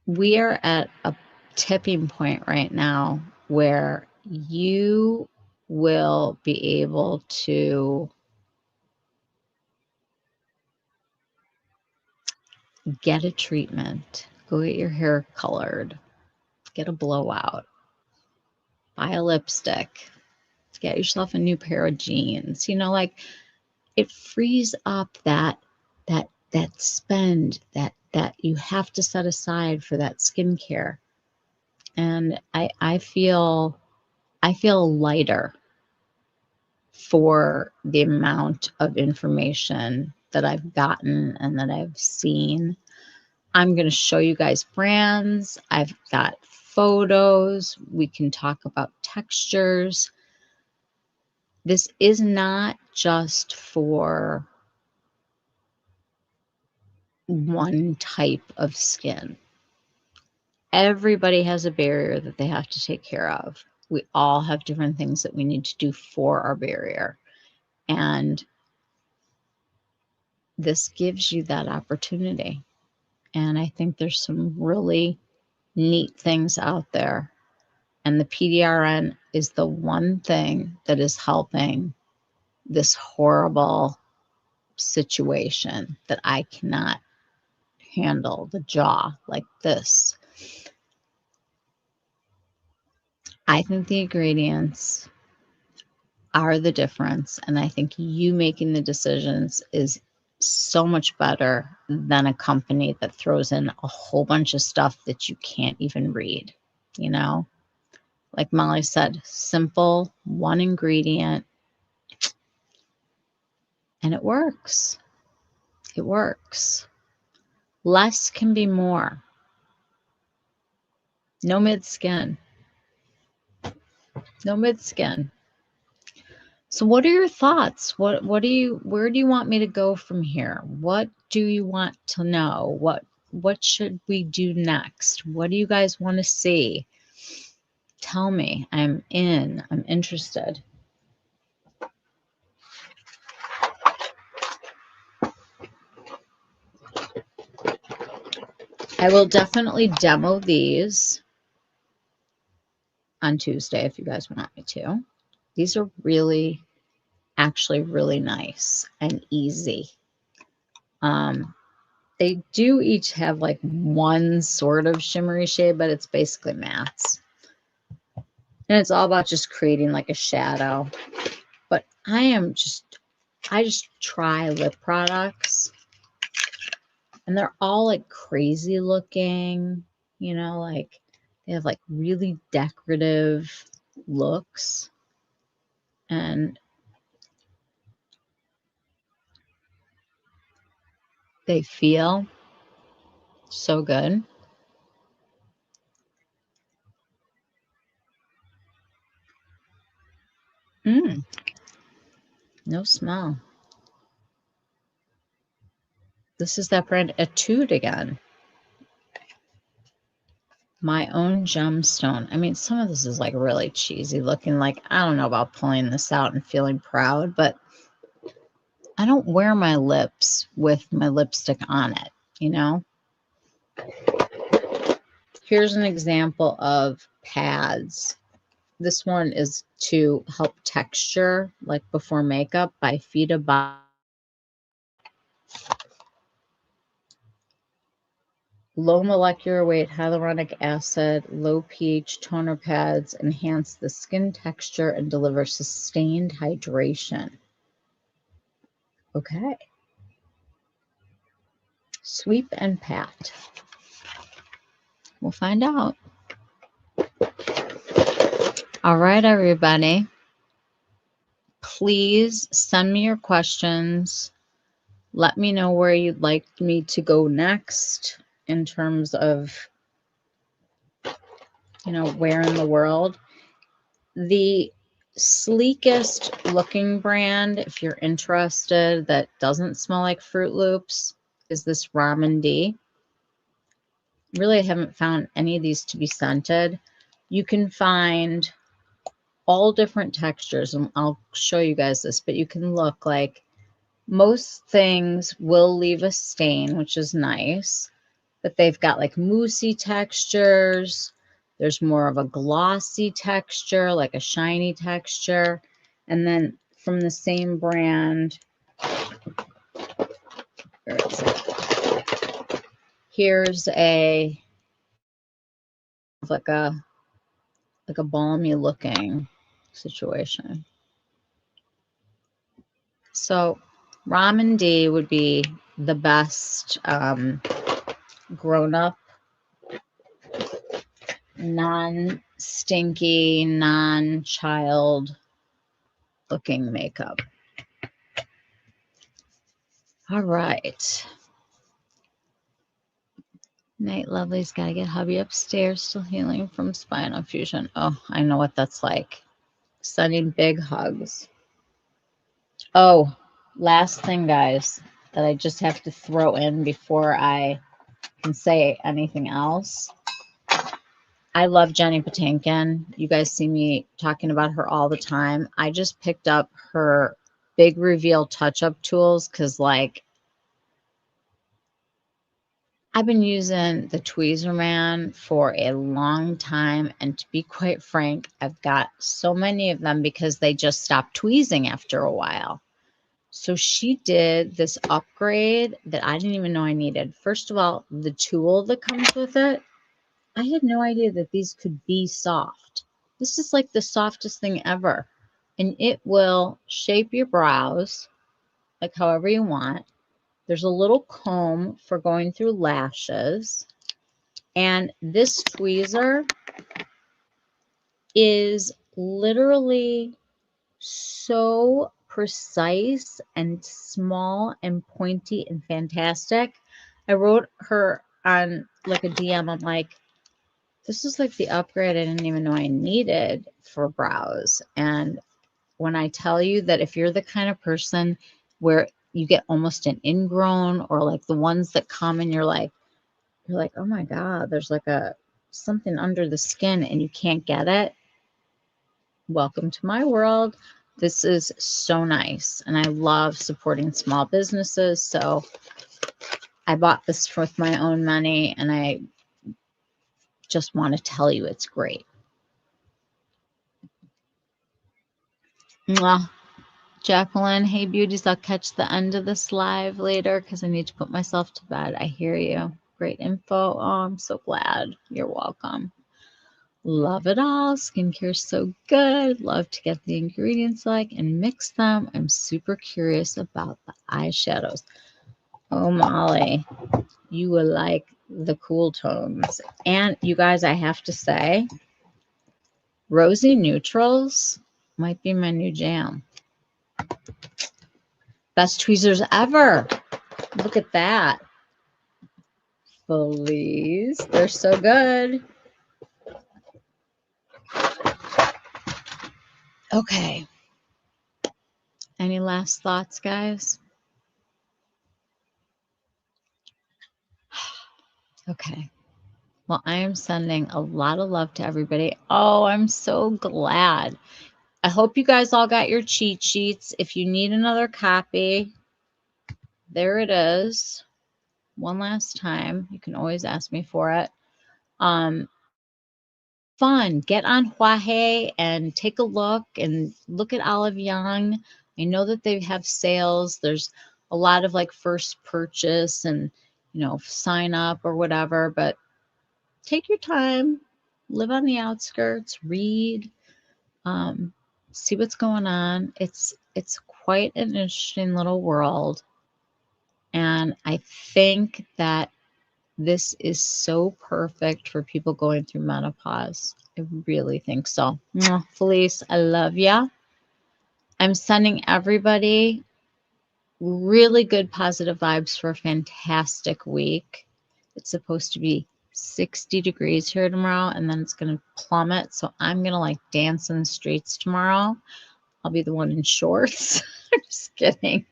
We are at a tipping point right now where you will be able to get a treatment, go get your hair colored, get a blowout, buy a lipstick, get yourself a new pair of jeans. Like, it frees up that spend that you have to set aside for that skincare. And I feel lighter for the amount of information that I've gotten and that I've seen. I'm going to show you guys brands. I've got photos. We can talk about textures. This is not just for one type of skin. Everybody has a barrier that they have to take care of. We all have different things that we need to do for our barrier. And this gives you that opportunity. And I think there's some really neat things out there. And the PDRN is the one thing that is helping this horrible situation that I cannot handle the jaw like this. I think the ingredients are the difference. And I think you making the decisions is so much better than a company that throws in a whole bunch of stuff that you can't even read. Like Molly said, simple, one ingredient, and it works. It works. Less can be more. No mid skin. No mid skin. So what are your thoughts? Where do you want me to go from here? What do you want to know? What should we do next? What do you guys want to see? Tell me. I'm interested. I will definitely demo these on Tuesday if you guys want me to. These are really, actually really nice and easy. They do each have like one sort of shimmery shade, but it's basically mattes. And it's all about just creating like a shadow. But I just try lip products. And they're all like crazy looking, you know, like they have like really decorative looks. And they feel so good. No smell. This is that brand Etude again. My Own Gemstone. I mean, some of this is like really cheesy looking. Like, I don't know about pulling this out and feeling proud, but I don't wear my lips with my lipstick on it, you know? Here's an example of pads. This one is to help texture, like before makeup, by Fida Body. Low molecular weight hyaluronic acid, low pH toner pads enhance the skin texture and deliver sustained hydration. Okay. Sweep and pat. We'll find out. All right, everybody. Please send me your questions. Let me know where you'd like me to go next in terms of, you know, where in the world. The sleekest looking brand, if you're interested, that doesn't smell like Fruit Loops, is this Ramen D. Really, I haven't found any of these to be scented. You can find all different textures, and I'll show you guys this, but you can look like most things will leave a stain, which is nice, but they've got like moussey textures. There's more of a glossy texture, like a shiny texture. And then from the same brand, where is it? Here's a like a balmy looking situation. So Ramen D would be the best grown-up, non-stinky, non-child looking makeup. All right. Night Lovely's got to get hubby upstairs, still healing from spinal fusion. Oh, I know what that's like. Sending big hugs. Oh, last thing, guys, that I just have to throw in before I can say anything else. I love Jenny Patinkin. You guys see me talking about her all the time. I just picked up her big reveal touch-up tools because, like, I've been using the Tweezerman for a long time, and to be quite frank, I've got so many of them because they just stopped tweezing after a while. So she did this upgrade that I didn't even know I needed. First of all, the tool that comes with it, I had no idea that these could be soft. This is like the softest thing ever. And it will shape your brows like however you want. There's a little comb for going through lashes. And this tweezer is literally so precise and small and pointy and fantastic. I wrote her on like a DM. I'm like, this is like the upgrade I didn't even know I needed for brows. And when I tell you that if you're the kind of person where you get almost an ingrown, or like the ones that come and you're like, oh my God, there's like something under the skin and you can't get it. Welcome to my world. This is so nice. And I love supporting small businesses. So I bought this with my own money, and I just want to tell you it's great. Mwah. Jacqueline, hey beauties, I'll catch the end of this live later because I need to put myself to bed. I hear you. Great info. Oh, I'm so glad. You're welcome. Love it all. Skincare's so good. Love to get the ingredients like and mix them. I'm super curious about the eyeshadows. Oh, Molly, you will like the cool tones. And you guys, I have to say, rosy neutrals might be my new jam. Best tweezers ever. Look at that. Please. They're so good. Okay. Any last thoughts, guys? Okay. Well, I am sending a lot of love to everybody. Oh, I'm so glad. I hope you guys all got your cheat sheets. If you need another copy, there it is. One last time. You can always ask me for it. Fun. Get on Huahe and take a look at Olive Young. I know that they have sales. There's a lot of like first purchase and, sign up or whatever, but take your time, live on the outskirts, read, see what's going on. It's quite an interesting little world. And I think that this is so perfect for people going through menopause. I really think so. Felice, I love ya. I'm sending everybody really good positive vibes for a fantastic week. It's supposed to be 60 degrees here tomorrow, and then it's going to plummet. So I'm going to like dance in the streets tomorrow. I'll be the one in shorts. I'm just kidding.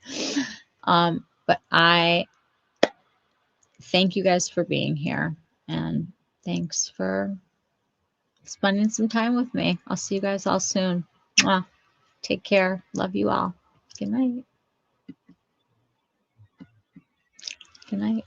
But I thank you guys for being here, and thanks for spending some time with me. I'll see you guys all soon. Mwah. Take care. Love you all. Good night. Good night.